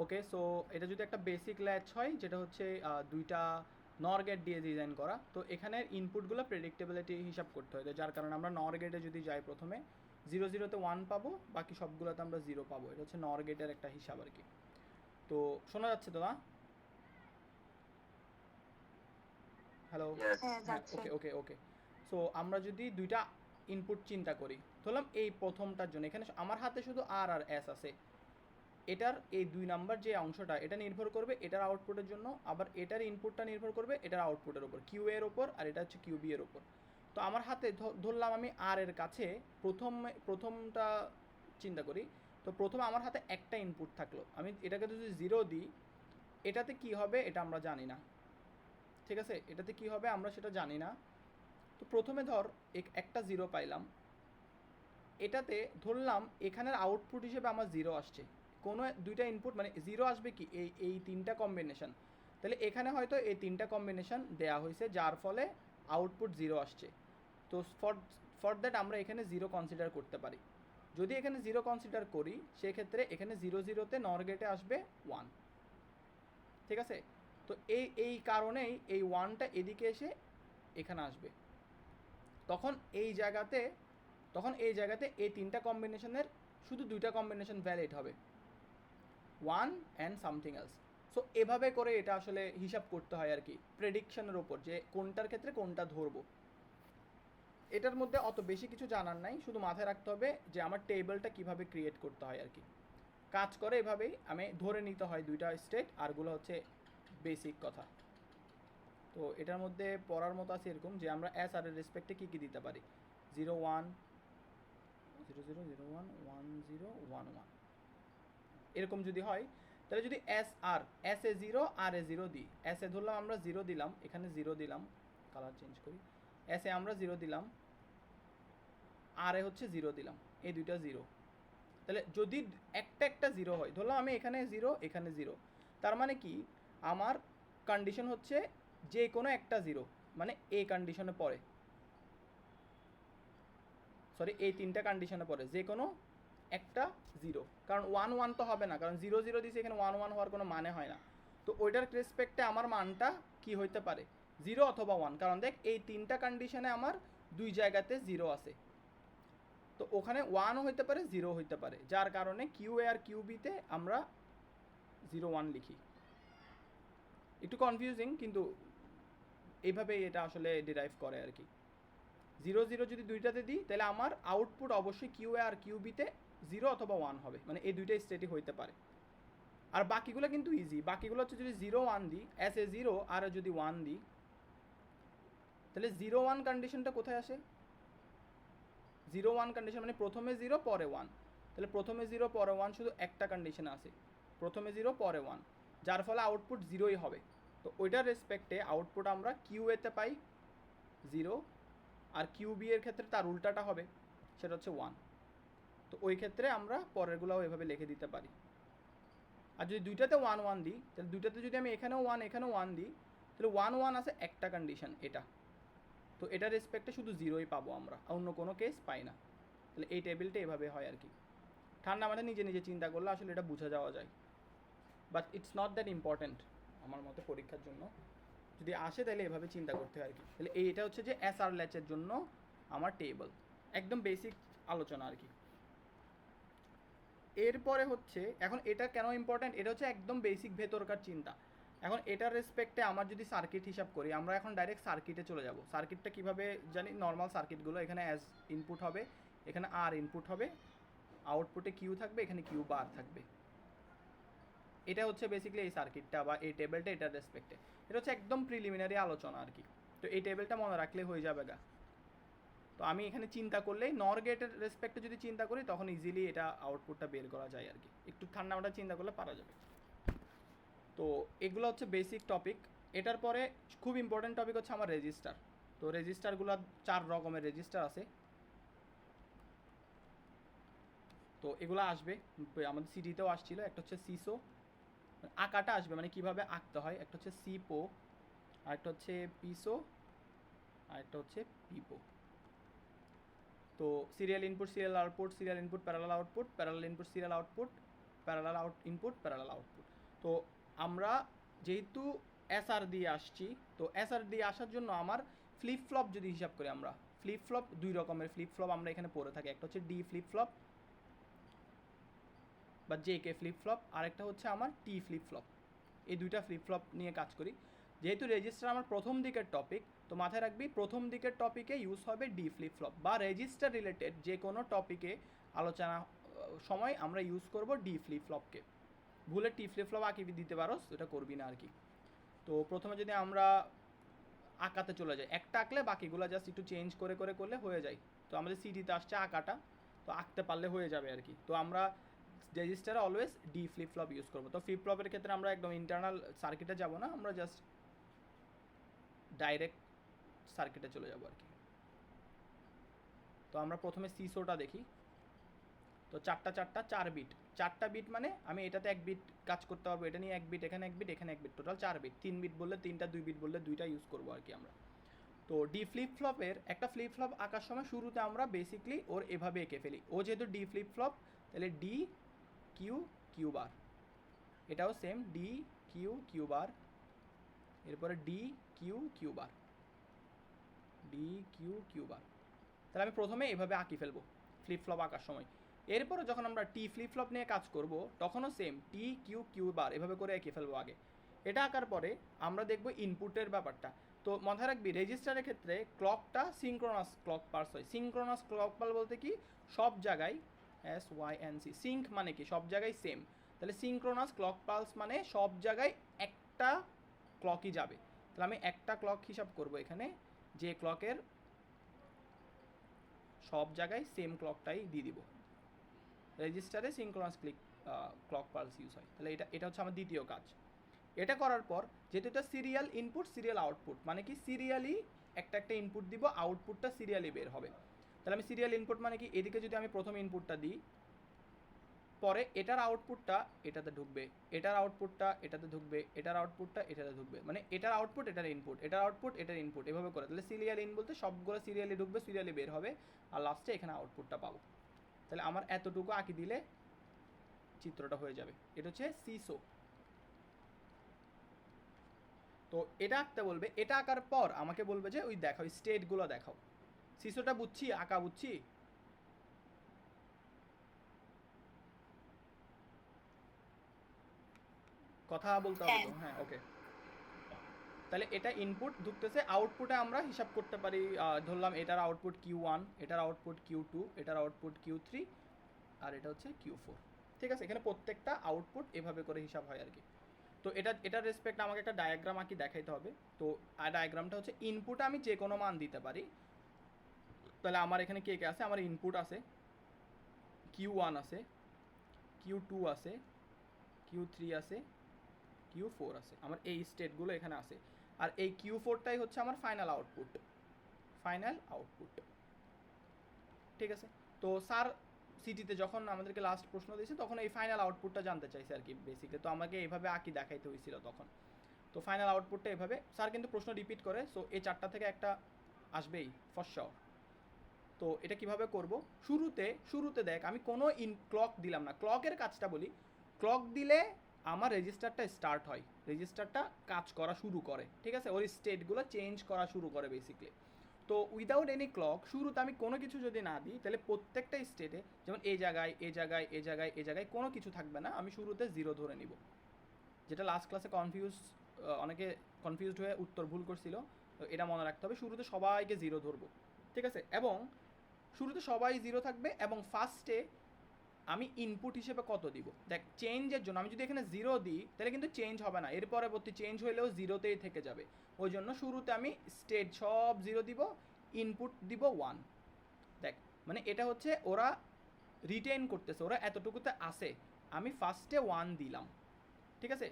ওকে, so এটা যদি একটা বেসিক ল্যাচ হয় যেটা হচ্ছে দুইটা নর গেট দিয়ে ডিজাইন করা, তো এখানের ইনপুটগুলো প্রেডিক্টেবিলিটি হিসাব করতে হয়, যার কারণে আমরা নর গেটে যদি যাই প্রথমে 0 0-তে 1 পাবো, বাকি সবগুলোতে আমরা 0 পাবো। এটা হচ্ছে নর গেটের একটা হিসাব আর কি। তো শোনা যাচ্ছে তো না? হ্যালো? হ্যাঁ, ওকে ওকে ওকে। সো আমরা যদি দুইটা ইনপুট চিন্তা করি, ধরলাম এই প্রথমটার জন্য এখানে আমার হাতে শুধু আর আর এস আছে, এটার এই 2 নাম্বার যে অংশটা এটা নির্ভর করবে এটার আউটপুটের জন্য, আবার এটার ইনপুটটা নির্ভর করবে এটার আউটপুটের ওপর, কিউ এর ওপর, আর এটা হচ্ছে কিউ বি এর ওপর। তো আমার হাতে ধরলাম আমি আর এর কাছে প্রথমটা চিন্তা করি, তো প্রথমে আমার হাতে একটা ইনপুট থাকলো, আমি এটাকে যদি 0 দিই, এটাতে কি হবে এটা আমরা জানি না, ঠিক আছে? এটাতে কি হবে আমরা সেটা জানি না। তো প্রথমে ধর একটা 0 পাইলাম, এটাতে ধরলাম এখানের আউটপুট হিসেবে আমার 0 আসছে, কোনো দুইটা ইনপুট মানে 0 আসবে কি এই তিনটা কম্বিনেশন, তাহলে এখানে হয়তো এই তিনটা কম্বিনেশন দেয়া হয়েছে যার ফলে আউটপুট 0 আসছে। তো ফর দ্যাট আমরা এখানে 0 কনসিডার করতে পারি। যদি এখানে 0 কনসিডার করি সেক্ষেত্রে এখানে 0 0-তে নর গেটে আসবে 1, ঠিক আছে? তো এই কারণেই এই 1টা এদিকে এসে এখানে আসবে, তখন এই জায়গাতে এই তিনটা কম্বিনেশনের শুধু দুইটা কম্বিনেশন ভ্যালিড হবে, 1 অ্যান্ড সামথিং এলস। সো এভাবে করে এটা আসলে হিসাব করতে হয় আর কি, প্রেডিকশনের ওপর যে কোনটার ক্ষেত্রে কোনটা ধরবো। এটার মধ্যে অত বেশি কিছু জানার নাই, শুধু মাথায় রাখতে হবে যে আমার টেবিলটা কিভাবে ক্রিয়েট করতে হয় আর কি। কাজ করে এভাবেই, আমি ধরে নিতে হয় দুইটা স্টেট, আরগুলো হচ্ছে বেসিক কথা। তো এটার মধ্যে পড়ার মতো আছে এরকম যে আমরা এস আর এর রেসপেক্টে কী কী দিতে পারি, 0 1 0 0 0 1 1 0 1 1, এরকম যদি হয় তাহলে যদি এস এ 0 আর এ 0 দিই, এস এ ধরলাম আমরা 0 দিলাম, এখানে 0 দিলাম, কালার চেঞ্জ করি, এস এ আমরা 0 দিলাম, আর এ হচ্ছে 0 দিলাম, এই দুইটা 0, তাহলে যদি একটা 0 হয়, ধরলাম আমি এখানে 0 এখানে 0, তার মানে কি আমার কন্ডিশন হচ্ছে যে কোনো একটা 0, মানে এই কন্ডিশনে পড়ে, সরি এই তিনটা কন্ডিশনে পড়ে যে কোনো একটা 0, কারণ 1 1 তো হবে না, কারণ 0 0 দিয়েছে, এখানে 1 1 হওয়ার কোনো মানে হয় না। তো ওইটার রেসপেক্টে আমার মানটা কি হইতে পারে, 0 অথবা 1, কারণ দেখ এই তিনটা কন্ডিশনে আমার দুই জায়গাতে 0 আছে, তো ওখানে 1ও হইতে পারে 0 হইতে পারে, যার কারণে কিউ এ আর কিউ বিতে আমরা 0 1 লিখি। একটু কনফিউজিং, কিন্তু এইভাবেই এটা আসলে ডিরাইভ করে আর কি। 0 0 যদি দুইটাতে দিই তাহলে আমার আউটপুট অবশ্যই কিউ এ আর কিউ বিতে 0 অথবা 1 হবে, মানে এই দুইটা স্টেটই হইতে পারে। আর বাকিগুলো কিন্তু ইজি, বাকিগুলো হচ্ছে যদি 0 1 দিই, এস এ 0 আর যদি 1 দিই, তাহলে 0 1 কন্ডিশনটা কোথায় আসে, 0 1 কন্ডিশন মানে প্রথমে 0 পরে 1, তাহলে প্রথমে 0 পরে 1 শুধু একটা কন্ডিশন আছে, প্রথমে 0 পরে 1, যার ফলে আউটপুট 0ই হবে। তো ওইটার রেসপেক্টে আউটপুট আমরা কিউ এতে পাই 0, আর কিউ বি এর ক্ষেত্রে তার উল্টাটা হবে, সেটা হচ্ছে 1। তো ওই ক্ষেত্রে আমরা পরেরগুলোও এভাবে লিখে দিতে পারি। আর যদি দুইটাতে 1 1 দিই, তাহলে দুইটাতে যদি আমি এখানেও 1 এখানেও 1 দিই, তাহলে 1 1 আছে একটা কন্ডিশন এটা, তো এটার রেসপেক্টে শুধু 0ই পাবো আমরা, অন্য কোনো কেস পাই না। তাহলে এই টেবিলটা এভাবে হয় আর কি। ঠান্ডা মানে নিজে নিজে চিন্তা করলে আসলে এটা বোঝা যাওয়া যায়, but it's not that important আমার মতে পরীক্ষার জন্য। যদি আসে তাহলে এভাবে চিন্তা করতে হয় আর কি। তাহলে এইটা হচ্ছে যে এস আর ল্যাচের জন্য আমার টেবল, একদম বেসিক আলোচনা আর কি। এরপরে হচ্ছে এখন এটা কেন ইম্পর্ট্যান্ট, এটা হচ্ছে একদম বেসিক ভেতরকার চিন্তা। এখন এটার রেসপেক্টে আমার যদি সার্কিট হিসাব করি, আমরা এখন ডাইরেক্ট সার্কিটে চলে যাব। সার্কিটটা কীভাবে জানি, নর্মাল সার্কিটগুলো এখানে অ্যাজ ইনপুট হবে, এখানে আর ইনপুট হবে, আউটপুটে কিউ থাকবে, এখানে কিউ বার থাকবে। এটা হচ্ছে বেসিক্যালি এই সার্কিটটা বা এই টেবিলটা এটার রেসপেক্টে। এটা হচ্ছে একদম প্রিলিমিনারি আলোচনা আর কি। তো এই টেবিলটা মনে রাখলে হয়ে যাবে গা। তো আমি এখানে চিন্তা করলেই নর গেটের রেসপেক্টে যদি চিন্তা করি তখন ইজিলি এটা আউটপুটটা বের করা যায় আর কি, একটু ঠান্ডা মাথা চিন্তা করলে পারা যাবে। তো এগুলো হচ্ছে বেসিক টপিক। এটার পরে খুব ইম্পর্টেন্ট টপিক হচ্ছে আমার রেজিস্টার। তো রেজিস্টারগুলো 4 রকমের রেজিস্টার আছে। তো এগুলো আসবে আমাদের সিডিতেও আসছিল, একটা হচ্ছে সিসো, আঁকাটা আসবে মানে কিভাবে আঁকতে হয়, একটা হচ্ছে সিপো, আরেকটা হচ্ছে পিসো, আরেকটা হচ্ছে পিপো। তো serial input serial output, serial input parallel output, parallel input serial output, parallel out input parallel output. তো আমরা যেহেতু এসআর দিয়ে আসছি, তো এসআর দিয়ে আসার জন্য আমার ফ্লিপ ফ্লপ যদি হিসাব করি, আমরা ফ্লিপ ফ্লপ 2 রকমের ফ্লিপ ফ্লপ আমরা এখানে পড়ে থাকি। একটা হচ্ছে ডি ফ্লিপ ফ্লপ বা জে কে ফ্লিপ ফ্লপ, আরেকটা হচ্ছে আমার টি ফ্লিপ ফ্লপ। এই দুইটা ফ্লিপ ফ্লপ নিয়ে কাজ করি। যেহেতু রেজিস্টার আমার প্রথম দিকের টপিক, তো মাথায় রাখবি প্রথম দিকের টপিকে ইউজ হবে ডি ফ্লিপ ফ্লপ, বা রেজিস্টার রিলেটেড যে কোনো টপিকে আলোচনা সময় আমরা ইউজ করব ডি ফ্লিপ ফ্লপকে। ভুলে টি ফ্লিপ ফ্লপ আঁকি দিতে পারো, সেটা করবি না আর কি। তো প্রথমে যদি আমরা আঁকাতে চলে যাই, একটা আঁকলে বাকিগুলো জাস্ট একটু চেঞ্জ করে করে করলে হয়ে যায়। তো আমাদের সিডিতে আসছে আঁকাটা, তো আঁকতে পারলে হয়ে যাবে আর কি। তো আমরা রেজিস্টারে always D flip flop use করবো। তো ফ্লিপ ফ্লপের ক্ষেত্রে আমরা একদম ইন্টারনাল সার্কিটে যাব না, আমরা জাস্ট ডাইরেক্ট সার্কিটে চলে যাব আর কি। তো আমরা প্রথমে সিসোটা দেখি। তো চারটা 4 বিট, 4টা বিট মানে আমি এটাতে 1 বিট কাজ করতে পারবো, এটা নিয়ে 1 বিট, এখানে 1 বিট, এখানে 1 বিট, টোটাল 4 বিট। 3 বিট বললে 3টা, 2 বিট বললে 2টা ইউজ করবো আর কি আমরা। তো ডি ফ্লিপ ফ্লপের একটা ফ্লিপ ফ্লপ আঁকার সময় শুরুতে আমরা বেসিকলি ওর এভাবে এঁকে ফেলি। ও যেহেতু ডি ফ্লিপ ফ্লপ, তাহলে ডি কিউ কিউ বার, এটাও same D Q Q bar, এরপরে D Q Q bar, D Q Q bar. তাহলে আমি প্রথমে এভাবে আঁকি ফেলবো ফ্লিপ ফ্লপ আঁকার সময়। এরপরে যখন আমরা টি ফ্লিপ ফ্লপ নিয়ে কাজ করব, তখনও same T Q Q bar এভাবে করে এঁকে ফেলবো আগে। এটা আঁকার পরে আমরা দেখব ইনপুটের ব্যাপারটা। তো মাথায় রাখবি রেজিস্টারের ক্ষেত্রে ক্লকটা সিঙ্ক্রোনাস ক্লক পালস হয়। সিঙ্ক্রোনাস ক্লক পালস বলতে কি, সব জায়গায় SYNC, সিঙ্ক মানে কি সব জায়গায় সেম। তাহলে সিঙ্ক্রোনাস ক্লক পালস মানে সব জায়গায় একটা ক্লকই যাবে। তাহলে আমি একটা ক্লক হিসাব করব এখানে, যে ক্লকের সব জায়গায় সেম ক্লকটাই দিয়ে দিব। রেজিস্টারে সিঙ্ক্রোনাস ক্লক পালস ইউজ হয়। তাহলে এটা হচ্ছে আমার দ্বিতীয় কাজ। এটা করার পর যেহেতু এটা সিরিয়াল ইনপুট সিরিয়াল আউটপুট, মানে কি সিরিয়ালি একটা একটা ইনপুট দিব, আউটপুটটা সিরিয়ালি বের হবে। তাহলে আমি সিরিয়াল ইনপুট মানে কি, এদিকে যদি আমি প্রথম ইনপুটটা দিই, পরে এটার আউটপুটটা এটাতে ঢুকবে, এটার আউটপুটটা এটাতে ঢুকবে, এটার আউটপুটটা এটাতে ঢুকবে, মানে এটার আউটপুট এটার ইনপুট, এটার আউটপুট এটার ইনপুট, এভাবে করে। তাহলে সিরিয়াল ইন বলতে সবগুলো সিরিয়ালি ঢুকবে, সিরিয়ালি বের হবে, আর লাস্টে এখানে আউটপুটটা পাবো। তাহলে আমার এতটুকু আঁকি দিলে চিত্রটা হয়ে যাবে। এটা হচ্ছে সিসো। তো এটা আঁকতে বলবে, এটা আঁকার পর আমাকে বলবে যে ওই দেখাও স্টেটগুলো দেখাও। সিসোটা বুঝছি, আঁকা বুঝছি। কথা বলতে হবে তো, হ্যাঁ ওকে। তাহলে এটা ইনপুট ঢুকতেছে, আউটপুটে আমরা হিসাব করতে পারি, ধরলাম এটার আউটপুট Q1, এটার আউটপুট Q2, এটার আউটপুট Q3, আর এটা হচ্ছে Q4। ঠিক আছে, এখানে প্রত্যেকটা আউটপুট এভাবে করে হিসাব হয় আর কি। তো এটার রেসপেক্ট আমাকে একটা ডায়াগ্রাম আঁকি দেখাইতে হবে। তো ডায়াগ্রামটা হচ্ছে ইনপুটে আমি যে কোনো মান দিতে পারি। তাহলে আমার এখানে কে কে আছে, আমার ইনপুট আছে Q1 আছে, Q2 আছে, Q3 আছে, Q4 আছে, আমার এই স্টেটগুলো এখানে আছে। আর এই Q4টাই হচ্ছে আমার ফাইনাল আউটপুট, ফাইনাল আউটপুট। ঠিক আছে। তো স্যার সিটিতে যখন আমাদেরকে লাস্ট প্রশ্ন দিয়েছে, তখন এই ফাইনাল আউটপুটটা জানতে চাইছে আর কি বেসিক্যালি। তো আমাকে এইভাবে আঁকি দেখাইতে হয়েছিল তখন। তো ফাইনাল আউটপুটটা এভাবে, স্যার কিন্তু প্রশ্ন রিপিট করে, সো এই 4টা থেকে একটা আসবেই ফর শিওর। তো এটা কিভাবে করব, শুরুতে দেখ আমি কোনো ক্লক দিলাম না। ক্লকের কাজটা বলি, ক্লক দিলে আমার রেজিস্টারটা স্টার্ট হয়, রেজিস্টারটা কাজ করা শুরু করে। ঠিক আছে, ওর স্টেটগুলো চেঞ্জ করা শুরু করে বেসিক্যালি। তো উইদাউট এনি ক্লক শুরুতে আমি কোনো কিছু যদি না দিই, তাহলে প্রত্যেকটা স্টেটে, যেমন এই জায়গায় এই জায়গায় এই জায়গায় এই জায়গায় কোনো কিছু থাকবে না, আমি শুরুতে 0 ধরে নিব। যেটা লাস্ট ক্লাসে অনেকে কনফিউজড হয়ে উত্তর ভুল করছিল। তো এটা মনে রাখতে হবে, শুরুতে সবাইকে 0 ধরবো। ঠিক আছে, এবং শুরুতে সবাই 0 থাকবে, এবং ফার্স্টে আমি ইনপুট হিসেবে কত দিব। দেখ চেঞ্জের জন্য আমি যদি এখানে 0 দিই, তাহলে কিন্তু চেঞ্জ হবে না, এর পরবর্তী চেঞ্জ হইলেও 0তেই থেকে যাবে। ওই জন্য শুরুতে আমি স্টেট সব 0 দিব, ইনপুট দিব 1। দেখ মানে এটা হচ্ছে ওরা রিটেন করতেছে, ওরা এতটুকুতে আসে, আমি ফার্স্টে 1 দিলাম। ঠিক আছে,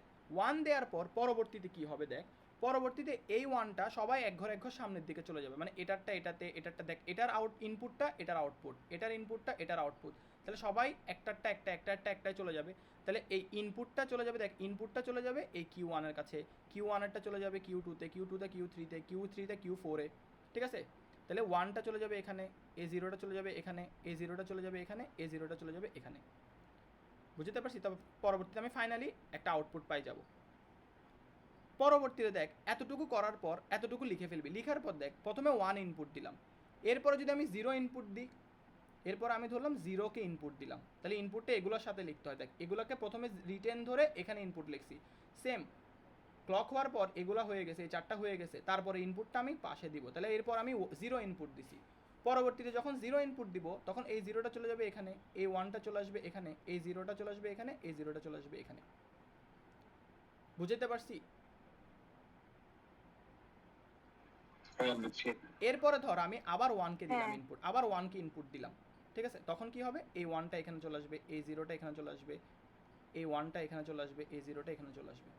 1 দেওয়ার পর পরবর্তীতে কি হবে দেখ, পরবর্তীতে এই 1টা সবাই এক ঘর সামনের দিকে চলে যাবে, মানে এটারটা এটাতে, এটারটা দেখ এটার ইনপুটটা এটার আউটপুট, এটার ইনপুটটা এটার আউটপুট, তাহলে সবাই একটারটা একটাই চলে যাবে। তাহলে এই ইনপুটটা চলে যাবে, দেখ ইনপুটটা চলে যাবে এই Q1 এর কাছে, Q1 এরটা চলে যাবে Q2তে, Q2তে Q3তে, Q3তে Q4-এ। ঠিক আছে, তাহলে 1টা চলে যাবে এখানে, A0টা চলে যাবে এখানে, A0টা চলে যাবে এখানে, A0টা চলে যাবে এখানে। বুঝতে পারছি? তবে পরবর্তীতে আমি ফাইনালি একটা আউটপুট পাই যাব। পরবর্তীতে দেখ এতটুকু করার পর এতটুকু লিখে ফেলবি, লিখার পর দেখ প্রথমে 1 ইনপুট দিলাম, এরপরে যদি আমি 0 ইনপুট দিই, এরপর আমি ধরলাম 0কে ইনপুট দিলাম, তাহলে ইনপুটটা এগুলোর সাথে লিখতে হয়। দেখ এগুলোকে প্রথমে রিটেন ধরে এখানে ইনপুট লিখছি, সেম ক্লক হওয়ার পর এগুলো হয়ে গেছে, এই 4টা হয়ে গেছে, তারপরে ইনপুটটা আমি পাশে দিব, তাহলে এরপর আমি 0 ইনপুট দিছি। পরবর্তীতে যখন 0 ইনপুট দিব তখন এই 0টা চলে যাবে এখানে, এই 1টা চলে আসবে এখানে, এই 0টা চলে আসবে এখানে, এই 0টা চলে আসবে এখানে। বুঝতে পারছি? এরপরে ধর আমি আবার 1কে দিলাম ইনপুট, আবার 1কে ইনপুট দিলাম, ঠিক আছে? তখন কি হবে, এই 1টা এখানে চলে আসবে, এই 0টা এখানে চলে আসবে, এই 1টা এখানে চলে আসবে, এই 0টা এখানে চলে আসবে,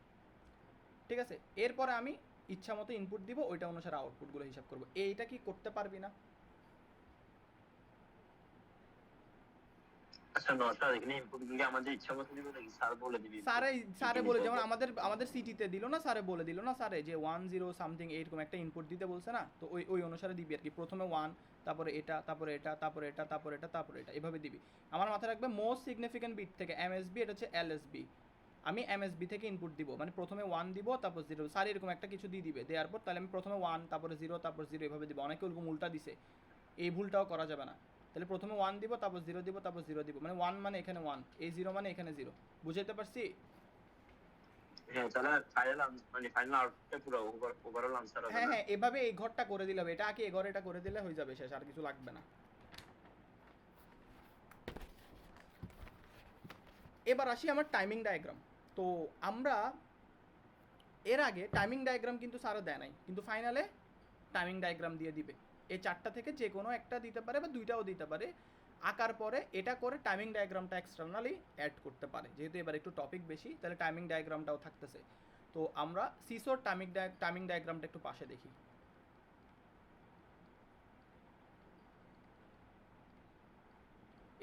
ঠিক আছে? এরপরে আমি ইচ্ছা মতো ইনপুট দিব, ওইটা অনুসারে আউটপুটগুলো হিসাব করব। এইটা কি করতে পারবি না? স্যারে বলে, যেমন আমাদের সিটিতে দিল না, স্যারে বলে দিল না, স্যারে যে 10 সামথিং এরকম একটা ইনপুট দিতে বলছে না, তো ওই অনুসারে দিবি আর কি। প্রথমে 1, তারপরে এটা, তারপরে এটা, তারপরে এটা, তারপরে এটা, তারপরে এটা, এভাবে দিবি। আমার মাথায় রাখবে মোস্ট সিগনিফিকেন্ট বিট থেকে এমএসবি, এটা হচ্ছে এলএসবি, আমি এমএসবি থেকে ইনপুট দিব, মানে প্রথমে 1 দিব তারপর 0, স্যার এরকম একটা কিছু দিয়ে দিবে, দেওয়ার পর তাহলে আমি প্রথমে 1 তারপরে 0 তারপর 0 এভাবে দিব। অনেকে ওরকম উল্টা দিছে, এই ভুলটাও করা যাবে না। তাহলে প্রথমে 1 দিব তারপর 0 দিব তারপর 0 দিব, মানে 1 মানে এখানে 1, এই 0 মানে এখানে 0। বুঝাইতে পারছি? হ্যাঁ হ্যাঁ, এভাবে এই ঘরটা করে দিলে হবে, এটা আগে এই ঘর এটা করে দিলে হয়ে যাবে, শেষ, আর কিছু লাগবে না। এবার আসি আমার টাইমিং ডায়াগ্রাম। তো আমরা এর আগে টাইমিং ডায়াগ্রাম কিন্তু স্যারও দেয় নাই, কিন্তু ফাইনালে টাইমিং ডায়াগ্রাম দিয়ে দিবে। এই 4টা থেকে যে কোনো একটা দিতে পারে বা 2টাও দিতে পারে। আঁকার পরে এটা করে টাইমিং ডায়াগ্রামটা এক্সটার্নালি অ্যাড করতে পারে, যেহেতু এবার একটু টপিক বেশি, তাহলে টাইমিং ডায়াগ্রামটাও থাকতেছে। তো আমরা সিসোর টাইমিং ডায়াগ্রামটা একটু পাশে দেখি।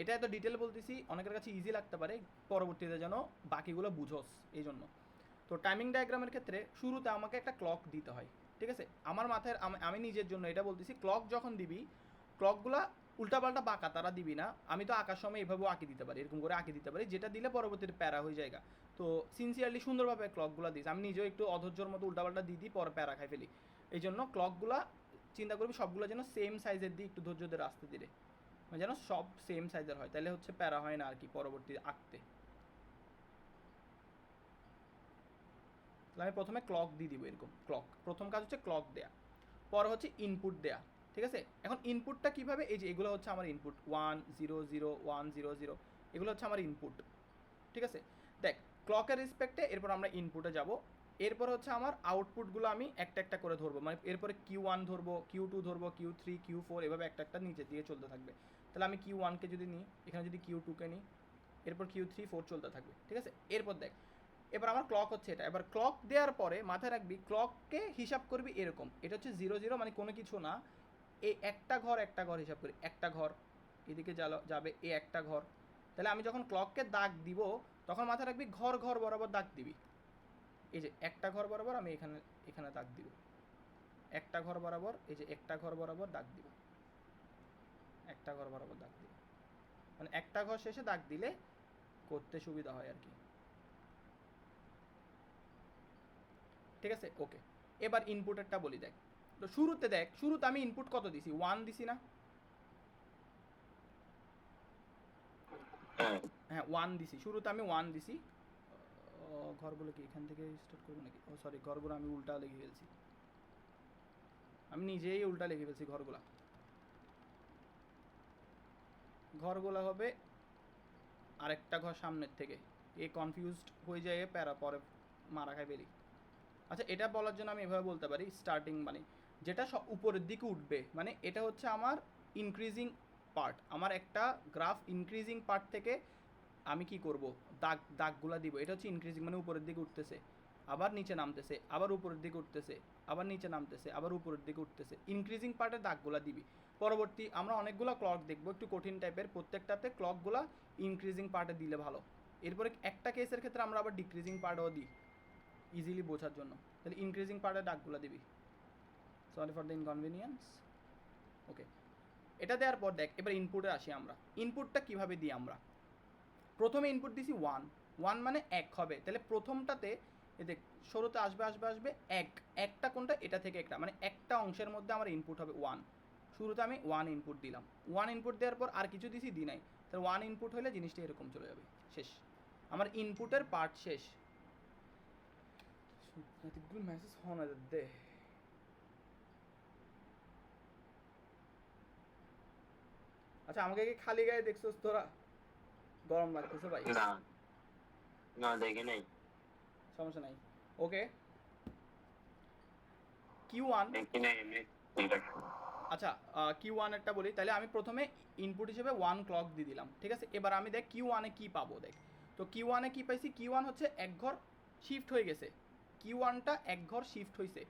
এটা এত ডিটেল বলতেছি, অনেকের কাছে ইজি লাগতে পারে, পরবর্তীতে যেন বাকিগুলো বুঝোস এই জন্য। তো টাইমিং ডায়াগ্রামের ক্ষেত্রে শুরুতে আমাকে একটা ক্লক দিতে হয়, ঠিক আছে? আমার মাথায় আমি নিজের জন্য এটা বলতেছি, ক্লক যখন দিবি, ক্লকগুলা উল্টাপাল্টা বাঁকা তারা দিবি না। আমি তো আঁকার সময় এভাবেও আঁকি দিতে পারি, এরকম করে আঁকি দিতে পারি, যেটা দিলে পরবর্তীতে প্যারা হয়ে যায়। তো সিনসিয়ারলি সুন্দরভাবে ক্লকগুলো দিস, আমি নিজেও একটু অধৈর্যর মতো উল্টাপাল্টা দিই পরে প্যারা খাই ফেলি। এই জন্য ক্লকগুলা চিন্তা করবি সবগুলো যেন সেম সাইজের দিই, একটু ধৈর্য দিয়ে আসতে দিলে, মানে যেন সব সেম সাইজের হয়, তাহলে হচ্ছে প্যারা হয় না আর কি পরবর্তী আঁকতে। তাহলে আমি প্রথমে ক্লক দিয়ে দিব, এরকম ক্লক, প্রথম কাজ হচ্ছে ক্লক দেয়া, পরে হচ্ছে ইনপুট দেয়া, ঠিক আছে? এখন ইনপুটটা কীভাবে, এই যে এগুলো হচ্ছে আমার ইনপুট 1 0 0 1 0 0, এগুলো হচ্ছে আমার ইনপুট, ঠিক আছে? দেখ ক্লকের রেসপেক্টে এরপর আমরা ইনপুটে যাব, এরপর হচ্ছে আমার আউটপুটগুলো আমি একটা একটা করে ধরবো, মানে এরপরে Q1 ধরবো, Q2 ধরবো, Q3 Q4, এভাবে একটা একটা নিচে দিয়ে চলতে থাকবে। তাহলে আমি Q1কে যদি নিই, এখানে যদি Q2কে নিই, এরপর Q3 4 চলতে থাকবে, ঠিক আছে? এরপর দেখ এবার আমার ক্লক হচ্ছে এটা, এবার ক্লক দেওয়ার পরে মাথায় রাখবি ক্লককে হিসাব করবি এরকম, এটা হচ্ছে 0 0, মানে কোনো কিছু না, এই একটা ঘর হিসাব করি, একটা ঘর এদিকে যাবে, এই একটা ঘর। তাহলে আমি যখন ক্লককে দাগ দিব তখন মাথায় রাখবি ঘর ঘর বরাবর দাগ দিবি, এই যে একটা ঘর বরাবর আমি এখানে এখানে দাগ দিব, একটা ঘর বরাবর, এই যে একটা ঘর বরাবর দাগ দিব, একটা ঘর বরাবর দাগ দিব, মানে একটা ঘর শেষে দাগ দিলে করতে সুবিধা হয় আর কি, ঠিক আছে? ওকে, এবার ইনপুটেরটা বলি। দেখ তো শুরুতে আমি ইনপুট কত দিছি, 1 দিছি না? হ্যাঁ 1 দিছি, শুরুতে আমি 1 দিছি। ঘরগুলো কি এখান থেকে স্টার্ট করবো নাকি? ও সরি, ঘরগুলো আমি উল্টা লিখে ফেলছি, আমি নিজেই উল্টা লিখে ফেলছি। ঘরগুলো হবে আরেকটা ঘর সামনের থেকে, এ কনফিউজড হয়ে যায়, প্যারা পরে মারা খাই বেরি। আচ্ছা, এটা বলার জন্য আমি এভাবে বলতে পারি, স্টার্টিং মানে যেটা সব উপরের দিকে উঠবে, মানে এটা হচ্ছে আমার ইনক্রিজিং পার্ট, আমার একটা গ্রাফ ইনক্রিজিং পার্ট থেকে আমি কি করব, দাগগুলা দিব, এটা হচ্ছে ইনক্রিজিং, মানে উপরের দিকে উঠতেছে, আবার নিচে নামতেছে, আবার উপরের দিকে উঠতেছে, আবার নিচে নামতেছে, আবার উপরের দিকে উঠতেছে, ইনক্রিজিং পার্টের দাগগুলা দিবি। পরবর্তী আমরা অনেকগুলো ক্লক দেখবো, একটু কঠিন টাইপের, প্রত্যেকটাতে ক্লকগুলা ইনক্রিজিং পার্টে দিলে ভালো। এরপরে একটা কেসের ক্ষেত্রে আমরা আবার ডিক্রিজিং পার্টও দিই ইজিলি বোঝার জন্য, তাহলে ইনক্রিজিং পার্টের দাগগুলো দিবি। Sorry for the inconvenience. Okay, এটা দেওয়ার পর দেখ এবার ইনপুটে আসি আমরা, ইনপুটটা কিভাবে দিই আমরা। প্রথমে ইনপুট দিছি 1, 1 মানে 1 হবে, তাহলে প্রথমটাতে এতে শুরুতে আসবে আসবে আসবে 1, একটা কোনটা এটা থেকে একটা, মানে একটা অংশের মধ্যে আমার ইনপুট হবে 1। শুরুতে আমি 1 ইনপুট দিলাম, 1 ইনপুট দেওয়ার পর আর কিছু দিছি দি নাই, তাহলে 1 ইনপুট হলে জিনিসটা এরকম চলে যাবে, শেষ, আমার ইনপুটের পার্ট শেষ। এতগুলো মেসেজ হওয়া না দে। আচ্ছা আমাকে কি খালি গায়ে দেখছস তোরা? গরম লাগতেছে ভাই? না না দেখি নাই, সমস্যা নাই। ওকে Q1, দেখি নাই এমনি। আচ্ছা Q1 একটা বলি, তাহলে আমি প্রথমে ইনপুট হিসেবে 1 ক্লক দিয়ে দিলাম, ঠিক আছে। এবার আমি দেখ Q1 এ কি পাবো, দেখ তো Q1 এ কি পাইছি, Q1 হচ্ছে এক ঘর শিফট হয়ে গেছে, Q1টা এক ঘর শিফট হয়েছে,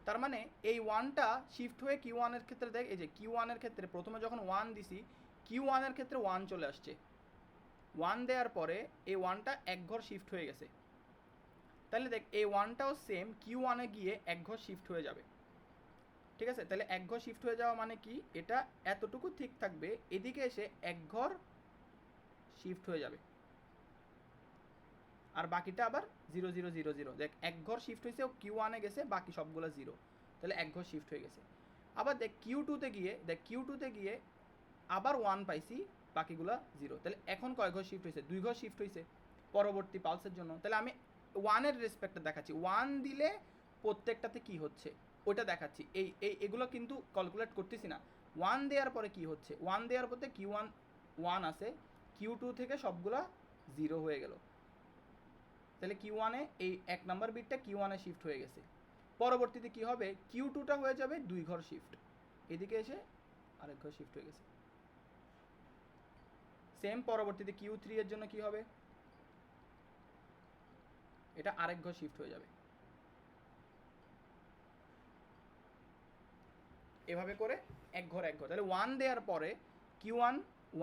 তার মানে এই 1টা শিফট হয়ে Q1 এর ক্ষেত্রে দেখ, এই যে Q1 এর ক্ষেত্রে প্রথমে যখন 1 দিছি Q1 এর ক্ষেত্রে 1 চলে আসছে, 1 দেওয়ার পরে এই 1টা এক ঘর শিফট হয়ে গেছে, তাহলে দেখ এই 1টাও সেম Q1 এ গিয়ে এক ঘর শিফট হয়ে যাবে, ঠিক আছে। তাহলে এক ঘর শিফট হয়ে যাওয়া মানে কি, এটা এতটুকু ঠিক থাকবে, এদিকে এসে এক ঘর শিফট হয়ে যাবে, আর বাকিটা আবার 0 0 0 0, দেখ এক ঘর শিফট হয়েছে, Q1 এ গেছে, বাকি সবগুলো 0, তাহলে এক ঘর শিফট হয়ে গেছে। আবার দেখ Q2 তে গিয়ে, দেখ Q2 তে গিয়ে আবার 1 পাইছি, বাকিগুলো 0, তাহলে এখন কয় ঘর শিফট হয়েছে, 2 ঘর শিফট হয়েছে পরবর্তী পালসের জন্য। তাহলে আমি 1 এর রেসপেক্টে দেখাচ্ছি, 1 দিলে প্রত্যেকটাতে কি হচ্ছে ওইটা দেখাচ্ছি, এগুলো কিন্তু ক্যালকুলেট করতেছি না। 1 দেওয়ার পরে কি হচ্ছে, 1 দেওয়ার পরে Q1 1 আছে, Q2 থেকে সবগুলা 0 হয়ে গেল, তাহলে Q1 এ এই এক নাম্বার বিটটা Q1 এ শিফট হয়ে গেছে, পরবর্তীতে কি হবে, Q2টা হয়ে যাবে 2 ঘর শিফট, এদিকে এসে আরেক ঘর শিফট হয়ে গেছে, সেম পরবর্তীতে Q3 এর জন্য কি হবে, এটা আরেক ঘর শিফট হয়ে যাবে, এভাবে করে এক ঘর এক ঘর, তাহলে 1 দেওয়ার পরে Q1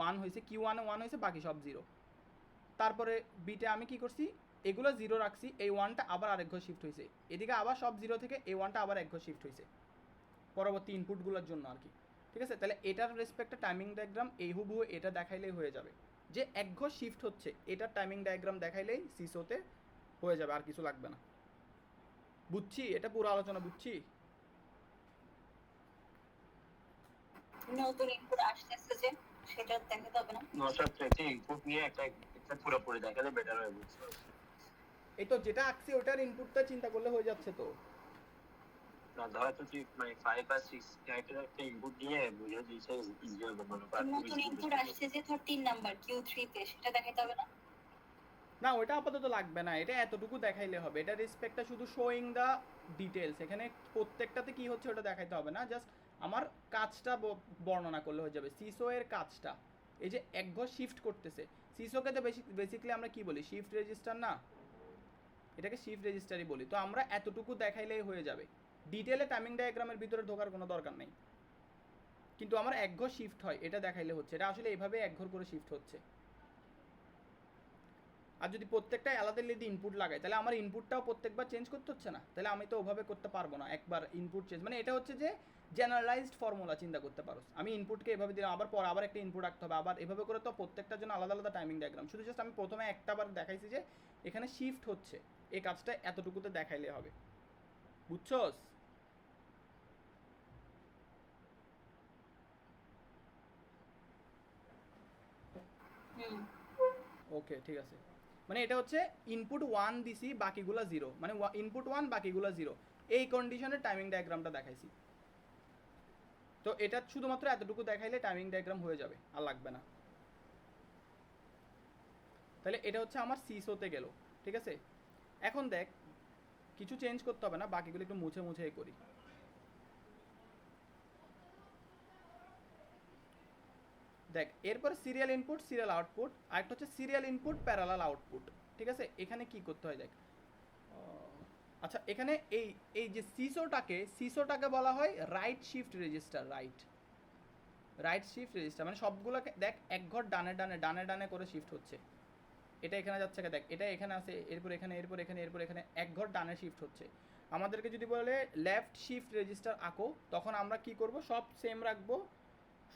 1 হয়েছে, Q1 এ 1 হয়েছে, বাকি সব 0, তারপরে বিটে আমি কি করছি, এগুলো 0 রাখছি, এই 1টা আবার আরেক ঘর শিফট হয়েছে, এদিকে আবার সব 0 থেকে এই 1টা আবার এক ঘর শিফট হয়েছে পরবর্তী ইনপুটগুলোর জন্য আর কি, ঠিক আছে। তাহলে এটার রেসপেক্টে টাইমিং ডায়াগ্রাম এই হুবহু এটা দেখাইলেই হয়ে যাবে, যে এক ঘর শিফট হচ্ছে এটার টাইমিং ডায়াগ্রাম দেখাইলেই সিসোতে হয়ে যাবে, আর কিছু লাগবে না। বুঝছি, এটা পুরো আলোচনা বুঝছি। নতুন ইনপুট আসতেছে যে সেটা দেখাতে হবে না, নশাদ ইনপুট নিয়ে একটা পুরোপুরি দেখালে বেটার হয়, বুঝছো? এই তো যেটা আঁকছি ওটার ইনপুটটা চিন্তা করলে হয়ে যাচ্ছে তো। না ধর তো তুই মানে 5 আর 6 ক্যারেক্টার একটা ইনপুট দিয়ে বুঝে দিয়েছে, ইজি হবে মনে কর। নতুন ইনপুট আসছে যে ধর 3 নাম্বার Q3 তে, সেটা দেখাতে হবে না? না ওইটা আপাতত লাগবে না, এটা এতটুকু দেখাইলে হবে, এটা রেসপেক্টটা শুধু শোয়িং দা ডিটেলস, এখানে প্রত্যেকটাতে কি হচ্ছে ওটা দেখাইতে হবে না, জাস্ট আমার কাজটা বর্ণনা করলে হয়ে যাবে, সিসো এর কাজটা, এই যে এক ঘর শিফট করতেছে, সিসোকে তো বেসিক্যালি আমরা কি বলি, শিফট রেজিস্টার না, এটাকে শিফট রেজিস্টারই বলি, তো আমরা এতটুকু দেখাইলেই হয়ে যাবে, ডিটেলে টাইমিং ডায়াগ্রামের ভিতরে ঢোকার কোনো দরকার নেই, কিন্তু আমার এক ঘর শিফট হয় এটা দেখাইলে হচ্ছে, এটা আসলে এইভাবে এক ঘর করে শিফট হচ্ছে। আর যদি প্রত্যেকটাই আলাদা আলাদা ইনপুট লাগাই, তাহলে আমার ইনপুটটাও প্রত্যেকবার চেঞ্জ করতে হচ্ছে না, তাহলে আমি তো ওভাবে করতে পারবো না একবার ইনপুট চেঞ্জ, মানে এটা হচ্ছে যে জেনারেলাইজড ফর্মুলা, চিন্তা করতে পারো, আমি ইনপুটকে এভাবে দিলাম, আবার পর আবার একটা ইনপুট রাখতে হবে, আবার এভাবে করে তো প্রত্যেকটার জন্য আলাদা আলাদা টাইমিং ডায়াগ্রাম, শুধু জাস্ট আমি প্রথমে একটা বার দেখাইছি যে এখানে শিফট হচ্ছে, এই কাজটা এতটুকুতে দেখাইলে হবে, বুঝছস? ওকে ঠিক আছে, মানে এটা হচ্ছে ইনপুট 1 দিছি, বাকিগুলো 0, মানে ইনপুট 1 বাকিগুলো 0, এই কন্ডিশনের টাইমিং ডায়াগ্রামটা দেখাইছি, তো এটা শুধুমাত্র এতটুকু দেখাইলে টাইমিং ডায়াগ্রাম হয়ে যাবে, আর লাগবে না। তাহলে এটা হচ্ছে আমার সিসোতে গেল, ঠিক আছে। এখন দেখ কিছু চেঞ্জ করতে হবে না, বাকিগুলো একটু মুছে মুছে করি। দেখ এরপর সিরিয়াল ইনপুট সিরিয়াল আউটপুট, আর একটা হচ্ছে সিরিয়াল ইনপুট প্যারালাল আউটপুট, ঠিক আছে। এখানে কি করতে হয় দেখ, আচ্ছা এখানে এই এই যে সিসোটাকে বলা হয় right shift register, right shift register, মানে সবগুলোকে দেখ এক ঘর ডানে ডানে ডানে ডানে করে শিফট হচ্ছে, এটা এখানে যাচ্ছে, দেখ এটা এখানে আছে, এরপর এখানে, এরপর এখানে, এরপর এখানে, এক ঘর ডানে শিফট হচ্ছে। আমাদেরকে যদি বলে লেফট শিফট রেজিস্টার আঁকো, তখন আমরা কি করব, সব সেম রাখবো,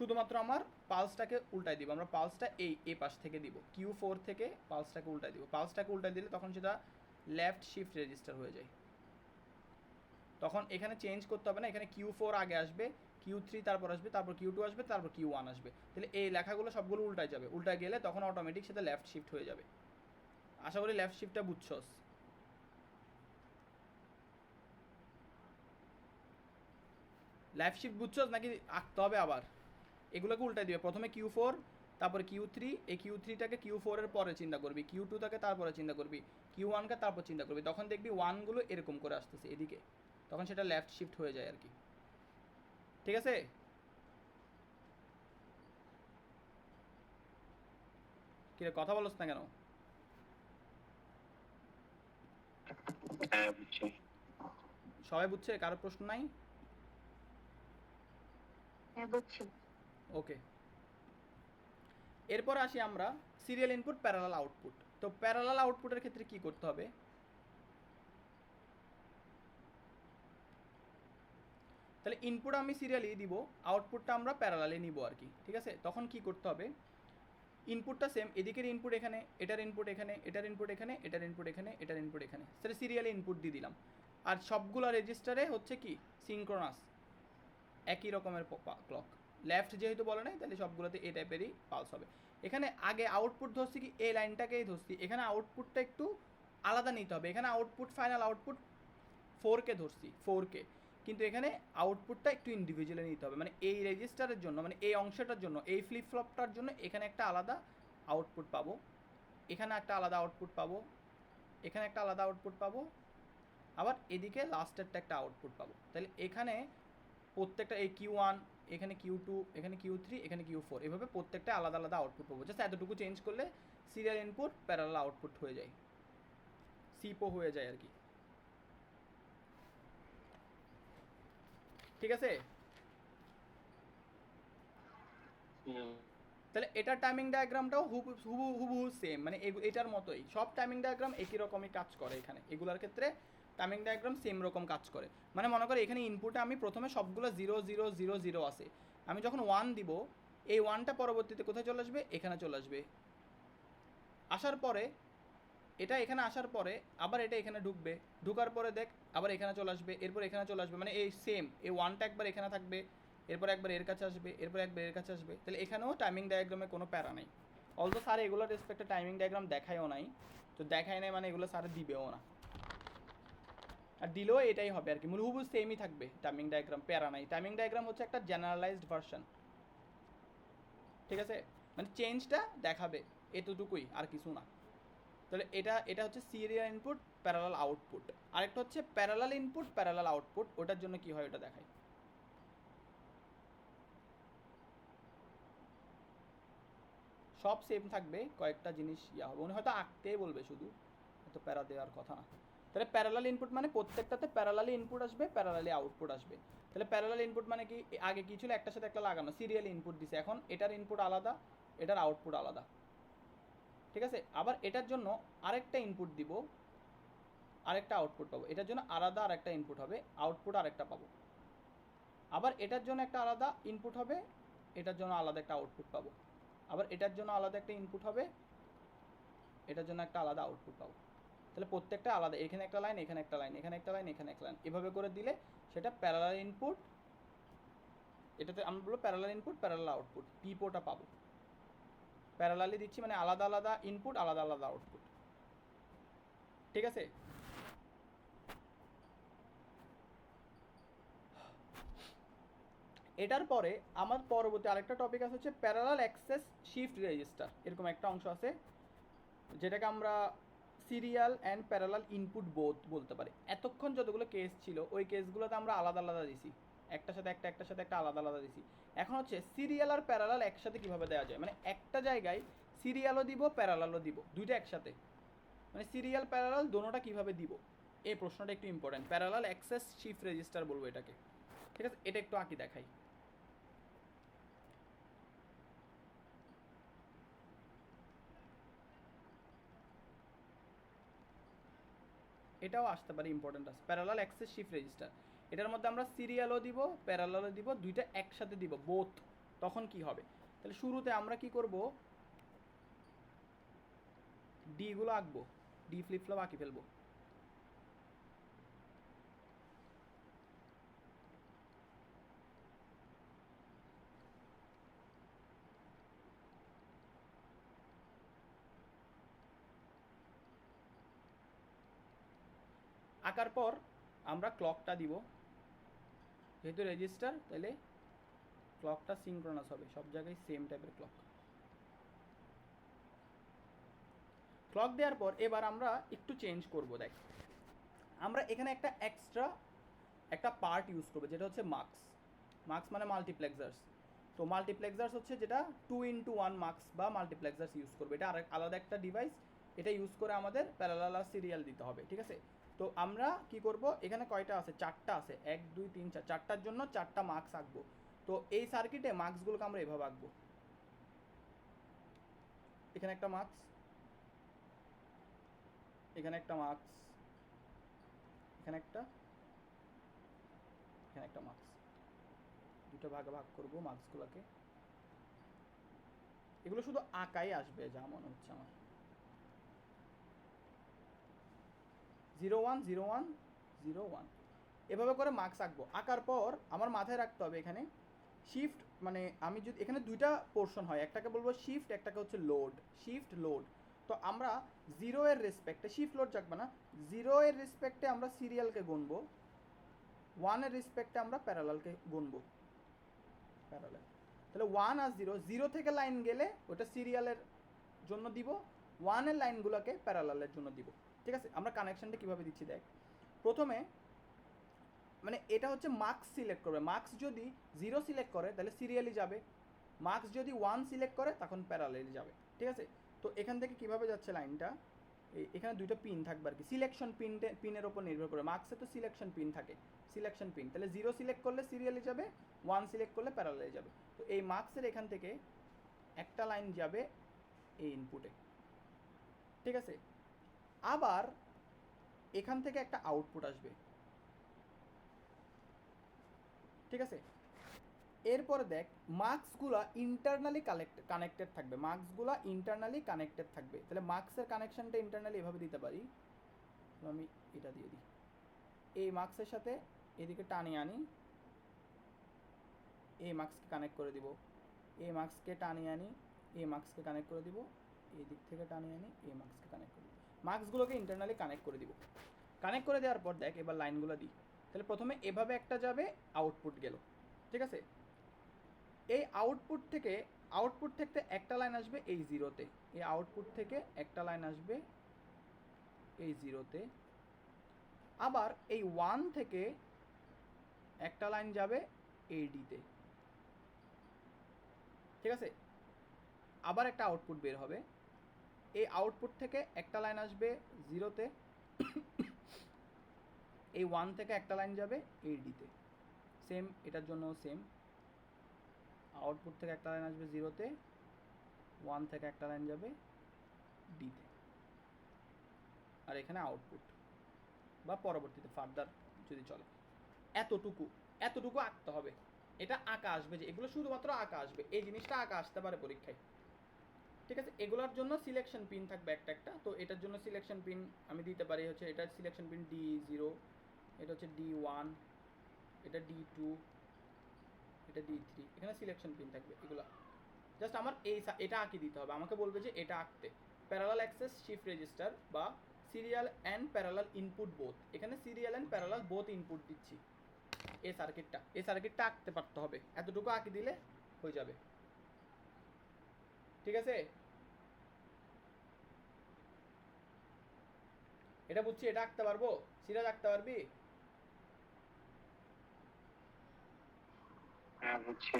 শুধুমাত্র আমার পালসটাকে উল্টাই দিব, আমরা পালসটা এই পাশ থেকে দিব, Q4 থেকে পালসটাকে উল্টাই দিব। পালসটাকে উল্টাই দিলে তখন সেটা লেফট শিফট রেজিস্টার হয়ে যায়। তখন এখানে চেঞ্জ করতে হবে না, এখানে Q4 আগে আসবে, Q3 তারপর আসবে, তারপর Q2 আসবে, তারপর Q1 আসবে। তাহলে এই লেখাগুলো সবগুলো উল্টায় যাবে, উল্টায় গেলে তখন অটোমেটিক সেটা লেফট শিফট হয়ে যাবে। আশা করি লেফট শিফটটা বুঝছস। লেফট শিফট বুঝছস নাকি আঁকতে হবে আবার? এগুলোকে উল্টাই দিবে, প্রথমে Q4 তারপরে Q3, এই Q3টাকে Q4 এর পরে চিন্তা করবি, Q2টাকে তারপরে চিন্তা করবি, Q1কে তারপর চিন্তা করবি, তখন দেখবি ওয়ানগুলো এরকম করে আসতেছে এদিকে, তখন সেটা লেফট শিফট হয়ে যায় আর কি। ঠিক আছে? কিরে কথা বলছ না কেন? হ্যাঁ বুঝছি। সবাই বুঝছে? কারো প্রশ্ন নাই? হ্যাঁ বুঝছি। ওকে, এরপর আসি আমরা সিরিয়াল ইনপুট প্যারালাল আউটপুট। তো প্যারালাল আউটপুটের ক্ষেত্রে কি করতে হবে? তাহলে ইনপুট আমি সিরিয়ালি দিব, আউটপুটটা আমরা প্যারালালি নিব আর কি। ঠিক আছে? তখন কি করতে হবে? ইনপুটটা সেম, এদিকের ইনপুট এখানে, এটার ইনপুট এখানে, এটার ইনপুট এখানে, এটার ইনপুট এখানে, এটার ইনপুট এখানে, সেটা সিরিয়ালি ইনপুট দিয়ে দিলাম। আর সবগুলো রেজিস্টারে হচ্ছে কি সিনক্রোনাস, একই রকমের ক্লক। লেফট যেহেতু বলে নাই, তাহলে সবগুলোতে এই টাইপেরই পালস হবে। এখানে আগে আউটপুট ধরছি কি এই লাইনটাকেই ধরছি, এখানে আউটপুটটা একটু আলাদা নিতে হবে। এখানে আউটপুট ফাইনাল আউটপুট 4কে ধরছি, 4কে, কিন্তু এখানে আউটপুটটা একটু ইন্ডিভিজুয়ালি নিতে হবে। মানে এই রেজিস্টারের জন্য, মানে এই অংশটার জন্য, এই ফ্লিপ ফ্লপটার জন্য এখানে একটা আলাদা আউটপুট পাবো, এখানে একটা আলাদা আউটপুট পাবো, এখানে একটা আলাদা আউটপুট পাবো, আবার এদিকে লাস্টেরটা একটা আউটপুট পাবো। তাহলে এখানে প্রত্যেকটা এই Q1, এখানে Q2, এখানে Q3, এখানে Q4, এভাবে প্রত্যেকটা আলাদা আলাদা আউটপুট পাবো। জাস্ট এতটুকু চেঞ্জ করলে সিরিয়াল ইনপুট প্যারালাল আউটপুট হয়ে যায়, সিপো হয়ে যায় আর কি। ঠিক আছে? তাহলে এটার টাইমিং ডায়াগ্রামটাও হুবহু সেম, মানে এটার মতোই সব টাইমিং ডায়াগ্রাম একই রকমই কাজ করে। এখানে এগুলোর ক্ষেত্রে টাইমিং ডায়াগ্রাম সেম রকম কাজ করে। মানে মনে করো এখানে ইনপুটে আমি প্রথমে সবগুলো 0 0 0 0 আছে, আমি যখন 1 দিব, এই 1টা পরবর্তীতে কোথায় চলে আসবে? এখানে চলে আসবে। আসার পরে এটা এখানে আসার পরে আবার এটা এখানে ঢুকবে, ঢুকার পরে দেখ আবার এখানে চলে আসবে, এরপর এখানে চলে আসবে। মানে এই সেম, এই 1টা একবার এখানে থাকবে, এরপর একবার এর কাছে আসবে, এরপর একবার এর কাছে আসবে। তাহলে এখানেও টাইমিং ডায়াগ্রামে কোনো প্যারা নেই। অলসো স্যার এগুলোর রেসপেক্টে টাইমিং ডায়াগ্রাম দেখায়ও নাই, তো দেখায় নাই মানে এগুলো স্যার দিবেও না, আর দিলেও এটাই হবে আর কি, হুবহু সেমই থাকবে টাইমিং ডায়াগ্রাম, প্যারা নাই। টাইমিং ডায়াগ্রাম হচ্ছে একটা জেনারেলাইজড ভার্সন। ঠিক আছে? মানে চেঞ্জটা দেখাবে এতটুকুই, আর কিছু না। তাহলে এটা হচ্ছে সিরিয়াল ইনপুট প্যারালাল আউটপুট। আরেকটা হচ্ছে প্যারালাল ইনপুট প্যারালাল আউটপুট, ওটার জন্য কি হয় ওটা দেখাই। সব সেম থাকবে, কয়েকটা জিনিস ইয়া হবে, উনি হয়তো আঁকতেই বলবে শুধু, এত প্যারা দেওয়ার কথা না। তাহলে প্যারালাল ইনপুট মানে প্রত্যেকটাতে প্যারালালি ইনপুট আসবে, প্যারালালি আউটপুট আসবে। তাহলে প্যারালাল ইনপুট মানে কি, আগে কি ছিল একটার সাথে একটা লাগানো, সিরিয়াল ইনপুট দিছে, এখন এটার ইনপুট আলাদা, এটার আউটপুট আলাদা। ঠিক আছে? আবার এটার জন্য আরেকটা ইনপুট দিব, আরেকটা আউটপুট পাবো, এটার জন্য আলাদা আরেকটা ইনপুট হবে, আউটপুট আরেকটা পাবো। আবার এটার জন্য একটা আলাদা ইনপুট হবে, এটার জন্য আলাদা একটা আউটপুট পাবো। আবার এটার জন্য আলাদা একটা ইনপুট হবে, এটার জন্য একটা আলাদা আউটপুট পাবো। তাহলে প্রত্যেকটা আলাদা, এখানে একটা লাইন, এখানে একটা লাইন, এখানে একটা লাইন, এখানে একটা লাইন, এভাবে করে দিলে সেটা প্যারালাল ইনপুট, এটাতে আমরা বলবো প্যারালাল ইনপুট প্যারালাল আউটপুট, পিপোটা পাবো। প্যারালালি দিচ্ছি মানে আলাদা আলাদা ইনপুট আলাদা আলাদা আউটপুট। ঠিক আছে? এটার পরে আমার পরবর্তী আরেকটা টপিক আছে হচ্ছে প্যারালাল অ্যাক্সেস শিফট রেজিস্টার, এরকম একটা অংশ আছে যেটাকে আমরা serial and parallel input both বলতে পারি। এতক্ষণ যতগুলো কেস ছিল ওই কেসগুলোতে আমরা আলাদা আলাদা দিছি, একটার সাথে একটা, একটার সাথে একটা আলাদা আলাদা দিছি। এখন হচ্ছে সিরিয়াল আর প্যারালাল একসাথে কিভাবে দেওয়া যায়, মানে একটা জায়গায় সিরিয়ালও দিব প্যারালালও দিব, দুইটা একসাথে, মানে সিরিয়াল প্যারালাল দোনোটা কিভাবে দিব, এই প্রশ্নটা একটু important. Parallel access shift register বলবো এটাকে। ঠিক আছে? এটা একটু আঁকি দেখাই। এটাও আসতে পারে, ইম্পর্টেন্ট আছে। প্যারালাল অ্যাক্সেস শিফট রেজিস্টার, এটার মধ্যে আমরা সিরিয়ালও দিব প্যারালালও দিব, দুইটা একসাথে দিব, বোথ তখন কি হবে? তাহলে শুরুতে আমরা কি করব, ডি গুলো আঁকবো, ডি ফ্লিপ ফ্লপ আঁকি ফেলবো। আঁকার পর আমরা ক্লকটা দিব, যেহেতু রেজিস্টার তাহলে ক্লকটা সিনক্রোনাস হবে, সব জায়গায় সেম টাইপের ক্লক। ক্লক দেওয়ার পর এবার আমরা একটু চেঞ্জ করব। দেখ, আমরা এখানে একটা এক্সট্রা একটা পার্ট ইউজ করবো, যেটা হচ্ছে মার্কস। মার্কস মানে মাল্টিপ্লেক্সার্স। তো মাল্টিপ্লেক্সার্স হচ্ছে যেটা 2x1 মার্কস বা মাল্টিপ্লেক্সার্স ইউজ করবে, এটা আরেক আলাদা একটা ডিভাইস। এটা ইউজ করে আমাদের প্যারালাল আর সিরিয়াল দিতে হবে, ঠিক আছে? তো আমরা কি করব, এখানে কয়টা আছে, 4টা আছে, 1 2 3 4, 4টার জন্য 4টা মার্কস আঁকবো। তো এই সার্কিটে মার্কসগুলোকে আমরা এভাবে আঁকবো, এখানে একটা মার্কস, এখানে একটা মার্কস, এখানে একটা, এখানে একটা মার্কস। দুটো ভাগে ভাগ করবো মার্কসগুলোকে। এগুলো শুধু আঁকাই আসবে যা মনে হচ্ছে আমার। 0 1 0 1 0 1 এভাবে করে মার্কস আঁকবো। আঁকার পর আমার মাথায় রাখতে হবে এখানে শিফট, মানে আমি যদি এখানে দুইটা পোর্শন হয়, একটাকে বলবো শিফট, একটাকে হচ্ছে লোড, শিফট লোড। তো আমরা 0 এর রেসপেক্টে শিফট লোড রাখবো না, 0 এর রেসপেক্টে আমরা সিরিয়ালকে গুনবো, 1 এর রেসপেক্টে আমরা প্যারালালকে গুনবো, প্যারালাল। তাহলে 1 আর 0, 0 থেকে লাইন গেলে ওটা সিরিয়ালের জন্য দিব, 1 এর লাইনগুলোকে প্যারালালের জন্য দিব, ঠিক আছে? আমরা কানেকশনটা কিভাবে দিচ্ছি দেখ। প্রথমে মানে এটা হচ্ছে মার্কস সিলেক্ট করবে, মার্কস যদি 0 সিলেক্ট করে তাহলে সিরিয়ালি যাবে, মার্কস যদি 1 সিলেক্ট করে তখন প্যারালালি যাবে, ঠিক আছে? তো এখান থেকে কিভাবে যাচ্ছে লাইনটা, এখানে দুইটা পিন থাকবে আর কি, সিলেকশন পিনের ওপর নির্ভর করে। মার্কসে তো সিলেকশন পিন থাকে, সিলেকশন পিন, তাহলে 0 সিলেক্ট করলে সিরিয়ালি যাবে, 1 সিলেক্ট করলে প্যারালালি যাবে। তো এই মার্কসের এখান থেকে একটা লাইন যাবে এই ইনপুটে, ঠিক আছে? আবার এখান থেকে একটা আউটপুট আসবে, ঠিক আছে? এরপরে দেখ, মার্কসগুলো ইন্টারনালি কানেক্টেড থাকবে, মার্কসগুলো ইন্টারনালি কানেক্টেড থাকবে। তাহলে মার্কসের কানেকশনটা ইন্টারনালি এভাবে দিতে পারি, আমি এটা দিয়ে দিই, এই মার্কসের সাথে এদিকে টানিয়ে আনি, এই মার্কসকে কানেক্ট করে দিব, এই মার্কসকে টানিয়ে আনি, এই মার্কসকে কানেক্ট করে দিব, এই দিক থেকে টানিয়ে আনি, এই মার্কসকে কানেক্ট করে দিব, মার্কসগুলোকে ইন্টারনালি কানেক্ট করে দিব। কানেক্ট করে দেওয়ার পর দেখ এবার লাইনগুলো দিই। তাহলে প্রথমে এভাবে একটা যাবে, আউটপুট গেল, ঠিক আছে? এই আউটপুট থেকে একটা লাইন আসবে এই 0-তে, এই আউটপুট থেকে একটা লাইন আসবে এই 0-তে। আবার এই 1 থেকে একটা লাইন যাবে এই D-তে, ঠিক আছে? আবার একটা আউটপুট বের হবে, এই আউটপুট থেকে একটা লাইন আসবে 0-তে, এই 1 থেকে একটা লাইন যাবে এই D-তে, সেম এটার জন্য সেম, আউটপুট থেকে একটা লাইন আসবে 0-তে, 1 থেকে একটা লাইন যাবে D-তে, আর এখানে আউটপুট বা পরবর্তীতে ফার্দার যদি চলে। এতটুকু আঁকতে হবে, এটা আঁকা আসবে, যে এগুলো শুধুমাত্র আঁকা আসবে, এই জিনিসটা আঁকা আসতে পারে পরীক্ষায়, ঠিক আছে? এগুলোর জন্য সিলেকশন পিন থাকবে একটা একটা। তো এটার জন্য সিলেকশন পিন আমি দিতে পারি হচ্ছে, এটার সিলেকশন পিন D0, এটা হচ্ছে D1, এটা D2, এটা D3, এখানে সিলেকশন পিন থাকবে। এগুলো জাস্ট আমার এটা আঁকি দিতে হবে, আমাকে বলবে যে এটা আঁকতে, প্যারালাল অ্যাক্সেস শিফট রেজিস্টার বা serial and parallel input both, এখানে serial and parallel both input দিচ্ছি। এই সার্কিটটা আঁকতে পারতে হবে, এতটুকু আঁকি দিলে হয়ে যাবে, ঠিক আছে? এটা বুঝছি, এটা আঁকতে পারবো, সিরাজ আঁকতে পারবি? হ্যাঁ বুঝছি।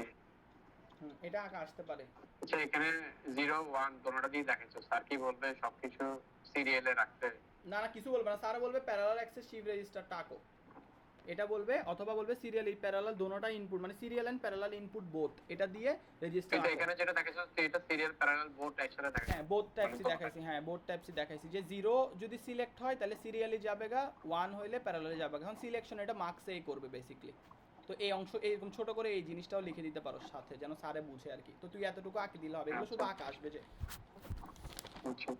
এটা আঁকা আসতে পারে। আচ্ছা, এখানে 0 1 দুটোটা দিয়ে দেখাচ্ছ, স্যার কি বলবে সবকিছু সিরিয়ালে রাখতে? না কিছু বলবে না, স্যার বলবে প্যারালাল অ্যাক্সেস শিফট রেজিস্টারটা আঁকো, এটা বলবে, অথবা বলবে সিরিয়াল প্যারালাল দোনোটা ইনপুট, মানে serial and parallel input both, এটা দিয়ে রেজিস্টার। কিন্তু এখানে যেটা দেখাচ্ছ এটা সিরিয়াল প্যারালাল বোথ একসাথে দেখাচ্ছ। হ্যাঁ বোথ টাইপসই দেখাইছি, হ্যাঁ বোথ টাইপসই দেখাইছি, যে 0 যদি সিলেক্ট হয় তাহলে সিরিয়ালি যাবেগা, 1 হইলে প্যারালালি যাবেগা। এখন সিলেকশন এটা মার্কসেই করবে বেসিক্যালি, তো তো এই অংশ এরকম ছোট করে এই জিনিসটাও লিখে দিতে পারো সাথে, যেন স্যারে বুঝে আর কি। তো তুই এতটুকু আঁকি দিলে হবে, এগুলো শুধু আঁকা আসবে যে আচ্ছা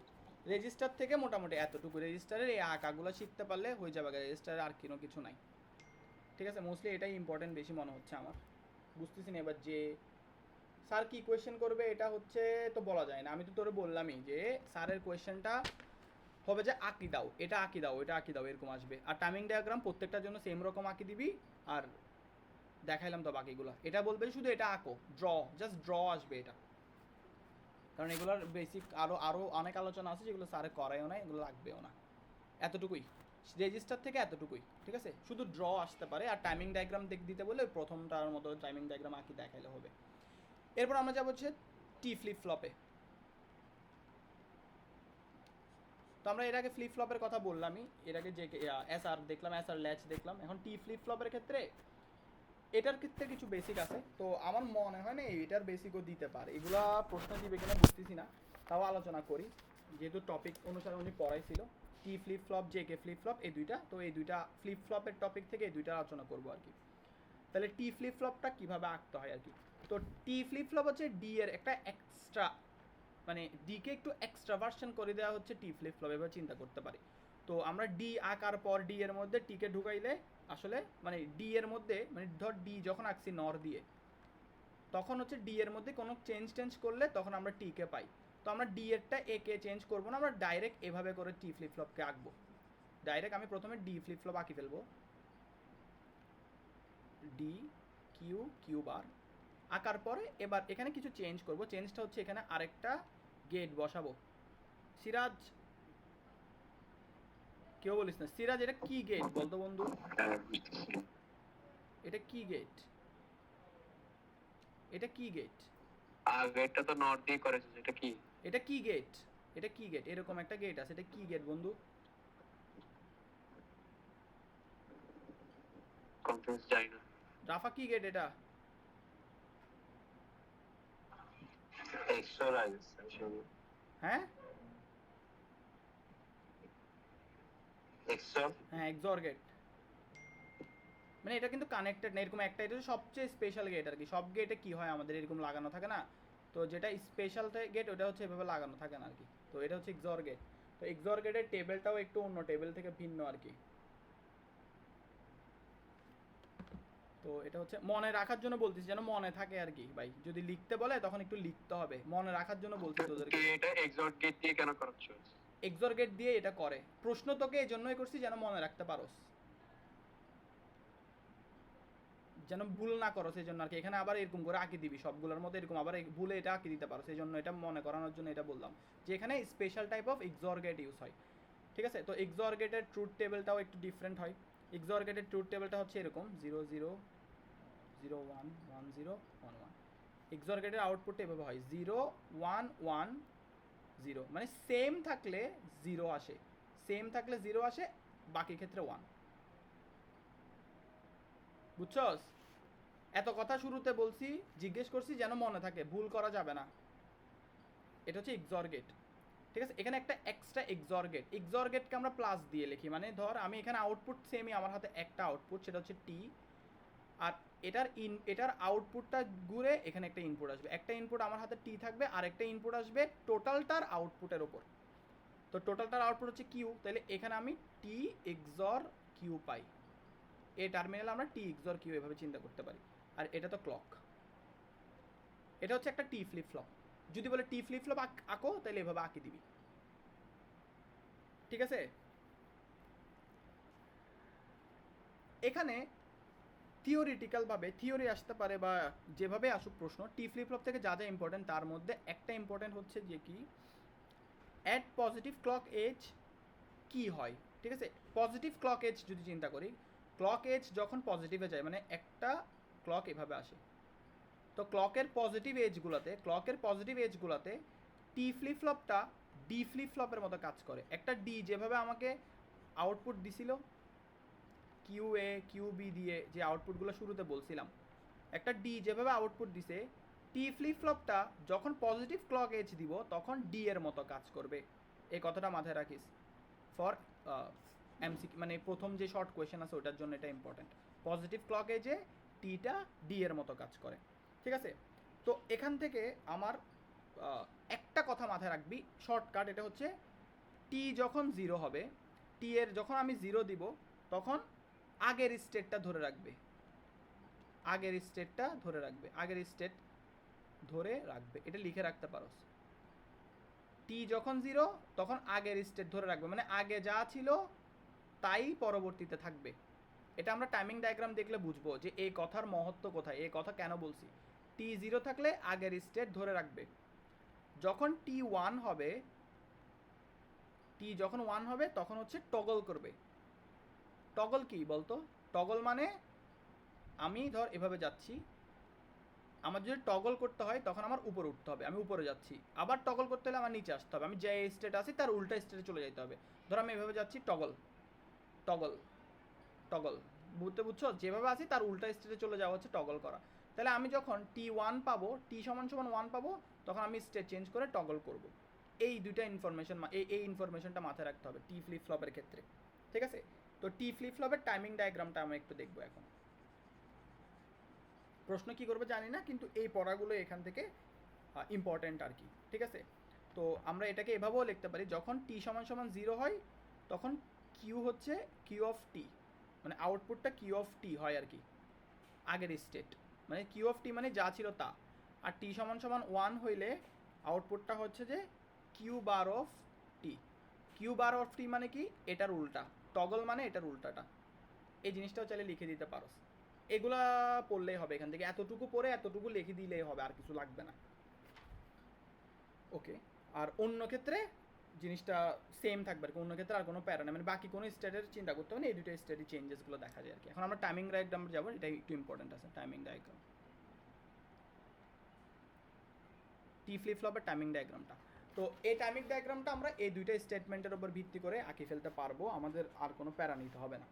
রেজিস্টার থেকে মোটামুটি এতটুকু, রেজিস্টারের এই আঁকাগুলো শিখতে পারলে হয়ে যাবে, রেজিস্টারে আর কোনো কিছু নাই। ঠিক আছে, মোস্টলি এটাই ইম্পর্টেন্ট বেশি মনে হচ্ছে আমার। বুঝতেছি না এবার যে স্যার কি কোয়েশ্চেন করবে এটা হচ্ছে তো বলা যায় না। আমি তো তোরে বললামই যে স্যারের কোয়েশ্চেনটা হবে যে আঁকি দাও, এটা আঁকি দাও, এটা আঁকি দাও, এরকম আসবে। আর টাইমিং ডায়াগ্রাম প্রত্যেকটার জন্য সেম রকম আঁকি দিবি। আর দেখাইলাম তো বাকিগুলো, এটা বলবে শুধু এটা আঁকো, ড্র, জাস্ট ড্র আসবে এটা। কারণ এগুলোর বেসিক আরও আরও অনেক আলোচনা আছে যেগুলো স্যারে করায়ও না, এগুলো লাগবেও না। এতটুকুই রেজিস্টার থেকে, এতটুকুই। ঠিক আছে, শুধু ড্র আসতে পারে। আর টাইমিং ডায়াগ্রাম দিতে বলে ওই প্রথমটার মতো টাইমিং ডায়াগ্রাম আঁকি দেখাইলে হবে। এরপর আমরা যাবো হচ্ছে টি ফ্লিপ ফ্লপে। তো আমরা এর আগে ফ্লিপ ফ্লপের কথা বললামই, এর আগে যে এস আর দেখলাম, এস আর ল্যাচ দেখলাম। এখন টি ফ্লিপ ফ্লপের ক্ষেত্রে এটার ক্ষেত্রে কিছু বেসিক আছে। তো আমার মনে হয় না এটার বেসিকও দিতে পারে, এগুলা প্রশ্ন দিবে কিনা বুঝতেছি না, তাও আলোচনা করি যেহেতু টপিক অনুসারে উনি পড়াইছিল। T flip flop, J K flip flop, এই দুইটা, তো এই দুইটা ফ্লিপ ফ্লপের টপিক থেকে এই দুইটা আলোচনা করবো আর কি। তাহলে টি ফ্লিপ ফ্লপটা কীভাবে আঁকতে হয় আর কি। তো টি ফ্লিপ ফ্লপ হচ্ছে ডি এর একটা এক্সট্রা, মানে ডিকে একটু এক্সট্রা ভার্সন করে দেওয়া হচ্ছে টি ফ্লিপ ফ্লপ, এবার চিন্তা করতে পারি। তো আমরা ডি আঁকার পর ডি এর মধ্যে টিকে ঢুকাইলে আসলে মানে ডি এর মধ্যে, মানে ধর ডি যখন আঁকছি নর দিয়ে, তখন হচ্ছে ডি এর মধ্যে কোনো চেঞ্জ করলে তখন আমরা টিকে পাই। তো আমরা ডি এরটা এ কে চেঞ্জ করবো না, আমরা ডাইরেক্ট এভাবে করে টি ফ্লিপ ফ্লপকে আঁকবো। ডাইরেক্ট আমি প্রথমে ডি ফ্লিপ ফ্লপ আঁকি ফেলবো, ডি কিউ কিউ বার আঁকার পরে এবার এখানে কিছু চেঞ্জ করব। চেঞ্জটা হচ্ছে এখানে আরেকটা গেট বসাবো। সিরাজ, কেউ বলিস না সিরাজ, এটা কি গেট বলতো বন্ধু? এটা কি গেট? এটা কি গেট? গেটটা তো নর্থ দিয়ে করেছে, এটা কি? এটা কি গেট? এটা কি গেট? এরকম একটা গেট আছে, এটা কি গেট বন্ধু? কনফিউজ যাই না। রাফা কি গেট এটা? এক্সট্রা রাইস হ্যাঁ এক্সট্রা, হ্যাঁ এক্সর গেট। মানে এটা কিন্তু কানেক্টেড না, এরকম একটা, এটা সবচেয়ে স্পেশাল গেট আর কি। সব গেটে কি হয় আমাদের এরকম লাগানো থাকে না, তো যেটা স্পেশাল গেট ওটা হচ্ছে এভাবে লাগানো থাকে না আর কি। তো এটা হচ্ছে এক্সর গেট। তো এক্সর গেটের টেবিলটাও একটু অন্য, টেবিল থেকে ভিন্ন আর কি। তো এটা হচ্ছে মনে রাখার জন্য বলতেছি, যেন মনে থাকে আর কি ভাই। যদি লিখতে বলে তখন একটু লিখতে হবে, মনে রাখার জন্য বলছি তোদেরকে। এটা এক্সট গেট দিয়ে কেন করাচ্ছ? এক্সর গেট দিয়ে এটা করে, প্রশ্ন তোকে এই জন্যই করছি যেন মনে রাখতে পারোস, যেন ভুল না করো, সেই জন্য আর কি। এখানে আবার এরকম করে আঁকি দিবি সবগুলোর মধ্যে, এরকম আবার ভুলে এটা আঁকি দিতে পারো, সেই জন্য এটা মনে করানোর জন্য এটা বললাম যে এখানে special type of XOR gate use হয়। ঠিক আছে, তো এক্সর গেটের ট্রুথ টেবিলটাও একটু ডিফারেন্ট হয়। এক্সর গেটের ট্রুথ টেবিলটা হচ্ছে এরকম 0 0 0 1 1 0 1 1। এক্সর গেটের আউটপুটটা এভাবে হয় 0 1 1 0, মানে সেম থাকলে 0 আসে, সেম থাকলে 0 আসে, বাকি ক্ষেত্রে 1। বুঝছস? এত কথা শুরুতে বলছি, জিজ্ঞেস করছি যেন মনে থাকে, ভুল করা যাবে না। এটা হচ্ছে এক্সর গেট। ঠিক আছে, এখানে একটা এক্সট্রা এক্সর গেট, এক্সর গেটকে আমরা প্লাস দিয়ে লিখি। মানে ধর আমি এখানে আউটপুট সেমই, আমার হাতে একটা আউটপুট, সেটা হচ্ছে টি। আর এটার আউটপুটটা ঘুরে এখানে একটা ইনপুট আসবে, একটা ইনপুট আমার হাতে টি থাকবে, আর একটা ইনপুট আসবে টোটালটার আউটপুটের ওপর। তো টোটালটার আউটপুট হচ্ছে কিউ, তাহলে এখানে আমি টি এক্সর কিউ পাই। এই টার্মিনাল আমরা টি এক্সর কিউ এভাবে চিন্তা করতে পারি। আর এটা তো ক্লক, এটা হচ্ছে একটা টি ফ্লিপ ফ্লপ। যদি বলে টি ফ্লিপ ফ্লপ আঁকো, তাহলে এভাবে আঁকি দিবি। ঠিক আছে, এখানে থিওরিটিক্যালভাবে থিওরি আসতে পারে বা যেভাবে আসুক প্রশ্ন, টি ফ্লিপ ফ্লপ থেকে যা যা ইম্পর্টেন্ট তার মধ্যে একটা ইম্পর্টেন্ট হচ্ছে যে কি অ্যাট পজিটিভ ক্লক এজ কি হয়। ঠিক আছে, পজিটিভ ক্লক এজ যদি চিন্তা করি, ক্লক এজ যখন পজিটিভে যায়, মানে একটা ক্লক এভাবে আসে, তো ক্লকের পজিটিভ এজগুলোতে টি ফ্লিপ ফ্লপটা ডি ফ্লিপ ফ্লপের মতো কাজ করে। একটা ডি যেভাবে আমাকে আউটপুট দিছিল কিউ এ কিউ বি দিয়ে, যে আউটপুটগুলো শুরুতে বলছিলাম, একটা ডি যেভাবে আউটপুট দিছে, টি ফ্লিপ ফ্লপটা যখন পজিটিভ ক্লক এজ দিব তখন ডি এর মতো কাজ করবে। এই কথাটা মাথায় রাখিস ফর এমসিকিউ, মানে প্রথম যে শর্ট কোয়েশ্চেন আছে ওটার জন্য এটা ইম্পর্টেন্ট। পজিটিভ ক্লক এজে টিটা ডি এর মতো কাজ করে, ঠিক আছে? তো এখান থেকে আমার একটা কথা মাথায় রাখবি, শর্টকাট, এটা হচ্ছে টি যখন 0 হবে, টি এর যখন আমি 0 দিব তখন আগের স্টেটটা ধরে রাখবে, আগের স্টেটটা ধরে রাখবে, আগের স্টেট ধরে রাখবে, এটা লিখে রাখতে পারোস। টি যখন 0 তখন আগের স্টেট ধরে রাখবে, মানে আগে যা ছিল তাই পরবর্তীতে থাকবে। এটা আমরা টাইমিং ডায়াগ্রাম দেখলে বুঝবো যে এই কথার মহত্ব কোথায়, এই কথা কেন বলছি। টি 0 থাকলে আগের স্টেট ধরে রাখবে, যখন টি 1 হবে, টি যখন 1 হবে তখন হচ্ছে টগল করবে। টগল কি বলতো? টগল মানে আমি ধর এভাবে যাচ্ছি, আমার যদি টগল করতে হয় তখন আমার উপরে উঠতে হবে, আমি উপরে যাচ্ছি, আবার টগল করতে হলে আমার নিচে আসতে হবে, আমি যে স্টেট আছি তার উল্টা স্টেটে চলে যেতে হবে। ধর আমি এভাবে যাচ্ছি, টগল টগল টগল, বুঝছো? যেভাবে আছি তার উল্টা স্টেটে চলে যাওয়া হচ্ছে টগল করা। তাহলে আমি যখন টি 1 পাবো, টি সমান সমান 1 পাবো, তখন আমি স্টেট চেঞ্জ করে টগল করব। এই দুইটা ইনফরমেশন, এই ইনফরমেশনটা মাথায় রাখতে হবে টি ফ্লিপ ফ্লপের ক্ষেত্রে, ঠিক আছে? তো টি ফ্লিপ ফ্লপের টাইমিং ডায়াগ্রামটা আমরা একটু দেখবো এখন। প্রশ্ন কি করবে জানি না, কিন্তু এই পড়াগুলো এখান থেকে ইম্পর্ট্যান্ট আর কি, ঠিক আছে? তো আমরা এটাকে এভাবেও লিখতে পারি, যখন টি সমান সমান 0 হয় তখন কিউ হচ্ছে কিউ অফ টি, মানে আউটপুটটা কিউ অফ টি হয় আর কি, আগের স্টেট, মানে কিউ অফ টি মানে যা ছিল তা। আর টি সমান সমান 1 হইলে আউটপুটটা হচ্ছে যে Q bar of T. Q bar of T মানে কি? এটার উল্টা, টগল মানে এটার উল্টাটা। এই জিনিসটাও চাইলে লিখে দিতে পারো, এগুলা পড়লেই হবে, এখান থেকে এতটুকু পড়ে এতটুকু লিখে দিলেই হবে, আর কিছু লাগবে না। ওকে, আর অন্য ক্ষেত্রে জিনিসটা সেম থাকবে আর কি, অন্য ক্ষেত্রে আর কোনো প্যারা নেই, মানে বাকি কোনো স্টেটের চিন্তা করতে হবে না, এই দুটো স্টেটের চেঞ্জেসগুলো দেখা যায় আর কি। এখন আমরা টাইমিং ডায়াগ্রাম যাবো, এটা একটু ইম্পর্টেন্ট আছে, টাইমিং ডায়াগ্রাম, টি ফ্লিপ ফ্লপের টাইমিং ডায়াগ্রামটা। তো এই টাইমিং ডায়াগ্রামটা আমরা এই দুইটা স্টেটমেন্টের উপর ভিত্তি করে আঁকি ফেলতে পারবো, আমাদের আর কোনো প্যারা নিতে হবে না।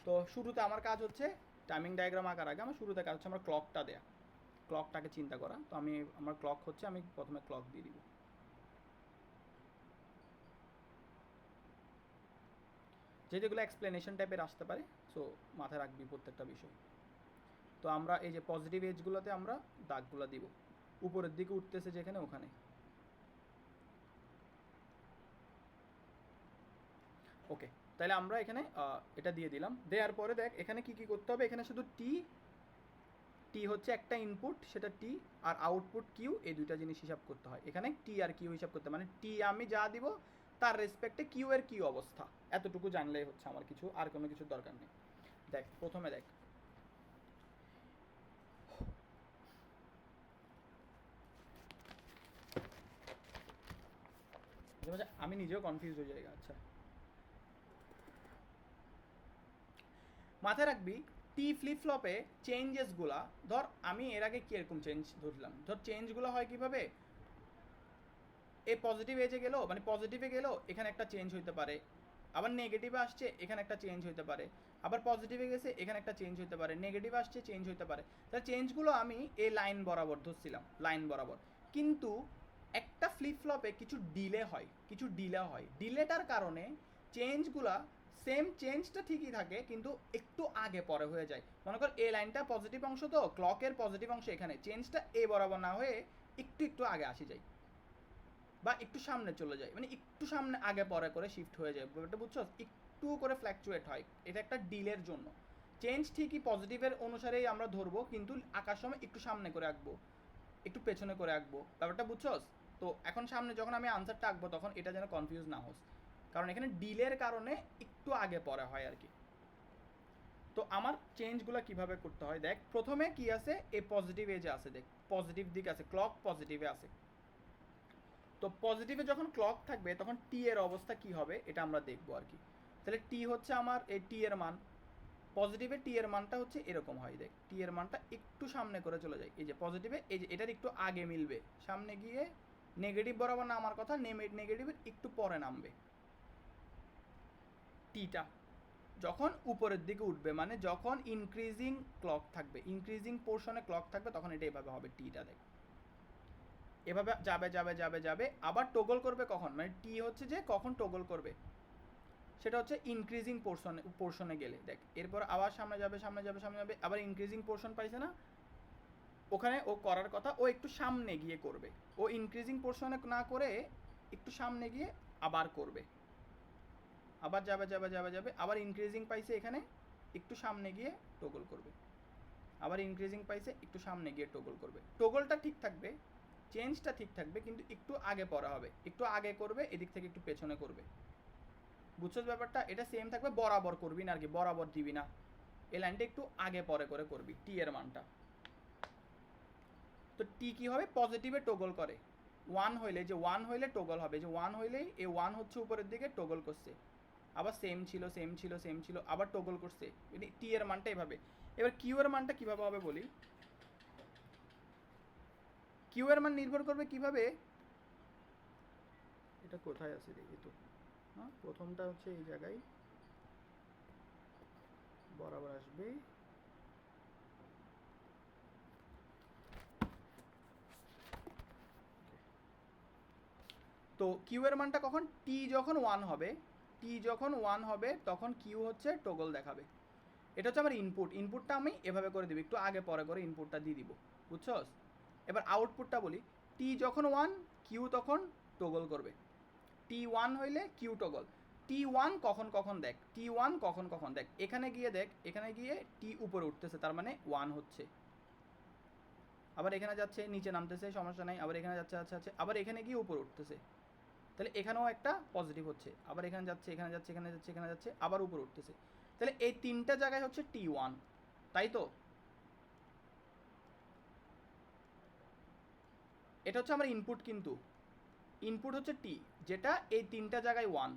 তো শুরুতে আমার কাজ হচ্ছে টাইমিং ডায়াগ্রাম আঁকার আগে আমার শুরুতে কাজ হচ্ছে আমার ক্লকটা দেয়া, ক্লকটাকে চিন্তা করা। তো আমি আমার ক্লক হচ্ছে, আমি প্রথমে ক্লক দিয়ে দিব, যেগুলো এক্সপ্লেনেশন টাইপের আসতে পারে, সো মাথায় রাখবি প্রত্যেকটা বিষয়। তো আমরা এই যে পজিটিভ এজগুলোতে আমরা দাগগুলো দিব, উপরের দিকে উঠতেছে যেখানে ওখানে। ওকে, তাহলে আমরা এখানে এটা দিয়ে দিলাম, দেওয়ার পরে দেখ এখানে কি কি করতে হবে, এখানে শুধু টি, টি হচ্ছে একটা ইনপুট সেটা টি, আর আউটপুট কিউ, এই দুইটা জিনিস হিসাব করতে হয়। এখানে টি আর কিউ হিসাব করতে, মানে টি আমি যা দিব তার রেসপেক্টে কিউ এর কি অবস্থা, এতটুকু জানলেই হচ্ছে আমার, কিছু আর কোনো কিছুর দরকার নেই। দেখ প্রথমে দেখ, আমি নিজেও কনফিউজ হয়ে যাই। আচ্ছা, মাথায় রাখবি টি ফ্লিপ ফ্লপে চেঞ্জেসগুলা, ধর আমি এর আগে কীরকম চেঞ্জ ধরলাম, ধর চেঞ্জগুলো হয় কীভাবে, এই পজিটিভ এজে গেলো, মানে পজিটিভে গেলো, এখানে একটা চেঞ্জ হইতে পারে, আবার নেগেটিভে আসছে এখানে একটা চেঞ্জ হইতে পারে, আবার পজিটিভে গেছে এখানে একটা চেঞ্জ হইতে পারে, নেগেটিভ আসছে চেঞ্জ হইতে পারে। তাহলে চেঞ্জগুলো আমি এই লাইন বরাবর ধরছিলাম, লাইন বরাবর। কিন্তু একটা ফ্লিপ ফ্লপে কিছু ডিলে হয়, কিছু ডিলে হয়, ডিলেটার কারণে চেঞ্জগুলা সেম চেঞ্জটা ঠিকই থাকে কিন্তু একটু আগে পরে হয়ে যায়। মনে কর এই লাইনটা পজিটিভ অংশ, তো ক্লকের পজিটিভ অংশ এখানে, চেঞ্জটা এ বরাবর না হয়ে একটু একটু আগে আসে যায় বা একটু সামনে চলে যায়, মানে একটু সামনে আগে পরে করে শিফট হয়ে যায়, ব্যাপারটা বুঝছো? একটু করে ফ্ল্যাকচুয়েট হয়, এটা একটা ডিলের জন্য। চেঞ্জ ঠিকই পজিটিভের অনুসারেই আমরা ধরবো, কিন্তু আঁকার সময় একটু সামনে করে আঁকবো, একটু পেছনে করে আঁকবো, ব্যাপারটা বুঝছস? তো এখন সামনে যখন আমি আনসারটা আঁকবো তখন এটা যেন কনফিউজ না হোস, কারণ এখানে ডিলের কারণে একটু আগে পরে হয় আর কি। তো আমার চেঞ্জগুলো কিভাবে করতে হয় দেখ, প্রথমে কি আছে, এই পজিটিভ এজে আছে, দেখ পজিটিভ দিক আছে, ক্লক পজিটিভে আছে। তো পজিটিভে যখন ক্লক থাকবে তখন টি এর অবস্থা কি হবে এটা আমরা দেখবো আর কি। তাহলে টি হচ্ছে আমার এই টি এর মান, পজিটিভে টি এর মানটা হচ্ছে এরকম হয়, দেখ টি এর মানটা একটু সামনে করে চলে যায়, এই যে পজিটিভে, এই যে এটার একটু আগে মিলবে, সামনে গিয়ে নেগেটিভ বরাবর নামার কথা, নেগেটিভের একটু পরে নামবে। টিটা যখন উপরের দিকে উঠবে, মানে যখন ইনক্রিজিং ক্লক থাকবে, ইনক্রিজিং পোর্শনে ক্লক থাকবে, তখন এটা এভাবে হবে, টিটা দেখ এভাবে যাবে যাবে যাবে যাবে, আবার টগল করবে কখন, মানে টি হচ্ছে যে কখন টগল করবে, সেটা হচ্ছে ইনক্রিজিং পোর্শনে গেলে দেখ, এরপর আবার সামনে যাবে সামনে যাবে সামনে যাবে, আবার ইনক্রিজিং পোর্শন পাইছে না, ওখানে ও করার কথা ও একটু সামনে গিয়ে করবে, ও ইনক্রিজিং পোর্শনে না করে একটু সামনে গিয়ে আবার করবে, আবার যাবে যাবে যাবে যাবে, আবার ইনক্রিজিং পাইছে এখানে, একটু সামনে গিয়ে টগল করবে, আবার ইনক্রিজিং পাইছে একটু সামনে গিয়ে টগল করবে। টগলটা ঠিক থাকবে, চেঞ্জটা ঠিক থাকবে, কিন্তু একটু আগে পড়া হবে, একটু আগে করবে, এদিক থেকে একটু পেছনে করবে। বুঝছো ব্যাপারটা? এটা সেম থাকবে, বরাবর করবি না আর কি, বরাবর দিবি না, এই লাইনটা একটু আগে পরে করে করবি টি এর মানটা। তো টি কি হবে, পজিটিভে টগল করে, ওয়ান হইলে, যে ওয়ান হইলে টগল হবে, যে ওয়ান হইলেই এই ওয়ান হচ্ছে উপরের দিকে টগল করছে, আবার সেম ছিল সেম ছিল সেম ছিল, আবার টগল করছে, টি এর মানটা এভাবে। এবার কিউ এর মানটা কিভাবে হবে বলি, কিউ এর মান নির্ভর করবে কিভাবে, এটা কোথায় আছে দেখি তো, হ্যাঁ প্রথমটা হচ্ছে এই জায়গায় বরাবর আসবে, তো কিউ এর মানটা কখন, টি যখন ওয়ান হবে, টি যখন ওয়ান হবে তখন কিউ হচ্ছে টগল দেখাবে। এটা হচ্ছে আমার ইনপুট, ইনপুটটা আমি এভাবে করে দিব, একটু আগে পরে করে ইনপুটটা দিয়ে দিব, বুঝছস? এবার আউটপুটটা বলি, টি যখন ওয়ান কিউ তখন টগল করবে, টি ওয়ান হইলে কিউ টগল, টি ওয়ান কখন কখন দেখ, টি ওয়ান কখন কখন দেখ, এখানে গিয়ে দেখ, এখানে গিয়ে টি উপরে উঠতেছে, তার মানে ওয়ান হচ্ছে, আবার এখানে যাচ্ছে নিচে নামতেছে, সমস্যা নাই, আবার এখানে যাচ্ছে আচ্ছা আচ্ছা, আবার এখানে গিয়ে উপরে উঠতেছে, তাহলে এখানেও একটা পজিটিভ হচ্ছে, আবার এখানে যাচ্ছে এখানে যাচ্ছে এখানে যাচ্ছে এখানে যাচ্ছে, আবার উপরে উঠতেছে, তাহলে এই তিনটা জায়গায় হচ্ছে টি ওয়ান, তাই তো? এটা হচ্ছে আমার ইনপুট, কিন্তু ইনপুট হচ্ছে টি, যেটা এই তিনটা জায়গায় ওয়ান,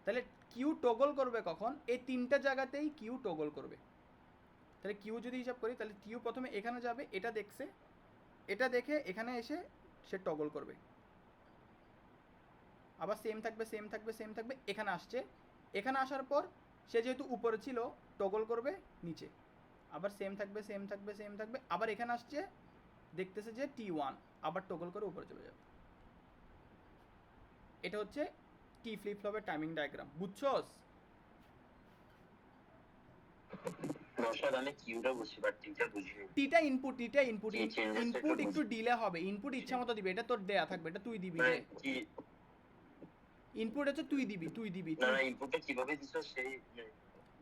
তাহলে কিউ টগল করবে কখন, এই তিনটা জায়গাতেই কিউ টগল করবে। তাহলে কিউ যদি হিসাব করি, তাহলে কিউ প্রথমে এখানে যাবে, এটা দেখছে, এটা দেখে এখানে এসে সে টগল করবে, আবার সেম থাকবে সেম থাকবে সেম থাকবে, এখানে আসছে, এখানে আসার পর সে যেহেতু উপরে ছিল টগল করবে নিচে, আবার সেম থাকবে সেম থাকবে সেম থাকবে, আবার এখানে আসছে দেখতেছে যে টি ওয়ান, আবার টগল করে উপরে চলে যাবে। এটা হচ্ছে টি ফ্লিপ ফ্লপের টাইমিং ডায়াগ্রাম, বুঝছস? দর্শক আমি কিউটা বুঝছি বাট টিটা বুঝিনি। টিটা ইনপুট, টিটা ইনপুট, কি changes ইনপুট একটু একটু ডিলে হবে, ইনপুট ইচ্ছা মতো দিবে, এটা তোর দেয়া থাকবে, এটা তুই দিবি, মানে যে কি ইনপুট হচ্ছে তুই দিবি তুই দিবি না না ইনপুটটা কিভাবে দিছো সেই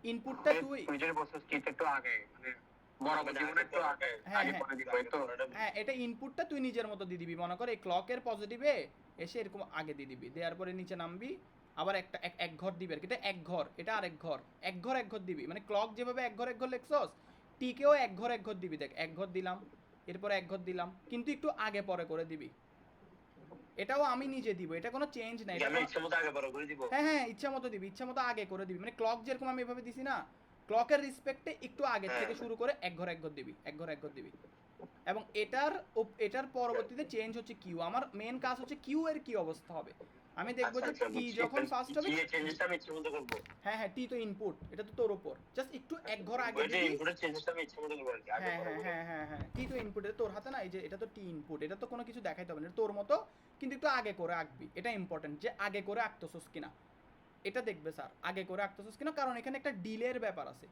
ইনপুটটা তুই, ফিউচার প্রসেস কি একটু আগে মানে বরাবর জীবনে একটু আগে হ্যাঁ, আগে হ্যাঁ। পরে দিবে তো হ্যাঁ এটা ইনপুটটা তুই নিজের মতো দিয়ে দিবি, মনে কর এই ক্লকের পজিটিভে এসে এরকম আগে দিয়ে দিবি, দেওয়ার পরে নিচে নামবি, আবার একটা এক ঘর দিবি আর কি, এটা এক ঘর, এটা আর এক ঘর দিবি, মানে ক্লক যেভাবে এক ঘর লেখছস, টিকেও এক ঘর দিবি, দেখ এক ঘর দিলাম, এরপরে এক ঘর দিলাম, কিন্তু একটু আগে পরে করে দিবি, এটাও আমি নিজে দিব, এটা কোনো চেঞ্জ নাই, এটা আমি ইচ্ছা মতো আগে পরে করে দিব। হ্যাঁ হ্যাঁ ইচ্ছা মতো দিবি, ইচ্ছা মতো আগে করে দিবি, মানে ক্লক যেরকম আমি এভাবে দিছি না, ক্লকের রেসপেক্টে একটু আগে থেকে শুরু করে এক ঘর দিবি, এক ঘর দিবি, এবং এটার পরবর্তীতে চেঞ্জ হচ্ছে কিউ, আমার মেন কাজ হচ্ছে কিউ এর কি অবস্থা হবে, আমি দেখবো যে টি যখন ফার্স্ট হবে, এই চেঞ্জটা আমি ইচ্ছা মতো করব। হ্যাঁ হ্যাঁ টি তো ইনপুট, এটা তো তোর উপর, জাস্ট একটু এক ঘর আগে ওই যে দিবি, ইনপুটের চেঞ্জটা আমি ইচ্ছা মতো করব আর কি আগে হ্যাঁ পরে হ্যাঁ করব। হ্যাঁ হ্যাঁ হ্যাঁ টি তো ইনপুট, এটা তোর হাতে না, এই যে এটা তো টি ইনপুট, এটা তো কোনো কিছু দেখাইতে হবে না, এটা তোর মতো, কিন্তু একটু আগে করে আঁকবি, এটা ইম্পর্টেন্ট যে আগে করে আঁকতেছস কিনা, এটা দেখবে স্যার আগে করে আঁকতেছস কিনা, কারণ এখানে একটা ডিলের ব্যাপার আছে,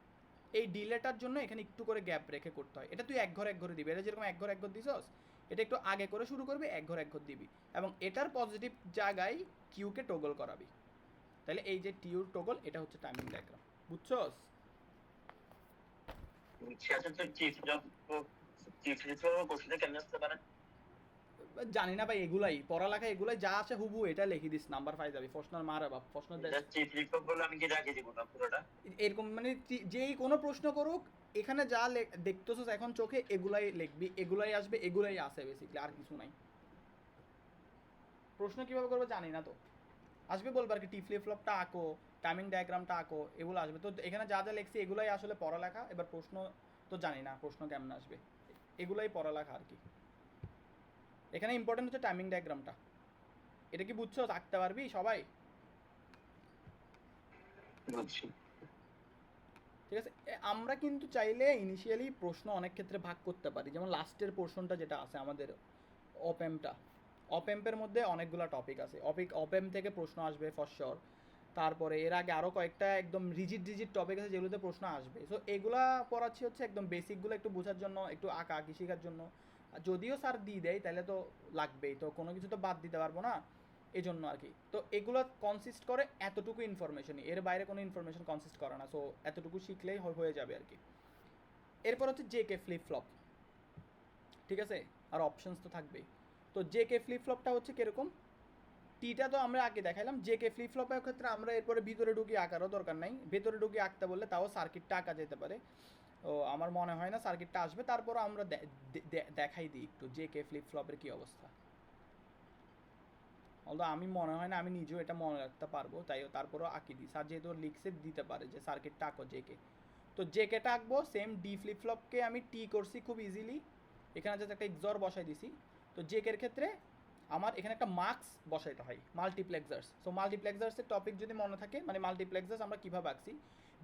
এই ডিলেটার জন্য এখানে একটু করে গ্যাপ রেখে করতে হয়, এটা তুই এক ঘর দিবি, এটা যেরকম এক ঘর দিছস, এটা একটু আগে করে শুরু করবি, এক ঘর দিবি, এবং এটার পজিটিভ জায়গায় কিউকে টগল করাবি, তাহলে এই যে টিউর টগল, এটা হচ্ছে টাইমিং ডায়াগ্রাম, বুঝছস? আচ্ছা তো চিফ জব কোশ্চেনটা কেন আসতে পারে জানি না ভাই, এগুলাই পড়ালেখা, এগুলাই যা আছে হুবু এটা লিখে দিস, নাম্বার পাই যাবি, প্রশ্ন মারে বাপ, প্রশ্ন চিফ জব বলে আমি কি রাখি দিব না পুরোটা এরকম, মানে যেই কোনো প্রশ্ন করুক, এখানে যা দেখতেছস এখন চোখে, এগুলাই লিখবি, এগুলাই আসবে, এগুলাই আসে বেসিক্যালি, আর কিছু নাই। প্রশ্ন কিভাবে করবে জানি না, তো আসবে বলবে আর কি, টি ফ্লিপ ফ্লপটা আঁকো, টাইমিং ডায়াগ্রামটা আঁকো, এগুলো আসবে, তো এখানে যা যা লিখছি এগুলাই আসলে পড়ালেখা, এবার প্রশ্ন তো জানি না প্রশ্ন কেমন আসবে, এগুলাই পড়ালেখা আর কি। এখানে ইম্পর্টেন্ট হচ্ছে টাইমিং ডায়াগ্রামটা, এটা কি বুঝছো, আঁকতে পারবি সবাই? বুঝছি। ঠিক আছে, আমরা কিন্তু চাইলে ইনিশিয়ালি প্রশ্ন অনেক ক্ষেত্রে ভাগ করতে পারি, যেমন লাস্টের পোর্শনটা যেটা আছে আমাদের অপেম্পটা, অপেম্পের মধ্যে অনেকগুলো টপিক আছে, অপেম থেকে প্রশ্ন আসবে ফর শিওর, তারপরে এর আগে আরও কয়েকটা একদম রিজিড টপিক আছে যেগুলোতে প্রশ্ন আসবে। সো এগুলা পড়াচ্ছি হচ্ছে একদম বেসিকগুলো একটু বোঝার জন্য, একটু আঁকা আঁকি শেখার জন্য। যদিও স্যার দিয়ে দেয় তাহলে তো লাগবেই, তো কোনো কিছু তো বাদ দিতে পারবো না, এই জন্য আর কি। তো এগুলো কনসিস্ট করে এতটুকু ইনফরমেশনই, এর বাইরে কোনো ইনফরমেশন কনসিস্ট করে না। সো এতটুকু শিখলেই হয়ে যাবে আর কি। এরপর হচ্ছে জেকে ফ্লিপ ফ্লপ, ঠিক আছে, আর অপশনস তো থাকবেই। তো জেকে ফ্লিপ ফ্লপটা হচ্ছে কীরকম, টিটা তো আমরা আগে দেখাইলাম। জেকে ফ্লিপ ফ্লপের ক্ষেত্রে আমরা এরপরে ভিতরে ঢুকিয়ে আঁকারও দরকার নাই, ভেতরে ঢুকিয়ে আঁকতে বললে তাও সার্কিটটা আঁকা যেতে পারে। ও আমার মনে হয় না সার্কিটটা আসবে, তারপরও আমরা দেখাই দিই একটু জেকে ফ্লিপ ফ্লপের কী অবস্থা। অলদো আমি মনে হয় না আমি নিজেও এটা মনে রাখতে পারবো, তাই তারপরও আঁকি দিই। স্যার যেহেতু লিখছে দিতে পারে যে সার্কিটটা আঁকো জেকে, তো জেকেটা আঁকবো। সেম ডি ফ্লিপ ফ্লপকে আমি টি করছি খুব ইজিলি, এখানে জাস্ট একটা এক্সর বসাই দিছি। তো জেকের ক্ষেত্রে আমার এখানে একটা মার্কস বসাইতে হয়, মাল্টিপ্লেক্সার্স। সো মাল্টিপ্লেক্সার্সের টপিক যদি মনে থাকে, মানে মাল্টিপ্লেক্সার্স আমরা কীভাবে আঁকছি,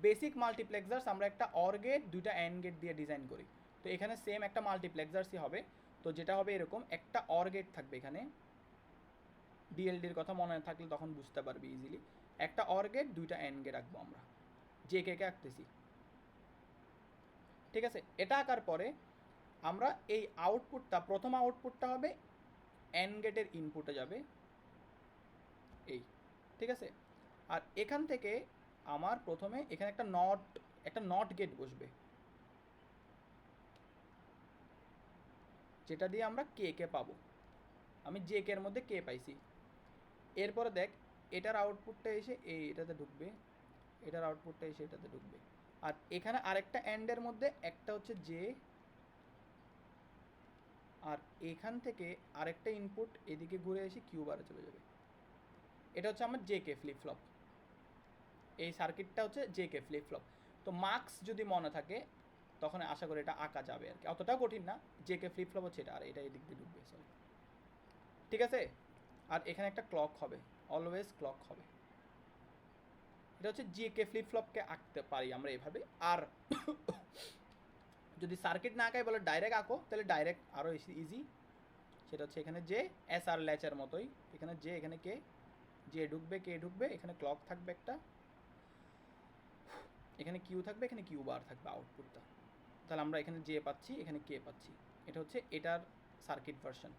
বেসিক মাল্টিপ্লেক্সার্স আমরা একটা অর গেট দুইটা অ্যান্ড গেট দিয়ে ডিজাইন করি। তো এখানে সেম একটা মাল্টিপ্লেক্সার্সই হবে। তো যেটা হবে এরকম, একটা অর গেট থাকবে এখানে, ডিএলডির কথা মনে থাকলে তখন বুঝতে পারবি ইজিলি। একটা অর গেট দুইটা অ্যান্ড গেট আঁকবো আমরা, জেকে আঁকতেছি, ঠিক আছে। এটা আঁকার পরে আমরা এই আউটপুটটা, প্রথম আউটপুটটা হবে অ্যান্ড গেটের ইনপুটে যাবে এই, ঠিক আছে। আর এখান থেকে আমার প্রথমে এখানে একটা নট গেট বসবে, যেটা দিয়ে আমরা কে পাবো। আমি জে কে এর মধ্যে কে পাইছি। এরপরে দেখ এটার আউটপুটটা এসে এটাতে ঢুকবে, এটার আউটপুটটা এসে এটাতে ঢুকবে। আর এখানে আরেকটা অ্যান্ডের মধ্যে একটা হচ্ছে জে, আর এখান থেকে আরেকটা ইনপুট এদিকে ঘুরে এসে কিউ বারে চলে যাবে। এটা হচ্ছে আমার জেকে ফ্লিপ ফ্লপ, এই সার্কিটটা হচ্ছে জেকে ফ্লিপ ফ্লপ। তো মার্কস যদি মনে থাকে তখন আশা করি এটা আঁকা যাবে আর কি, অতটাও কঠিন না। জেকে ফ্লিপ ফ্লপ হচ্ছে এটা, আর এটা এদিক দিয়ে ঢুকবে, সরি, ঠিক আছে। আর এখানে একটা ক্লক হবে, অলওয়েজ ক্লক হবে। এটা হচ্ছে জেকে ফ্লিপ ফ্লপকে আঁকতে পারি আমরা এভাবে। আর যদি সার্কিট না আঁকাই বলে ডাইরেক্ট আঁকো, তাহলে ডাইরেক্ট আরও ইজি। সেটা হচ্ছে এখানে যে এস আর ল্যাচের মতোই, এখানে যে, এখানে কে, যে ঢুকবে কে ঢুকবে, এখানে ক্লক থাকবে একটা, এখানে কিউ থাকবে, এখানে কিউ বার থাকবে আউটপুটটা। তাহলে আমরা এখানে যে পাচ্ছি, এখানে কে পাচ্ছি। এটা হচ্ছে এটার সার্কিট ভার্সন।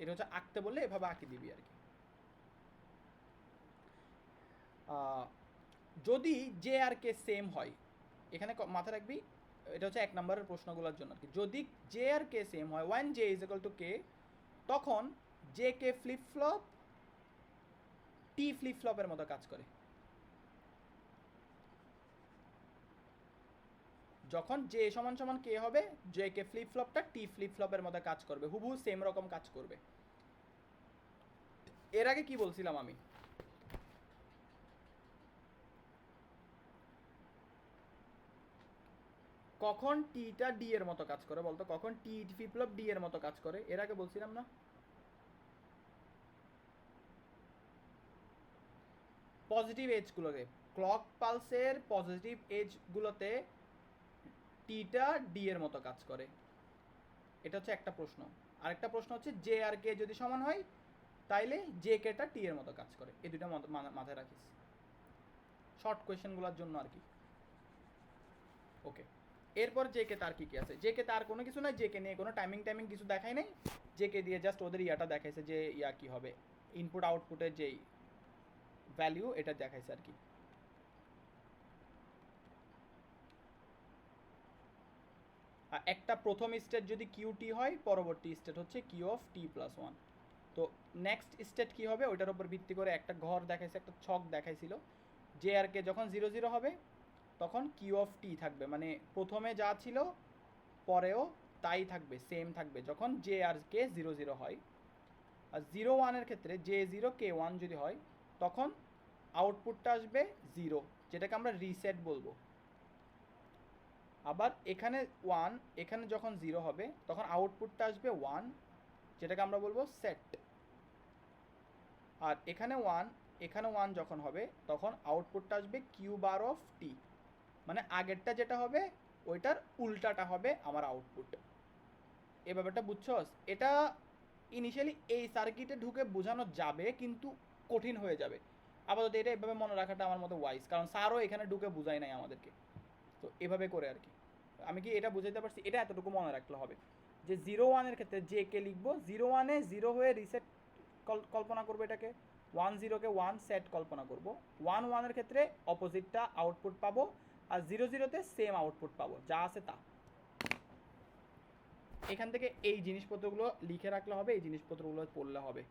এটা হচ্ছে আঁকতে বললে এভাবে আঁকি দিবি আর কি। যদি জে আর কে সেম হয়, এখানে মাথায় রাখবি, এটা হচ্ছে 1 নম্বরের প্রশ্নগুলোর জন্য আর কি। যদি জে আর কে সেম হয়, one J is equal to K, তখন J K flip flop T flip ফ্লপের মতো কাজ করে। যখন জে সমান সমান কে হবে, জে কে ফ্লিপ ফ্লপটা টি ফ্লিপ ফ্লপের মতো কাজ করবে, হুবহু সেম রকম কাজ করবে। এর আগে কি বলছিলাম আমি, কখন টিটা ডি এর মতো কাজ করে বলতো, কখন টি ফ্লিপ ফ্লপ ডি এর মতো কাজ করে, এর আগে বলছিলাম না। পজিটিভ এজগুলোতে, ক্লক পালসের পজিটিভ এজগুলোতে টিটা ডি এর মতো কাজ করে। এটা হচ্ছে একটা প্রশ্ন। আরেকটা প্রশ্ন হচ্ছে জে আর কে যদি সমান হয়, তাইলে জে কেটা টি এর মতো কাজ করে। এই দুটো মাথায় রাখিস শর্ট কোয়েশ্চেনগুলোর জন্য আর কি। ওকে, এরপর জে কে তার কি কি আছে, জে কে তার কোনো কিছু নাই, জে কে নিয়ে কোনো টাইমিং কিছু দেখাই নাই। জে কে দিয়ে জাস্ট ওদের ইয়াটা দেখাইছে যে ইয়া কি হবে, ইনপুট আউটপুটের যেই ভ্যালিউ এটা দেখাইছে আর কি। একটা প্রথম স্টেট যদি কিউ টি হয়, পরবর্তী স্টেট হচ্ছে Q of T plus one. তো নেক্সট স্টেট কী হবে ওইটার উপর ভিত্তি করে একটা ঘর দেখাইছে, একটা ছক দেখাইছিল। জে আর কে যখন 0 0 হবে তখন কিউ অফ টি থাকবে, মানে প্রথমে যা ছিল পরেও তাই থাকবে, সেম থাকবে যখন জে আর কে 0 0 হয়। আর 0 1 এর ক্ষেত্রে জে 0 কে 1 যদি হয়, তখন আউটপুটটা আসবে 0, যেটাকে আমরা রিসেট বলবো। আবার এখানে 1, এখানে যখন 0 হবে তখন আউটপুটটা আসবে 1, যেটাকে আমরা বলবো সেট। আর এখানে 1, এখানে 1 যখন হবে তখন আউটপুটটা আসবে কিউ বার অফ টি, মানে আগেরটা যেটা হবে ওইটার উল্টাটা হবে আমার আউটপুট। এই ব্যাপারটা বুঝছস? এটা ইনিশিয়ালি এই সার্কিটে ঢুকে বোঝানো যাবে, কিন্তু কঠিন হয়ে যাবে। আপাতত এটা এভাবে মনে রাখাটা আমার মতো ওয়াইজ, কারণ স্যারও এখানে ঢুকে বুঝাই নাই আমাদেরকে, তো এভাবে করে আর কি। আমি কি এটা বুঝাইতে পারছি? এটা এতটুকু মনে রাখলে হবে যে 0-1 ক্ষেত্রে যে কে লিখবো, 0-1 0 হয়ে রিসেট কল্পনা করবো, এটাকে 1-0 1 সেট কল্পনা করব, 1-1 ক্ষেত্রে অপোজিটটা আউটপুট পাবো, আর 0-0 সেম আউটপুট পাবো, যা আছে তা। এখান থেকে এই জিনিসপত্রগুলো লিখে রাখলে হবে, এই জিনিসপত্রগুলো পড়লে হবে।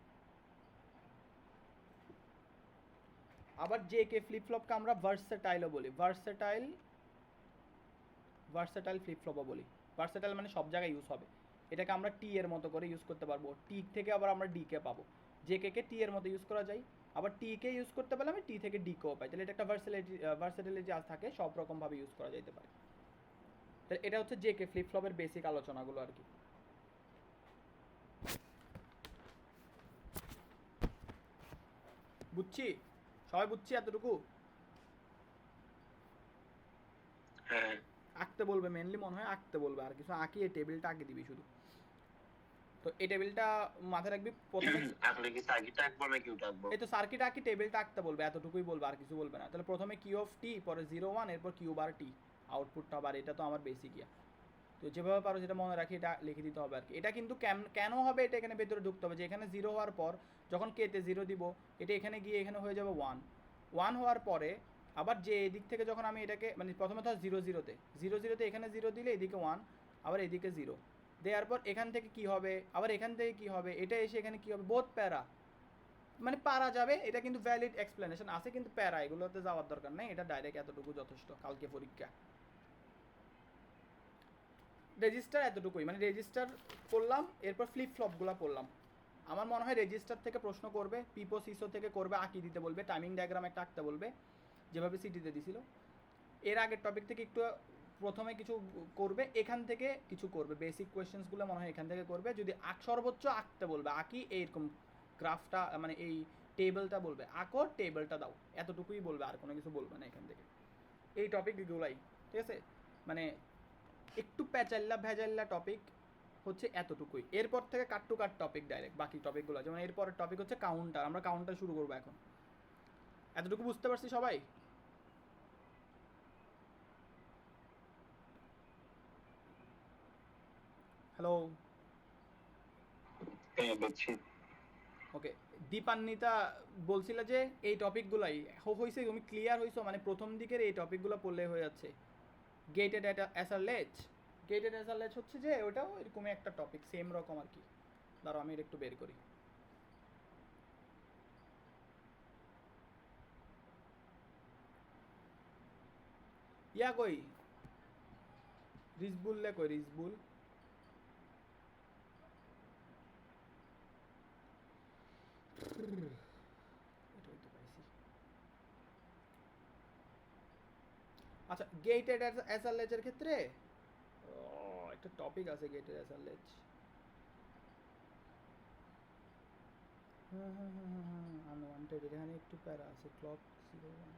আবার যে কে ফ্লিপ ফ্লপকে আমরা ভার্সেটাইলও বলি, ভার্সেটাইল ফ্লিপ ফ্লপও বলি। ভার্সেটাইল মানে সব জায়গায় ইউজ হবে। এটাকে আমরা টি এর মতো করে ইউজ করতে পারবো, টি থেকে আবার আমরা ডি কে পাবো, যে কে টি এর মতো ইউজ করা যায়, আবার টি কে ইউজ করতে পারলে আমি টি থেকে ডি কেও পাই, তাহলে এটা একটা ভার্সেটিলিটি আজ থাকে, সব রকমভাবে ইউজ করা যেতে পারে। তাহলে এটা হচ্ছে যে কে ফ্লিপ ফ্লপের বেসিক আলোচনাগুলো আর কি। বুঝছি, সবাই বুঝছি এতটুকু? হ্যাঁ আঁকতে বলবে মেনলি, মনে হয় আঁকতে বলবে, আর কিছু আঁকি, এই টেবিলটা আঁকে দিবি শুধু। তো এই টেবিলটা মাথায় রাখবি প্রথমে। আসলে কি সার্কিট আঁকবো নাকি ওটা আঁকবো? এই তো সার্কিট আঁকি, টেবিলটা আঁকতে বলবে, এতটুকুই বলবে, আর কিছু বলবে না। তাহলে প্রথমে কিউ অফ টি, পরে 0-1, এরপর কিউ বার টি, আউটপুটটা আবার, এটা তো আমার বেসিক ইয়া। তো যেভাবে পারো যেটা মনে রাখি এটা লিখে দিতে হবে আর কি। এটা কিন্তু কেন হবে এটা এখানে ভেতরে ঢুকতে হবে, যে এখানে 0 হওয়ার পর যখন কেতে 0 দিব, এটা এখানে গিয়ে এখানে হয়ে যাবে 1 হওয়ার পরে আবার যে এদিক থেকে যখন আমি এটাকে মানে প্রথমে তো 0-0তে এখানে 0 দিলে এদিকে 1, আবার এদিকে 0 দেওয়ার পর এখান থেকে কি হবে, আবার এখান থেকে কি হবে, এটা এসে এখানে কি হবে, বহুত প্যারা, মানে পারা যাবে। এটা কিন্তু ভ্যালিড এক্সপ্লেনেশন আছে, কিন্তু প্যারা এগুলোতে যাওয়ার দরকার নেই, এটা ডাইরেক্ট এতটুকু যথেষ্ট, কালকে পরীক্ষা। রেজিস্টার এতটুকুই, মানে রেজিস্টার করলাম, এরপর ফ্লিপ ফ্লপগুলো পড়লাম। আমার মনে হয় রেজিস্টার থেকে প্রশ্ন করবে, পিপো সিসো থেকে করবে, আঁকি দিতে বলবে, টাইমিং ডায়াগ্রাম একটা আঁকতে বলবে, যেভাবে সিটিতে দিছিল। এর আগের টপিক থেকে একটু প্রথমে কিছু করবে, এখান থেকে কিছু করবে, বেসিক কোয়েশ্চেন্সগুলো মনে হয় এখান থেকে করবে। যদি সর্বোচ্চ আঁকতে বলবে, আঁকি এইরকম গ্রাফটা, মানে এই টেবিলটা বলবে, আঁকো টেবিলটা দাও, এতটুকুই বলবে, আর কোনো কিছু বলবে না এখান থেকে। এই টপিকগুলাই, ঠিক আছে, মানে একটু ভেজাল্লা টপিক হচ্ছে এতটুকুই। এরপর থেকে কাট টু কাট টপিক ডাইরেক্ট বাকি টপিকগুলো, যেমন এরপরের টপিক হচ্ছে কাউন্টার, আমরা কাউন্টার শুরু করবো এখন। এতটুকু বুঝতে পারছি সবাই? হ্যালো, হ্যাঁ বুঝছি। ওকে। দীপান্বিতা বলছিল যে এই টপিকগুলাই হয়েছে, তুমি ক্লিয়ার হয়েছো, মানে প্রথম দিকের এই টপিকগুলো পড়লে হয়ে যাচ্ছে। গেটেড অ্যাসারলেজ, গেটেড অ্যাসারলেজ হচ্ছে যে ওটাও এরকমই একটা টপিক, সেম রকম আর কি। দাঁড়াও আমি এটা একটু বের করি। ইয়া কই রিজবুল লে কই রিজবুল, আচ্ছা গেটেড অ্যাসারলেজের ক্ষেত্রে একটা টপিক আছে, গেটেড অ্যাসারলেজ। আনওয়ান্টেড, এখানে একটু প্যারা আছে, ক্লক 0-1।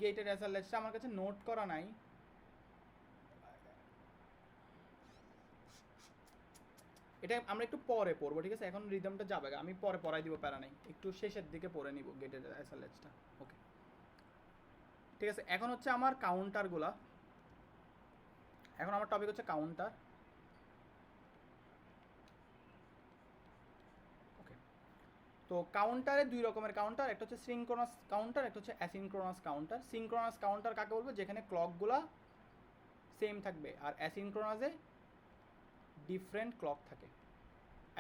গেটেড অ্যাসারলেজটা আমার কাছে নোট করা নাই, এটা আমরা একটু পরে পড়বো, ঠিক আছে? এখন রিদমটা যাবে, আমি পরে পড়াই দিব, প্যারা নাই, একটু শেষের দিকে পড়ে নিব গেটেড অ্যাসারলেজটা। ওকে ঠিক আছে, এখন হচ্ছে আমার কাউন্টারগুলা, এখন আমার টপিক হচ্ছে কাউন্টার। ওকে, তো কাউন্টারে দুই রকমের কাউন্টার, একটা হচ্ছে সিনক্রোনাস কাউন্টার, একটা হচ্ছে অ্যাসিনক্রোনাস কাউন্টার। সিনক্রোনাস কাউন্টার কাকে বলবো? যেখানে ক্লকগুলা সেম থাকবে, আর অ্যাসিনক্রোনাসে ডিফারেন্ট ক্লক থাকে।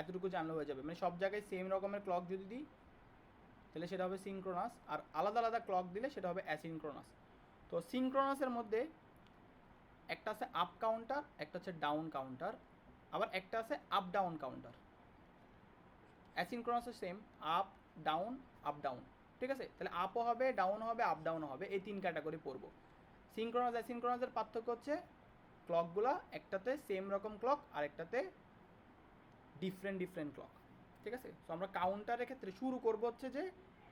এতটুকু জানলে হয়ে যাবে, মানে সব জায়গায় সেম রকমের ক্লক যদি দিই তাহলে সেটা হবে সিনক্রোনাস, আর আলাদা আলাদা ক্লক দিলে সেটা হবে অ্যাসিনক্রোনাস। তো সিনক্রোনাসের মধ্যে একটা আছে আপ কাউন্টার, একটা হচ্ছে ডাউন কাউন্টার, আবার একটা আছে আপ ডাউন কাউন্টার। অ্যাসিনক্রোনাসের সেম, আপ ডাউন, ঠিক আছে? তাহলে আপও হবে, ডাউনও হবে, আপ ডাউনও হবে, এই তিন ক্যাটাগরি পড়বো। সিনক্রোনাস অ্যাসিনক্রোনাসের পার্থক্য হচ্ছে ক্লকগুলা একটাতে সেম রকম ক্লক, আর একটাতে ডিফারেন্ট ক্লক, ঠিক আছে? তো আমরা কাউন্টারের ক্ষেত্রে শুরু করব হচ্ছে যে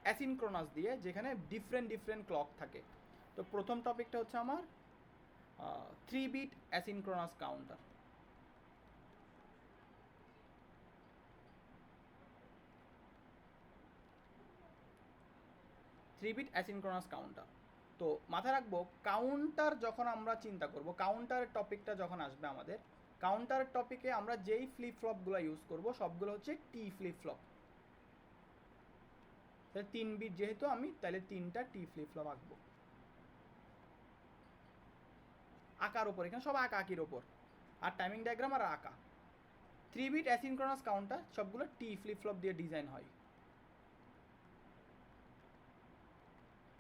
অ্যাসিনক্রোনাস দিয়ে, যেখানে ডিফারেন্ট ক্লক থাকে। তো প্রথম টপিকটা হচ্ছে আমার 3 bit asynchronous counter. 3 bit asynchronous counter. তো মাথায় রাখবো কাউন্টার যখন আমরা চিন্তা করব, কাউন্টারের টপিকটা যখন আসবে আমাদের, কাউন্টারের টপিকে আমরা যেই ফ্লিপ ফ্লপগুলো ইউজ করব সবগুলো হচ্ছে টি ফ্লিপ ফ্লপ। তাহলে 3 বিট যেহেতু আমি, তাহলে 3টা টি ফ্লিপ ফ্লপ আঁকবো আঁকার উপর, এখানে সব আঁকা আঁকির ওপর, আর টাইমিং ডায়াগ্রাম আর আঁকা। 3 বিট অ্যাসিনক্রোনাস কাউন্টার সবগুলো টি ফ্লিপ ফ্লপ দিয়ে ডিজাইন হয়।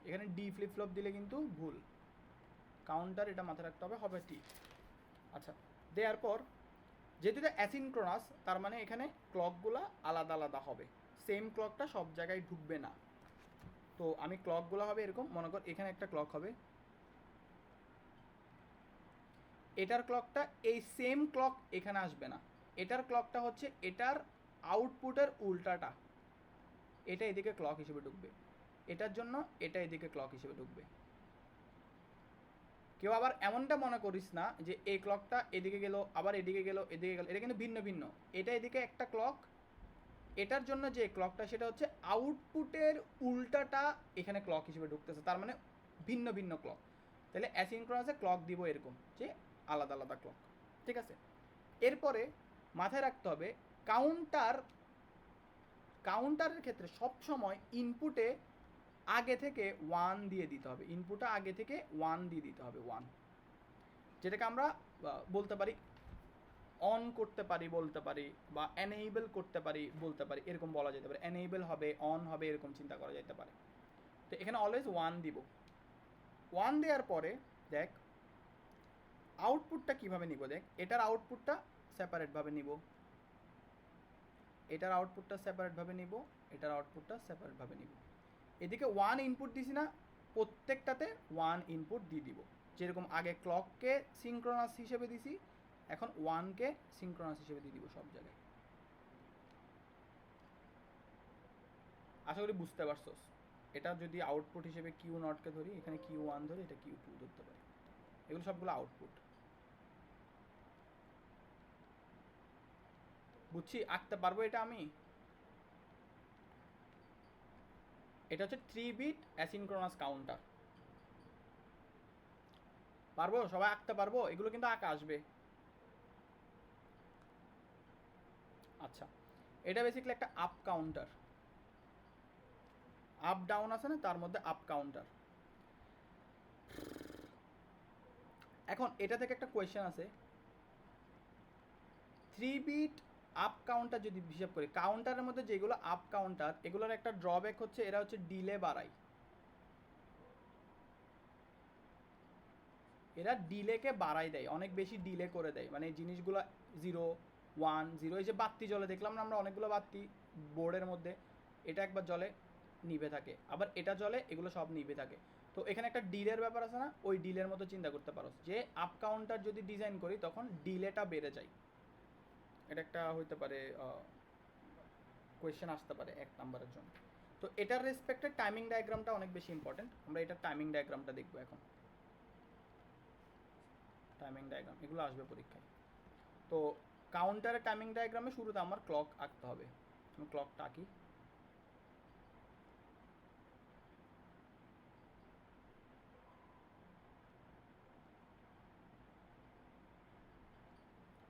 এখানে ডি ফ্লিপ ফ্লপ দিলে কিন্তু ভুল, কাউন্টার এটা মাথায় রাখতে হবে, হবে টি। আচ্ছা, দেওয়ার পর যেহেতু এটা অ্যাসিনক্রোনাস তার মানে এখানে ক্লকগুলো আলাদা আলাদা হবে, সেম ক্লকটা সব জায়গায় ঢুকবে না। তো আমি ক্লকগুলো হবে এরকম, মনে কর এখানে একটা ক্লক হবে, এটার ক্লকটা এই সেম ক্লক এখানে আসবে না, এটার ক্লকটা হচ্ছে এটার আউটপুটের উল্টাটা, এটা এদিকে ক্লক হিসেবে ঢুকবে, এটার জন্য এটা এদিকে ক্লক হিসেবে ঢুকবে। কেউ আবার এমনটা মনে করিস না যে এই ক্লকটা এদিকে গেল আবার এদিকে গেল এদিকে গেল, এটা কিন্তু ভিন্ন ভিন্ন। এটা এদিকে একটা ক্লক, এটার জন্য যে ক্লকটা সেটা হচ্ছে আউটপুটের উল্টাটা এখানে ক্লক হিসেবে ঢুকতেছে, তার মানে ভিন্ন ভিন্ন ক্লক। তাহলে অ্যাসিনক্রোনাসে ক্লক দিব এরকম যে আলাদা আলাদা ক্লক, ঠিক আছে। এরপরে মাথায় রাখতে হবে কাউন্টারের ক্ষেত্রে সবসময় ইনপুটে আগে থেকে 1 দিয়ে দিতে হবে, ইনপুটটা আগে থেকে 1 দিয়ে দিতে হবে, 1, যেটাকে আমরা বলতে পারি অন করতে পারি বলতে পারি, বা এনেবল করতে পারি বলতে পারি, এরকম বলা যেতে পারে। এনেবল হবে, অন হবে, এরকম চিন্তা করা যেতে পারে। তো এখানে অলওয়েজ 1 দিব। 1 দেওয়ার পরে দেখ আউটপুটটা কীভাবে নিব, দেখ এটার আউটপুটটা সেপারেটভাবে নিব, এটার আউটপুটটা সেপারেটভাবে নিব, এটার আউটপুটটা সেপারেটভাবে নিব। এদিকে 1 ইনপুট দিছি না, প্রত্যেকটাতে 1 ইনপুট দিয়ে দিব। যেরকম আগে ক্লককে সিনক্রোনাস হিসেবে দিছি, এখন 1কে সিনক্রোনাস হিসেবে দিয়ে দিব সব জায়গায়। আশা করি বুঝতে পারছোস। এটা যদি আউটপুট হিসেবে কিউ নটকে ধরি, এখানে কিউ 1 ধরি, এটা কিউ 2 ধরতে পারি, এগুলো সবগুলো আউটপুট। বুঝছি, আঁকতে পারবো এটা আমি। এটা হচ্ছে 3 বিট অ্যাসিনক্রোনাস কাউন্টার। পারবো, সবাই আঁকতে পারবো, এগুলো কিন্তু আঁকা আসবে। আচ্ছা, এটা বেসিক্যালি একটা আপ কাউন্টার, আপ ডাউন আছে না, তার মধ্যে আপ কাউন্টার। এখন এটা থেকে একটা কোয়েশ্চেন আছে, 3 বিট আপ কাউন্টার যদি হিসাব করি, কাউন্টারের মধ্যে যেগুলো আপ কাউন্টার এগুলোর একটা ড্রব্যাক হচ্ছে এরা হচ্ছে ডিলে বাড়ায়, এরা ডিলেকে বাড়াই দেয়, অনেক বেশি ডিলে করে দেয়। মানে জিনিসগুলো 0 1 0, এই যে বাতি জ্বলে দেখলাম না আমরা অনেকগুলো বাতি বোর্ডের মধ্যে, এটা একবার জ্বলে নিভে থাকে, আবার এটা জ্বলে, এগুলো সব নিভে থাকে। তো এখানে একটা ডিলের ব্যাপার আছে না, ওই ডিলের মতো চিন্তা করতে পারো যে আপ কাউন্টার যদি ডিজাইন করি তখন ডিলেটা বেড়ে যায়। এটা একটা হইতে পারে কোয়েশ্চেন আসতে পারে 1 নাম্বারের জন্য। তো এটার রেসপেক্টে টাইমিং ডায়াগ্রামটা অনেক বেশি ইম্পর্টেন্ট, আমরা এটার টাইমিং ডায়াগ্রামটা দেখবো এখন। টাইমিং ডায়াগ্রাম এগুলো আসবে পরীক্ষায়। তো কাউন্টারের টাইমিং ডায়াগ্রামে শুরুতে আমার ক্লক আঁকতে হবে, আমি ক্লকটা আঁকি।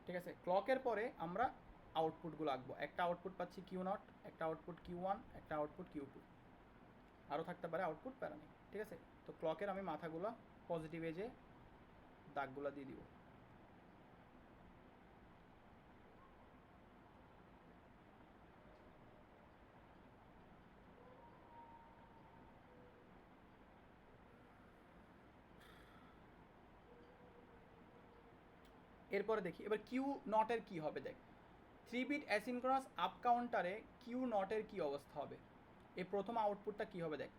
ঠিক আছে, ক্লকের পরে আমরা আউটপুটগুলো আঁকবো। একটা আউটপুট পাচ্ছি কিউ নট, একটা আউটপুট কিউ 1, একটা আউটপুট কিউ 2, আরও থাকতে পারে আউটপুট, প্যারা নেই। ঠিক আছে, তো ক্লকের আমি মাথাগুলো পজিটিভ এজে দাগগুলো দিয়ে দিব। এরপরে দেখি এবার কিউ নটের কি হবে। দেখ 3 বিট অ্যাসিনক্রোনাস আপ কাউন্টারে কিউ নটের কি অবস্থা হবে, এই প্রথম আউটপুটটা কি হবে। দেখ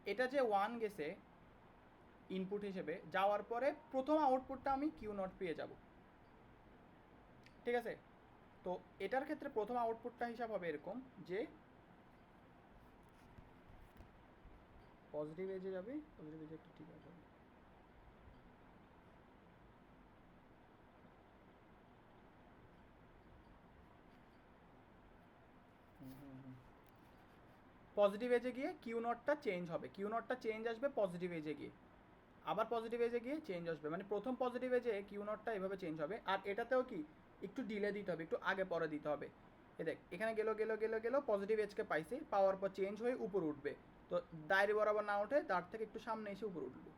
এটা যে 1 গেছে ইনপুট হিসেবে, যাওয়ার পরে প্রথম আউটপুটটা আমি কিউ নট পেয়ে যাব। ঠিক আছে, তো এটার ক্ষেত্রে প্রথম আউটপুটটা হিসাব হবে এরকম যে পজিটিভ এজে যাবে, পজিটিভ এজে একটা ঠিক আছে, পজিটিভ এজে গিয়ে কিউ নটটা চেঞ্জ হবে, কিউ নটটা চেঞ্জ আসবে পজিটিভ এজে গিয়ে, আবার পজিটিভ এজে গিয়ে চেঞ্জ আসবে, মানে প্রথম পজিটিভ এজে কিউ নটটা এভাবে চেঞ্জ হবে। আর এটাতেও কি একটু ডিলে দিতে হবে, একটু আগে পরে দিতে হবে। এ দেখ এখানে গেল পজিটিভ এজকে পাইছে, পাওয়ার পর চেঞ্জ হয়ে উপর উঠবে। তো দাঁড়ি বরাবর না ওঠে, দাঁড় থেকে একটু সামনে এসে উপর উঠবে,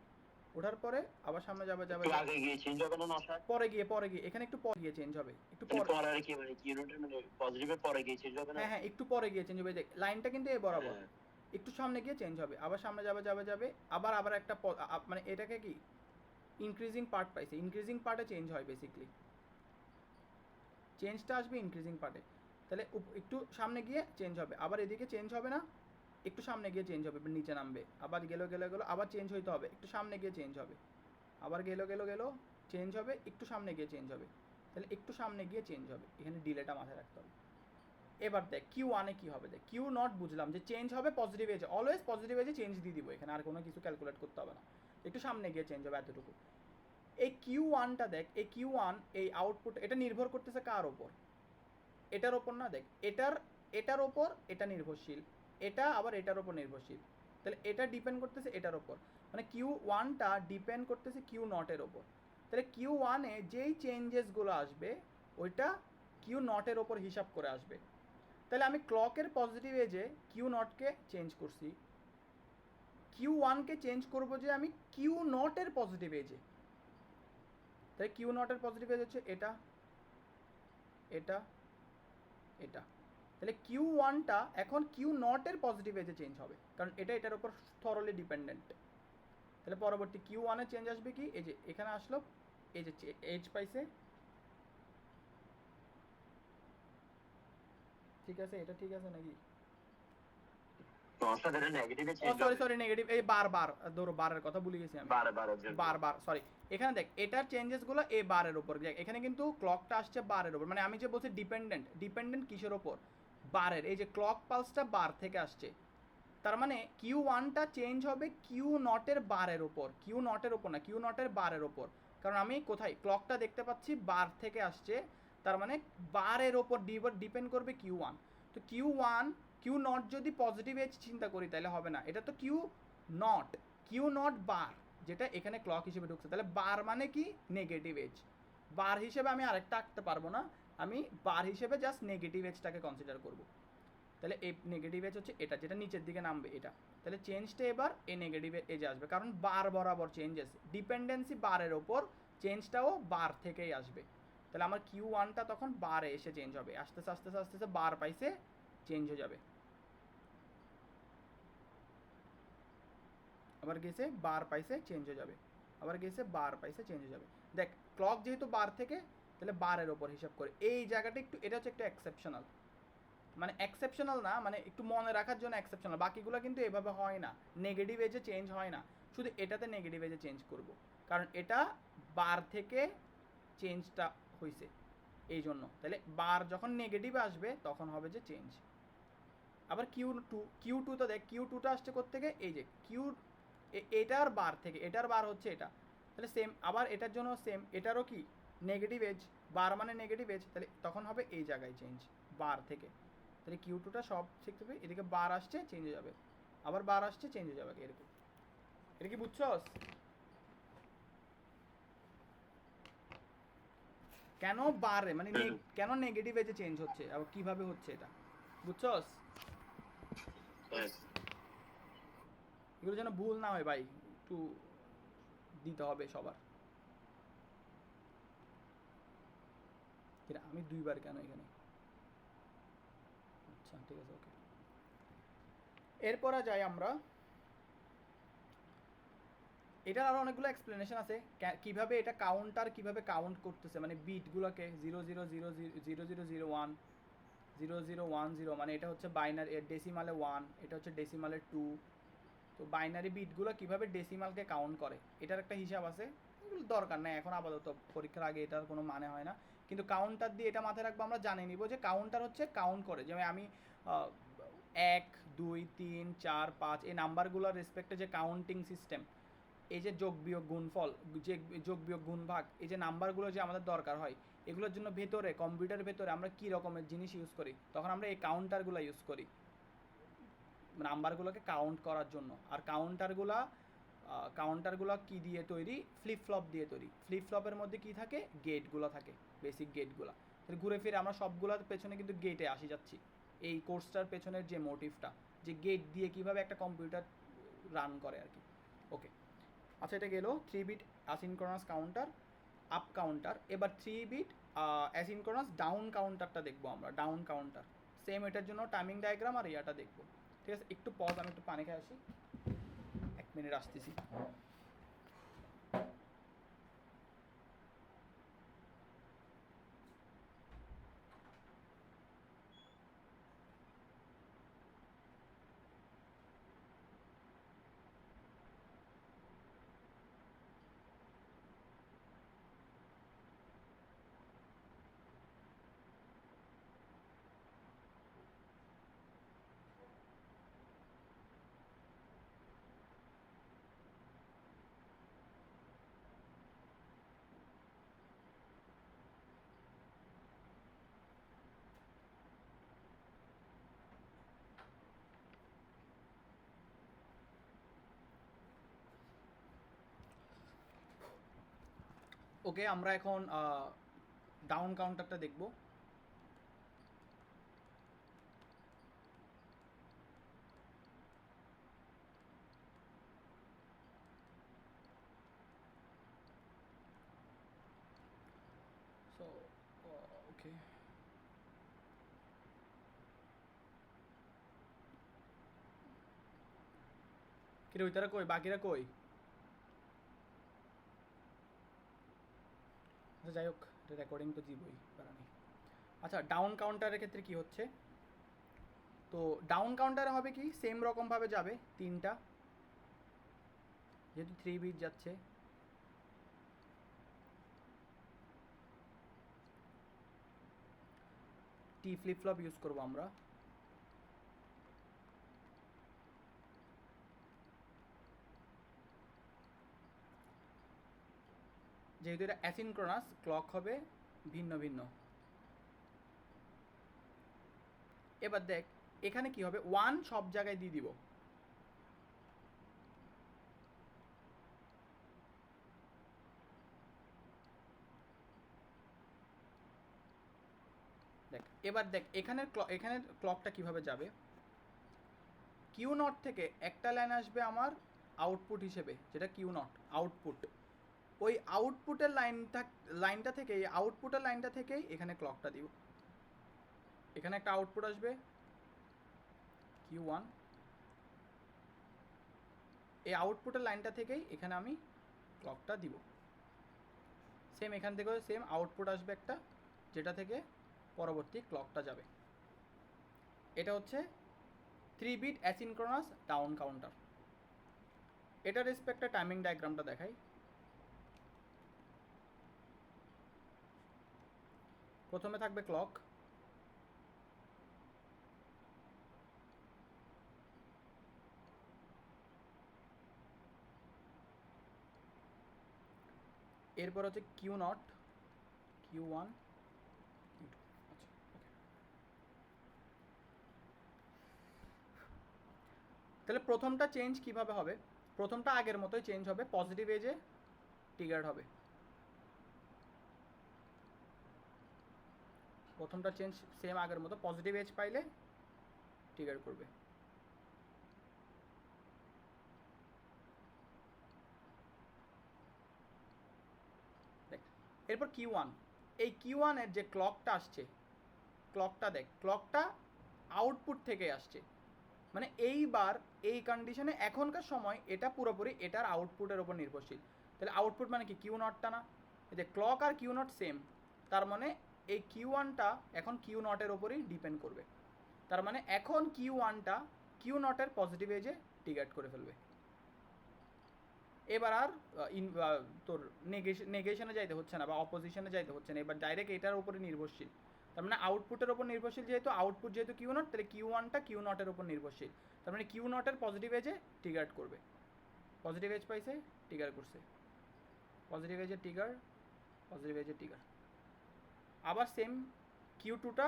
ওঠার পরে আবার সামনে যাবে আগে গিয়ে চেঞ্জ হবে না স্যার? পরে গিয়ে এখানে একটু পরে গিয়ে চেঞ্জ হবে, একটু পরে। পরে আর কি মানে কি ইউনিটের মানে পজিটিভের পরে গিয়ে চেঞ্জ হবে না? হ্যাঁ একটু পরে গিয়ে চেঞ্জ হবে। দেখ লাইনটা কিন্তু এই বরাবর, একটু সামনে গিয়ে চেঞ্জ হবে, আবার সামনে যাবে আবার একটা মানে এটাকে কি ইনক্রিজিং পার্ট পাইছে, ইনক্রিজিং পার্টে চেঞ্জ হয় বেসিক্যালি, চেঞ্জটা আসবে ইনক্রিজিং পার্টে। তাহলে একটু সামনে গিয়ে চেঞ্জ হবে, আবার এদিকে চেঞ্জ হবে না, একটু সামনে গিয়ে চেঞ্জ হবে, নিচে নামবে, আবার গেল আবার চেঞ্জ হইতে হবে, একটু সামনে গিয়ে চেঞ্জ হবে, আবার গেল চেঞ্জ হবে, একটু সামনে গিয়ে চেঞ্জ হবে। তাহলে একটু সামনে গিয়ে চেঞ্জ হবে, এখানে ডিলেটা মাথায় রাখতে হবে। এবার দেখ কিউ ওয়ানে কী হবে, দেখ কিউ নট বুঝলাম যে চেঞ্জ হবে পজিটিভ এজে, অলওয়েজ পজিটিভ এজে চেঞ্জ দিয়ে দিব, এখানে আর কোনো কিছু ক্যালকুলেট করতে হবে না, একটু সামনে গিয়ে চেঞ্জ হবে এতটুকু। এই কিউ ওয়ানটা দেখ, এই কিউ ওয়ান এই আউটপুট এটা নির্ভর করতেছে কার ওপর, এটার ওপর না, দেখ এটার ওপর এটা নির্ভরশীল, এটা আবার এটার ওপর নির্ভরশীল। তাহলে এটা ডিপেন্ড করতেছে এটার ওপর, মানে কিউ ওয়ানটা ডিপেন্ড করতেছে কিউ নটের ওপর। তাহলে কিউ ওয়ানে যেই চেঞ্জেসগুলো আসবে ওইটা কিউ নটের ওপর হিসাব করে আসবে। তাহলে আমি ক্লকের পজিটিভ এজে কিউ নটকে চেঞ্জ করছি, কিউ ওয়ানকে চেঞ্জ করবো যে আমি কিউ নটের পজিটিভ এজে। তাহলে কিউ নটের পজিটিভ এজ হচ্ছে এটা এটা এটা। তাহলে কিউ ওয়ানটা এখন কিউ নটের পজিটিভ এজে চেঞ্জ হবে, কারণ এটা এটার উপর থরলি ডিপেন্ডেন্ট। তাহলে পরবর্তী কিউ ওয়ানে চেঞ্জ আসবে কি, এই যে এখানে আসলো, এই যে এজ পাইছে, ঠিক আছে, এটা ঠিক আছে নাকি? সরি নেগেটিভ, এই বারবার ধরো বারের কথা ভুলে গেছি আমি, বারবার সরি। এখানে দেখ এটার চেঞ্জেসগুলো এই বারের উপর, দেখ এখানে কিন্তু ক্লকটা আসছে বারের উপর, মানে আমি যে বলছি ডিপেন্ডেন্ট কিসের ওপর, বারের। এই যে ক্লক পালসটা বার থেকে আসছে, তার মানে কিউ ওয়ানটা চেঞ্জ হবে কিউ নটের বারের ওপর, কিউ নটের ওপর না, কিউ নটের বারের ওপর। কারণ আমি কোথায় ক্লকটা দেখতে পাচ্ছি বার থেকে আসছে, তার মানে বারের ওপর ডিপেন্ড করবে কিউ ওয়ান। তো কিউ নট যদি পজিটিভ এজ চিন্তা করি তাহলে হবে না, এটা তো কিউ নট বার, যেটা এখানে ক্লক হিসেবে ঢুকছে। তাহলে বার মানে কি নেগেটিভ এজ, বার হিসেবে আমি আরেকটা আঁকতে পারবো না, আমি বার হিসেবে জাস্ট নেগেটিভ এজটাকে কনসিডার করব। তাহলে এই নেগেটিভ এজ হচ্ছে এটা, যেটা নিচের দিকে নামবে এটা। তাহলে চেঞ্জটা এবার এই নেগেটিভ এজে আসবে, কারণ বার বরাবর চেঞ্জেস, ডিপেন্ডেন্সি বারের ওপর, চেঞ্জটাও বার থেকেই আসবে। তাহলে আমার কিউ ওয়ানটা তখন বারে এসে চেঞ্জ হবে, আস্তে আস্তে বার পাইছে চেঞ্জ হয়ে যাবে, আবার গেছে বার পাইছে চেঞ্জ হয়ে যাবে, আবার গেছে বার পাইছে চেঞ্জ হয়ে যাবে। দেখ ক্লক যেহেতু বার থেকে, তাহলে বারের ওপর হিসাব করে এই জায়গাটা একটু, এটা হচ্ছে একটু এক্সেপশনাল, মানে এক্সেপশনাল না, মানে একটু মনে রাখার জন্য এক্সেপশনাল, বাকিগুলো কিন্তু এভাবে হয় না, নেগেটিভ এজে চেঞ্জ হয় না, শুধু এটাতে নেগেটিভ এজে চেঞ্জ করব, কারণ এটা বার থেকে চেঞ্জটা হয়েছে এই জন্য। তাহলে বার যখন নেগেটিভ আসবে তখন হবে যে চেঞ্জ। আবার কিউ টু তো দেখ, কিউ টুটা আসছে কোত্থেকে, এই যে এটার বার থেকে, এটার বার হচ্ছে এটা, তাহলে সেম আবার এটার জন্য সেম, এটারও কি নেগেটিভ এজ, বার মানে নেগেটিভ এজ, তাহলে তখন হবে এই জায়গায় চেঞ্জ বার থেকে। তাহলে কিউ টুটা সব শিখতে হবে, এদিকে বার আসছে চেঞ্জ হয়ে যাবে, আবার বার আসছে চেঞ্জ হয়ে যাবে, এরকম। এটা কি বুঝছস? কেন বারে মানে কেন নেগেটিভ এজে চেঞ্জ হচ্ছে, আবার কিভাবে হচ্ছে এটা বুঝছস? এগুলো যেন ভুল না হয় ভাই, একটু দিতে হবে সবার। আমি দুইবার কেন এখানে, আচ্ছা ঠিক আছে ওকে। এরপর যাই আমরা, এটার আরও অনেকগুলো এক্সপ্লেনেশন আছে কিভাবে এটা কাউন্টার কিভাবে কাউন্ট করতেছে, মানে বিটগুলোকে 0000001 0010, মানে এটা হচ্ছে বাইনারি, ডেসিমালে 1, এটা হচ্ছে ডেসিমালে 2। তো বাইনারি বিটগুলো কিভাবে ডেসিমালকে কাউন্ট করে এটার একটা হিসাব আছে, এগুলো দরকার নেই এখন আপাতত, পরীক্ষার আগে এটার কোনো মানে হয় না। কিন্তু কাউন্টার দিয়ে এটা মাথায় রাখবো, আমরা জানিয়ে নিব যে কাউন্টার হচ্ছে কাউন্ট করে, যেমন আমি 1 2 3 4 5 এই নাম্বারগুলোর রেসপেক্টে যে কাউন্টিং সিস্টেম, এই যে যোগ বিয়োগ গুণফল, যে যোগ বিয়োগ গুণ ভাগ, এই যে নাম্বারগুলো যে আমাদের দরকার হয়, এগুলোর জন্য ভেতরে কম্পিউটারের ভেতরে আমরা কী রকমের জিনিস ইউজ করি, তখন আমরা এই কাউন্টারগুলো ইউজ করি। নাম্বারগুলোকে কাউন্ট করার জন্য। আর কাউন্টারগুলো কি দিয়ে তৈরি? ফ্লিপ ফ্লপ দিয়ে তৈরি। ফ্লিপ ফ্লপের মধ্যে কি থাকে? গেটগুলো থাকে, বেসিক গেটগুলো। তাহলে ঘুরে ফিরে আমরা সবগুলোর পেছনে কিন্তু গেটে আসি যাচ্ছি। এই কোর্সটার পেছনের যে মোটিভটা, যে গেট দিয়ে কিভাবে একটা কম্পিউটার রান করে আর কি। ওকে, আচ্ছা এটা গেল 3 bit asynchronous counter, up counter. এবার 3 বিট অ্যাসিনক্রোনাস ডাউন কাউন্টারটা দেখবো আমরা। ডাউন কাউন্টার সেম, এটার জন্য টাইমিং ডায়াগ্রাম আর ইয়াটা দেখবো। ঠিক আছে, একটু পজ, আমি একটু পানি খেয়ে আসি, 1 মিনিট আসতেছি। ওকে, আমরা এখন ডাউন কাউন্টারটা দেখব। সো ওকে, কিরে ওইতারা কই, বাকিরা কই? আচ্ছা যাই হোক, রেকর্ডিং তো দিবই, প্যারা নেই। আচ্ছা, ডাউন কাউন্টারের ক্ষেত্রে কি হচ্ছে? তো ডাউন কাউন্টারে হবে কি, সেম রকমভাবে যাবে তিনটা, যেহেতু 3 বিট যাচ্ছে। টি ফ্লিপ ফ্লপ ইউজ করবো আমরা। যেহেতু এটা অ্যাসিনক্রোনাস, ক্লক হবে ভিন্ন ভিন্ন। এবার দেখ এখানে কি হবে, 1 সব জায়গায় দিয়ে দিব। দেখ এবার দেখ এখানের ক্লকটা কিভাবে যাবে। কিউ নট থেকে একটা লাইন আসবে আমার আউটপুট হিসেবে, যেটা কিউ নট আউটপুট। ওই আউটপুটের লাইনটা থেকেই এখানে ক্লকটা দিব। এখানে একটা আউটপুট আসবে Q1, এই আউটপুটের লাইনটা থেকেই এখানে আমি ক্লকটা দিব। সেম এখান থেকেও সেম আউটপুট আসবে একটা, যেটা থেকে পরবর্তী ক্লকটা যাবে। এটা হচ্ছে 3 বিট অ্যাসিনক্রোনাস ডাউন কাউন্টার। এটার রেসপেক্টে টাইমিং ডায়াগ্রামটা দেখাই। প্রথমে থাকবে ক্লক, এরপর হচ্ছে কিউ নট, Q1, Q2। আচ্ছা ওকে, তাহলে প্রথমটা চেঞ্জ কিভাবে হবে? প্রথমটা আগের মতোই চেঞ্জ হবে, পজিটিভ এজে ট্রিগার্ড হবে। প্রথমটা চেঞ্জ সেম আগের মতো, পজিটিভ এজ পাইলে ট্রিগার করবে। দেখ এরপর Q1, এই Q1 এর যে ক্লকটা আসছে, ক্লকটা দেখ, ক্লকটা আউটপুট থেকে আসছে। মানে এইবার এই কন্ডিশনে এখনকার সময় এটা পুরোপুরি এটার আউটপুটের ওপর নির্ভরশীল। তাহলে আউটপুট মানে কি, কিউ নটটা না? এই যে ক্লক আর কিউ নট সেম, তার মানে এই Q1টা এখন কিউ নটের ওপরই ডিপেন্ড করবে। তার মানে এখন Q1টা কিউ নটের পজিটিভ এজে ট্রিগার করে ফেলবে। এবার আর তোর নেগেশনে যাইতে হচ্ছে না বা অপোজিশনে যাইতে হচ্ছে না, এবার ডাইরেক্ট এটার উপরে নির্ভরশীল। তার মানে আউটপুটের ওপর নির্ভরশীল, যেহেতু আউটপুট যেহেতু কিউ নট, তাহলে Q1টা কিউ নটের ওপর নির্ভরশীল। তার মানে কিউ নটের পজিটিভ এজে ট্রিগার করবে। পজিটিভ এজ পাইছে, ট্রিগার করছে, পজিটিভ এজে ট্রিগার, পজিটিভ এজে ট্রিগার। আবার সেম Q2টা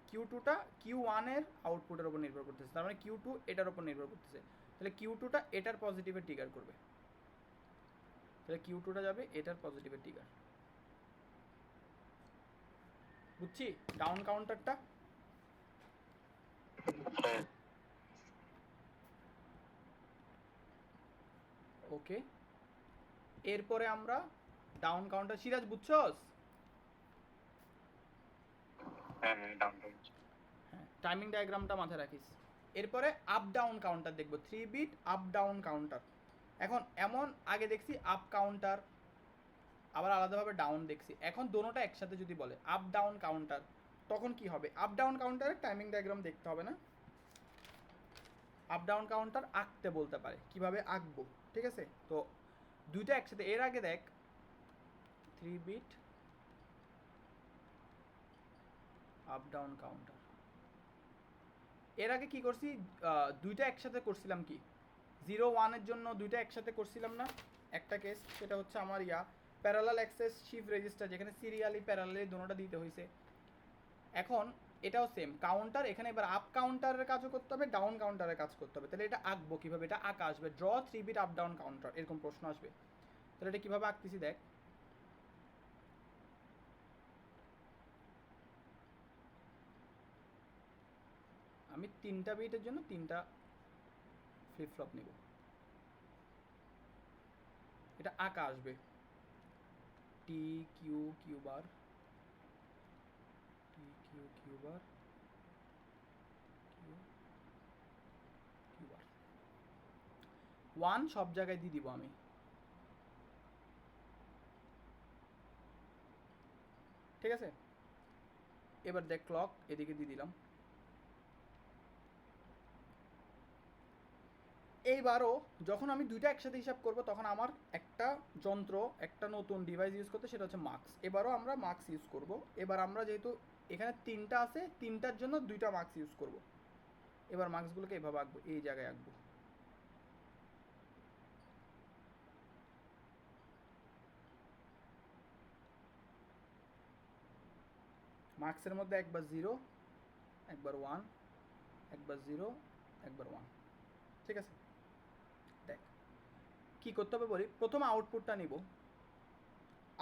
Q2টা Q1 এর আউটপুটের উপর নির্ভর করতেছে, তার মানে Q2 এটার উপর নির্ভর করতেছে, তাহলে Q2টা এটার পজিটিভে ট্রিগার করবে, তাহলে Q2টা যাবে এটার পজিটিভে ট্রিগার। বুঝছি ডাউন কাউন্টারটা? ওকে, এরপরে আমরা ডাউন কাউন্টার, সিরাজ বুঝছস? হ্যাঁ ডাউন হ্যাঁ, টাইমিং ডায়াগ্রামটা মাথায় রাখিস। এরপরে আপ ডাউন কাউন্টার দেখব, 3 বিট আপ ডাউন কাউন্টার। এখন এমন আগে দেখছি আপ কাউন্টার, আবার আলাদাভাবে ডাউন দেখছি, এখন দোনোটা একসাথে যদি বলে আপ ডাউন কাউন্টার, তখন কি হবে? আপ ডাউন কাউন্টারের টাইমিং ডায়াগ্রাম দেখতে হবে না, আপ ডাউন কাউন্টার আঁকতে বলতে পারে, কিভাবে আঁকবো, ঠিক আছে? তো দুইটা একসাথে, এর আগে দেখ 3 বিট আপ ডাউন কাউন্টার, এর আগে কি করছি, দুইটা একসাথে করছিলাম, কি 0 1 এর জন্য দুইটা একসাথে করছিলাম না? একটা কেস সেটা হচ্ছে আমার প্যারালাল অ্যাক্সেস শিফট রেজিস্টার, যেখানে সিরিয়ালি প্যারালালি দুটোটা দিতে হয়েছে। এখন এটাও সেম কাউন্টার, এখানে এবার আপ কাউন্টারের কাজও করতে হবে, ডাউন কাউন্টারের কাজ করতে হবে, তাহলে এটা আঁকবো কিভাবে? এটা আঁকা আসবে draw 3 bit up down counter, এরকম প্রশ্ন আসবে। তাহলে এটা কিভাবে আঁকতেছি দেখ, আমি 3টা বিটের জন্য 3টা ফ্লিপ ফ্লপ নিব, এটা আঁকা আসবে T Q Q bar, T Q Q bar, Q Q bar, 1 সব জায়গায় দিয়ে দিব আমি। ঠিক আছে, এবার দেখ ক্লক এদিকে দিয়ে দিলাম। এইবারও যখন আমি দুইটা একসাথে হিসাব করব, তখন আমার একটা যন্ত্র, একটা নতুন ডিভাইস ইউজ করতে, সেটা হচ্ছে মার্কস। এবারও আমরা মার্কস ইউজ করব। এবার আমরা যেহেতু এখানে 3টা আছে, 3টার জন্য 2টা মার্কস ইউজ করব। এবার মার্কসগুলোকে এভাবে আঁকবো, এই জায়গায় আঁকবো। মার্কসের মধ্যে একবার 0, একবার 1, একবার 0, একবার 1, ঠিক আছে? দেখ কি করতে হবে বলি, প্রথম আউটপুটটা নিব,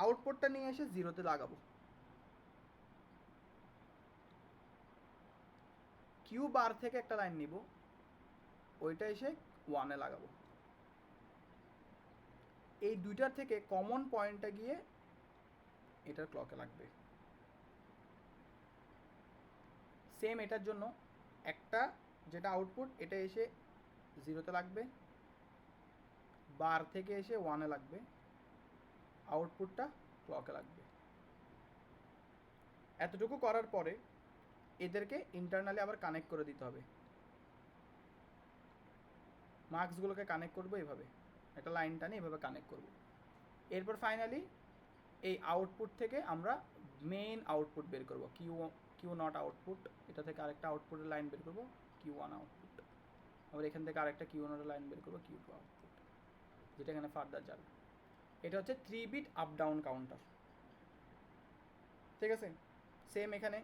আউটপুটটা নিয়ে এসে 0তে লাগাবো, কিউ বার থেকে একটা লাইন নিব, ওইটা এসে 1-এ লাগাবো, এই দুইটার থেকে কমন পয়েন্টটা গিয়ে এটার ক্লকে লাগবে। সেম এটার জন্য একটা যেটা আউটপুট, এটা এসে 0তে লাগবে, বার থেকে এসে 1-এ লাগবে, আউটপুটটা ক্লকে লাগবে। এতটুকু করার পরে এদেরকে ইন্টারনালি আবার কানেক্ট করে দিতে হবে, মার্কসগুলোকে কানেক্ট করবো এভাবে, একটা লাইন টানে এভাবে কানেক্ট করব। এরপর ফাইনালি এই আউটপুট থেকে আমরা মেইন আউটপুট বের করব, কিউ নট আউটপুট, এটা থেকে আরেকটা আউটপুটের লাইন বের করব, Q1 আউটপুট, আবার এখান থেকে আরেকটা Q1 এর লাইন বের করব, Q2 আউটপুট, যেটা এখানে ফার্দার যাবে। এটা হচ্ছে 3 বিট আপ ডাউন কাউন্টার, ঠিক আছে? সেম এখানে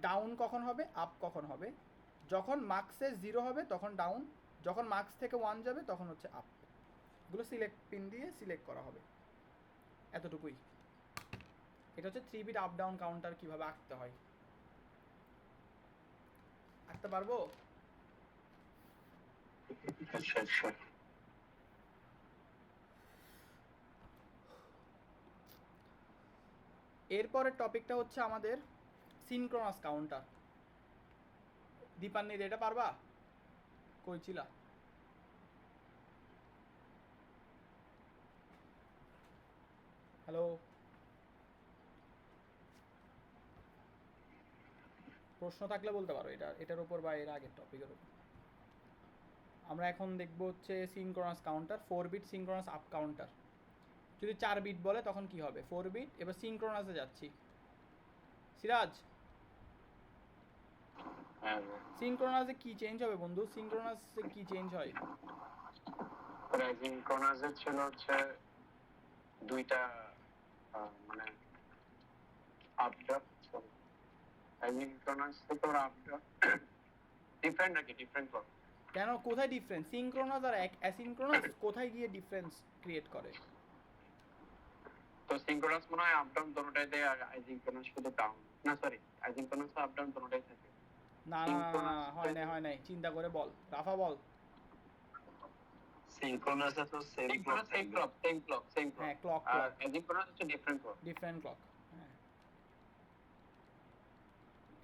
ডাউন কখন হবে, আপ কখন হবে? যখন মার্কসে 0 হবে তখন ডাউন, যখন মার্কস থেকে 1 যাবে তখন হচ্ছে আপ। এগুলো সিলেক্ট পিন দিয়ে সিলেক্ট করা হবে, এতটুকুই। এটা হচ্ছে 3 বিট আপ ডাউন কাউন্টার, কিভাবে আঁকতে হয়। আঁকতে পারবো? এরপরের টপিকটা হচ্ছে আমাদের সিনক্রোনাস কাউন্টার। দীপান্বিত, এটা পারবা? কইছিলা হ্যালো, প্রশ্ন থাকলে বলতে পারো, এটার উপর বা এর আগের টপিকের উপর। আমরা এখন দেখবো হচ্ছে synchronous counter, 4 bit synchronous up counter. যদি 4 বিট বলে তখন কি হবে? 4 বিট। এবার সিনক্রোনাসে যাচ্ছি। সিরাজ, সিনক্রোনাসে কি চেঞ্জ হবে বন্ধু? সিনক্রোনাসে কি চেঞ্জ হয়? সিনক্রোনাসে ছিল হচ্ছে দুইটা মানে আপ ডাউন, অ্যাসিনক্রোনাস তো তোর আপডাউন ডিফারেন্ট নাকি ডিফারেন্ট ক্লক কেন, কোথায় ডিফারেন্স? সিনক্রোনাস আর অ্যাসিনক্রোনাস কোথায় গিয়ে ডিফারেন্স ক্রিয়েট করে? তো সিনক্রোনাস মনে হয় আপডাউন দুটোটাই দেয় আর অ্যাসিনক্রোনাস শুধু ডাউন, না সরি অ্যাসিনক্রোনাস আপডাউন দুটোটাই থাকে। না হয় নাই, চিন্তা করে বল, রাফা বল। সিনক্রোনাস তো সেম ক্লক হ্যাঁ, ক্লক আর অ্যাসিনক্রোনাস হচ্ছে ডিফারেন্ট ক্লক। হ্যাঁ,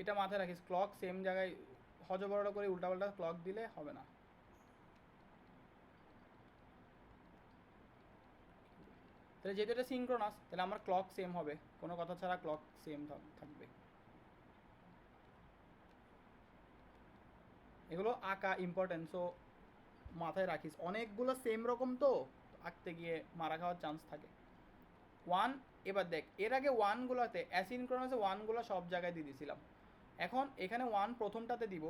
এটা মাথায় রাখিস, ক্লক সেম জায়গায় হজবরল করে উল্টাপাল্টা ক্লক দিলে হবে না। তাহলে যেহেতু এটা সিনক্রোনাস, তাহলে আমার ক্লক সেম হবে, কোনো কথা ছাড়া ক্লক সেম থাকবে। এগুলো আঁকা ইম্পর্টেন্ট, সো মাথায় রাখিস। অনেকগুলো সেম রকম তো আঁকতে গিয়ে মারা খাওয়ার চান্স থাকে। ওয়ান, এবার দেখ, এর আগে ওয়ানগুলোতে অ্যাসিনক্রোনাসে ওয়ানগুলো সব জায়গায় দিয়ে দিয়েছিলাম। এখন এখানে ওয়ান প্রথমটাতে দিব,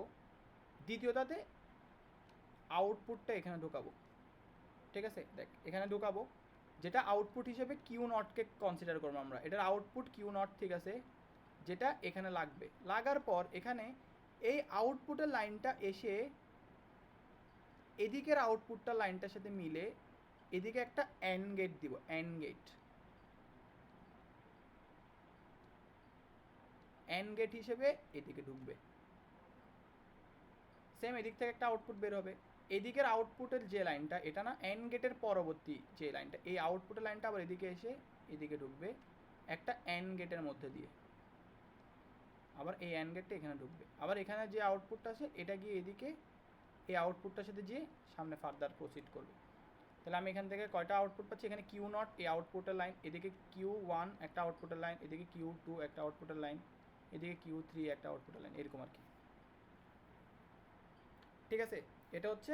দ্বিতীয়টাতে আউটপুটটা এখানে ঢুকাবো। ঠিক আছে, দেখ এখানে ঢুকাবো, যেটা আউটপুট হিসেবে কিউ নটকে কনসিডার করবো আমরা। এটার আউটপুট কিউ নট, ঠিক আছে, যেটা এখানে লাগবে। লাগার পর এখানে এই আউটপুটের লাইনটা এসে এদিকের আউটপুটটা লাইনটার সাথে মিলে এদিকে একটা অ্যান্ড গেট দিব, অ্যান্ড গেট হিসেবে এদিকে ঢুকবে। সেম এদিক থেকে একটা আউটপুট বের হবে। এদিকের আউটপুটের যে লাইনটা, এটা না অ্যান্ড গেটের পরবর্তী যে লাইনটা, এই আউটপুটের লাইনটা আবার এদিকে এসে এদিকে ঢুকবে একটা অ্যান্ড গেটের মধ্যে দিয়ে। আবার এই অ্যান্ড গেটটা এখানে ঢুকবে। আবার এখানে যে আউটপুটটা আছে এটা গিয়ে এদিকে এই আউটপুটটার সাথে যেয়ে সামনে ফার্দার প্রসিড করবে। তাহলে আমি এখান থেকে কয়টা আউটপুট পাচ্ছি? এখানে কিউ নট এই আউটপুটের লাইন, এদিকে কিউ ওয়ান একটা আউটপুটের লাইন, এদিকে কিউ টু একটা আউটপুটের লাইন, এদিকে কিউ থ্রি একটা আউটপুটের লাইন, এরকম আর কি। ঠিক আছে, এটা হচ্ছে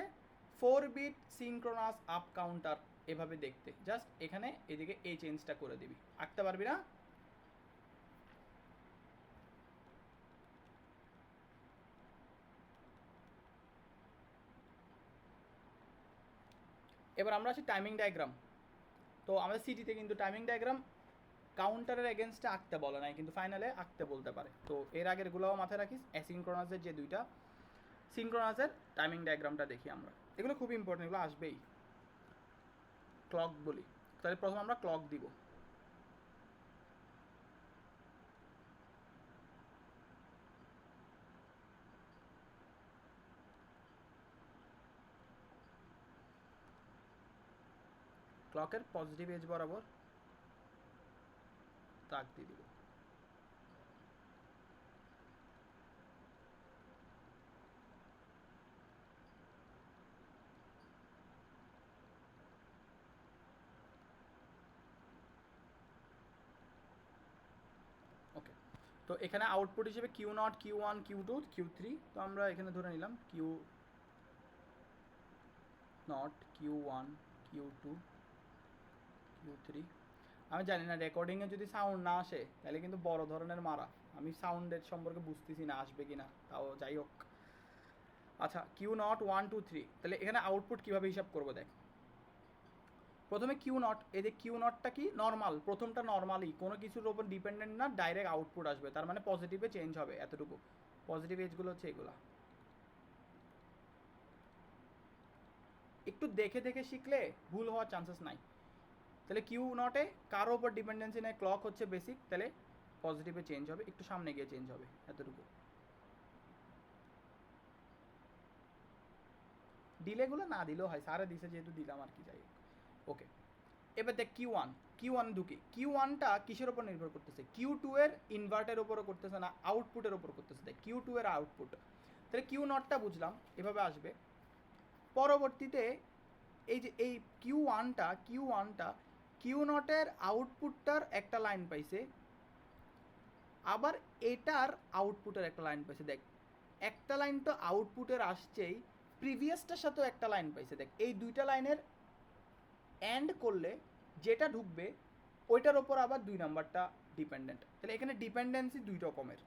4 বিট সিনক্রোনাস আপ কাউন্টার। এভাবে দেখতে, জাস্ট এখানে এদিকে এই চেঞ্জটা করে দিবি। আঁকতে পারবি না? এবার আমরা আসি টাইমিং ডায়াগ্রাম। তো আমাদের সিটিতে কিন্তু টাইমিং ডায়াগ্রাম কাউন্টারের এগেনস্টে আঁকতে বলে নাই, কিন্তু ফাইনালে আঁকতে বলতে পারে। তো এর আগেরগুলোও মাথায় রাখিস। অ্যাসিনক্রোনাসের যে দুইটা, সিনক্রোনাসের টাইমিং ডায়াগ্রামটা দেখি আমরা। এগুলো খুব ইম্পর্টেন্ট, এগুলো আসবেই। ক্লক বলি, তাহলে প্রথম আমরা ক্লক দিব। ক্লকের পজিটিভ এজ বরাবর তাক দিয়ে দিব। ওকে, তো এখানে আউটপুট হিসেবে Q naught, Q one, Q two, Q three. তো আমরা এখানে ধরে নিলাম Q naught, Q one, Q two, Q three. আমি জানি না রেকর্ডিংয়ে যদি সাউন্ড না আসে তাহলে কিন্তু বড় ধরনের মারা। আমি সাউন্ডের সম্পর্কে বুঝতেছি না আসবে কি না, তাও যাই হোক। আচ্ছা, Q naught one two three, তাহলে এখানে আউটপুট কীভাবে হিসাব করবো দেখ। প্রথমে কিউ নট, এদের কিউ নটটা কি নর্মাল, প্রথমটা নর্মালি কোনো কিছুর ওপর ডিপেন্ডেন্ট না, ডাইরেক্ট আউটপুট আসবে, তার মানে পজিটিভে চেঞ্জ হবে এতটুকু। পজিটিভ এজগুলো হচ্ছে এগুলা। একটু দেখে দেখে শিখলে ভুল হওয়ার চান্সেস নাই। তাহলে কিউ নটে কারো ওপর ডিপেন্ডেন্সি নেই, ক্লক হচ্ছে বেসিক, তাহলে পজিটিভে চেঞ্জ হবে, একটু সামনে গিয়ে চেঞ্জ হবে এতটুকু। ডিলেগুলো না দিলেও হয়, সারা দিছে যেহেতু দিলাম আর কি, যাই হোক। ওকে, এবার দেখ কিউ ওয়ান ঢুকি। কিউ ওয়ানটা কিসের ওপর নির্ভর করতেছে? কিউ টু এর ইনভার্টের ওপরও করতেছে না, আউটপুটের ওপর করতেছে। দেখ কিউ টু এর আউটপুট, তাহলে কিউ নটটা বুঝলাম এভাবে আসবে। পরবর্তীতে এই যে এই কিউ ওয়ানটা কিউ নটের আউটপুটটার একটা লাইন পাইছে, আবার এটার আউটপুটের একটা লাইন পাইছে। দেখ একটা লাইন তো আউটপুটের আসছেই, প্রিভিয়াসটার সাথেও একটা লাইন পাইছে। দেখ এই দুইটা লাইনের অ্যান্ড করলে যেটা ঢুকবে ওইটার ওপর আবার দুই নাম্বারটা ডিপেন্ডেন্ট। তাহলে এখানে ডিপেন্ডেন্সি দুই রকমের,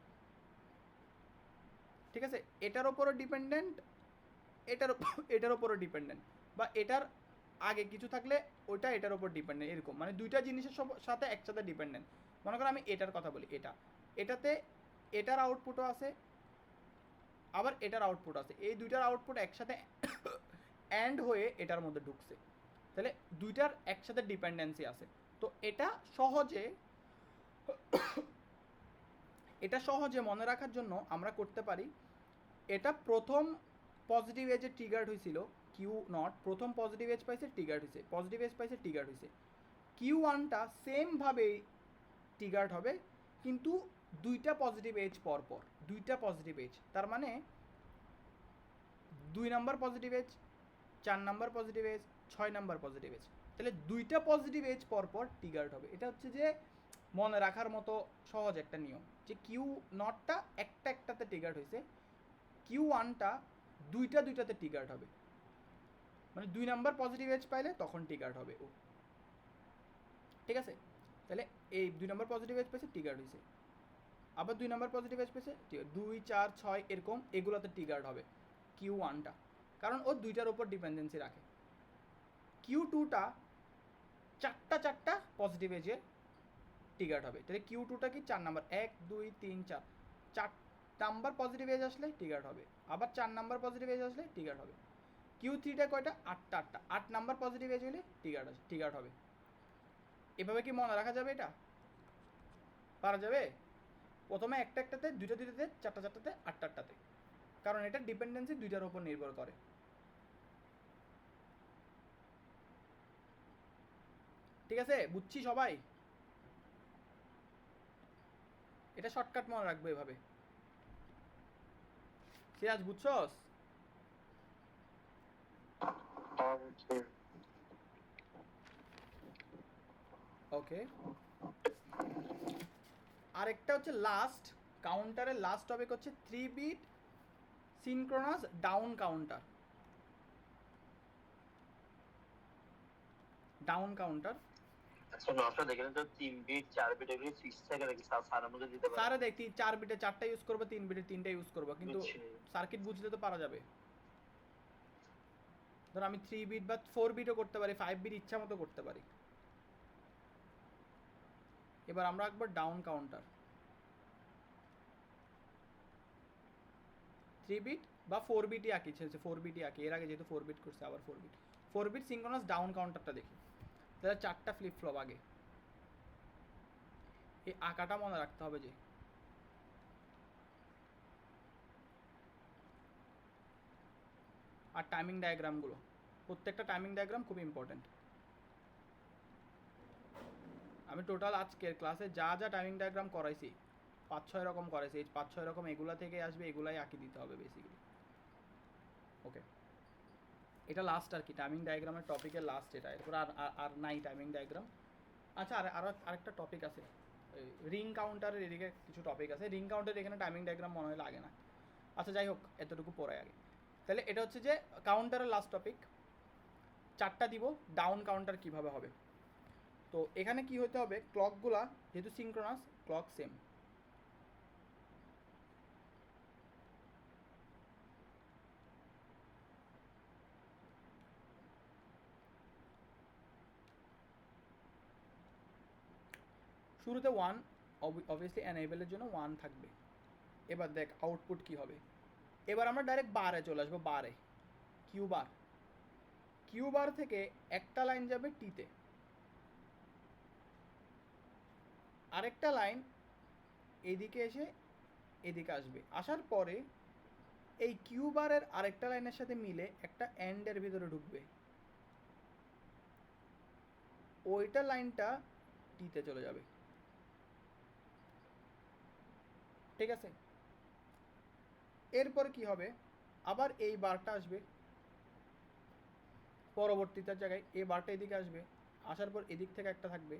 ঠিক আছে। এটার ওপরও ডিপেন্ডেন্ট, এটার ওপরও ডিপেন্ডেন্ট, বা এটার আগে কিছু থাকলে ওইটা এটার ওপর ডিপেন্ডেন্ট, এরকম মানে দুইটা জিনিসের সাথে একসাথে ডিপেন্ডেন্ট। মনে করো আমি এটার কথা বলি, এটাতে এটার আউটপুটও আছে, আবার এটার আউটপুট আছে, এই দুইটার আউটপুট একসাথে অ্যান্ড হয়ে এটার মধ্যে ঢুকছে, তাহলে দুইটার একসাথে ডিপেন্ডেন্সি আছে। তো এটা সহজে মনে রাখার জন্য আমরা করতে পারি, এটা প্রথম পজিটিভ এজে ট্রিগার্ড হয়েছিল কিউ নট, প্রথম পজিটিভ এজ পাইছে ট্রিগার্ড হয়েছে, পজিটিভ এজ পাইছে ট্রিগার্ড হয়েছে, কিউ ওয়ানটা সেমভাবেই ট্রিগার্ড হবে কিন্তু দুইটা পজিটিভ এজ পর পর, দুইটা পজিটিভ এজ, তার মানে 2 number positive edge, 4 number positive edge, 6 number positive edge, তাহলে দুইটা পজিটিভ এজ পর পর ট্রিগার্ড হবে। এটা হচ্ছে যে মনে রাখার মতো সহজ একটা নিয়ম, যে কিউ নটটা একটাতে ট্রিগার্ড হয়েছে, কিউ ওয়ানটা দুইটাতে ট্রিগার্ড হবে, মানে 2 নাম্বার পজিটিভ এজ পাইলে তখন ট্রিগার্ড হবে ও, ঠিক আছে। তাহলে এই 2 নাম্বার পজিটিভ এজ পেয়েছে ট্রিগার্ড হয়েছে, আবার 2 নাম্বার পজিটিভ এজ পেয়েছে, 2 4 6 এরকম এগুলোতে ট্রিগার্ড হবে কিউ ওয়ানটা, কারণ ও দুইটার উপর ডিপেন্ডেন্সি রাখে। কিউ টুটা চারটা পজিটিভ এজে ট্রিগার্ড হবে, তাহলে কিউ টুটা কি 4 নাম্বার, 1 2 3 4, 4 নাম্বার পজিটিভ এজ আসলে ট্রিগার্ড হবে, আবার 4 নাম্বার পজিটিভ এজ আসলে ট্রিগার্ড হবে। কিউ থ্রিটা কয়টা, 8 নাম্বার পজিটিভ এজ হলে ট্রিগার্ড হবে। এভাবে কি মনে রাখা যাবে? এটা পারা যাবে। প্রথমে একটাতে, দুইটাতে, চারটাতে, আটটাতে, কারণ এটা ডিপেন্ডেন্সি দুইটার উপর নির্ভর করে। ঠিক আছে, বুঝছি সবাই? এটা শর্টকাট মনে রাখবো এভাবে। সিরাজ বুঝছস? ওকে, আরেকটা হচ্ছে লাস্ট কাউন্টারের লাস্ট টপিক হচ্ছে 3 bit synchronous down counter. Down counter স্যারে দেখ 4 বিটে 4টা ইউজ করবো, 3 বিটে 3টা ইউজ করবো, কিন্তু সার্কিট বুঝলে তো পারা যাবে। ধর আমি 3 বিট বা 4 বিটও করতে পারি, 5 বিট ইচ্ছা মতো করতে পারি। এবার আমরা একবার ডাউন কাউন্টার 3 বিট বা 4 বিটই আঁকি, 4 বিটই আঁকি, এর আগে যেহেতু 4 বিট করছে আবার 4 বিট সিনক্রোনাস ডাউন কাউন্টারটা দেখি। তাহলে 4টা ফ্লিপ ফ্লপ আগে, এই আঁকাটা মনে রাখতে হবে যে আর টাইমিং ডায়াগ্রামগুলো, প্রত্যেকটা টাইমিং ডায়াগ্রাম খুব ইম্পর্টেন্ট। আমি টোটাল আজকের ক্লাসে যা যা টাইমিং ডায়াগ্রাম করাইছি 5-6 রকম করাইছি, এই 5-6 রকম এগুলা থেকে আসবে, এগুলাই আঁকি দিতে হবে বেসিক্যালি। ওকে, এটা লাস্ট আর কি টাইমিং ডায়াগ্রামের টপিকের লাস্ট এটা, এরপর আর নাই টাইমিং ডায়াগ্রাম। আচ্ছা, আরেকটা টপিক আছে, রিং কাউন্টারের এদিকে কিছু টপিক আছে। রিং কাউন্টারের এখানে টাইমিং ডায়াগ্রাম মনে হয় লাগে না। আচ্ছা যাই হোক, এতটুকু পরে আগে। তাহলে এটা হচ্ছে যে কাউন্টারের লাস্ট টপিক, 4টা দিব। ডাউন কাউন্টার কিভাবে হবে? তো এখানে কি হতে হবে, ক্লকগুলা যেহেতু সিনক্রোনাস, ক্লক সেম। শুরুতে 1, অবভিয়াসলি এনেবলের জন্য 1 থাকবে। এবার দেখ আউটপুট কি হবে। এবার আমরা ডাইরেক্ট বারে চলে আসবো, বারে কিউ বার থেকে একটা লাইন যাবে টিতে, আরেকটা লাইন এইদিকে এসে এদিকে আসবে, আসার পরে এই কিউ বারের আরেকটা লাইনের সাথে মিলে একটা এন্ডের ভিতরে ঢুকবে, ওইটা লাইনটা টিতে চলে যাবে। ঠিক আছে, এরপর কি হবে, আবার এই বারটা আসবে পরবর্তীটার জায়গায়, এই বারটা এদিকে আসবে, আসার পর এদিক থেকে একটা থাকবে,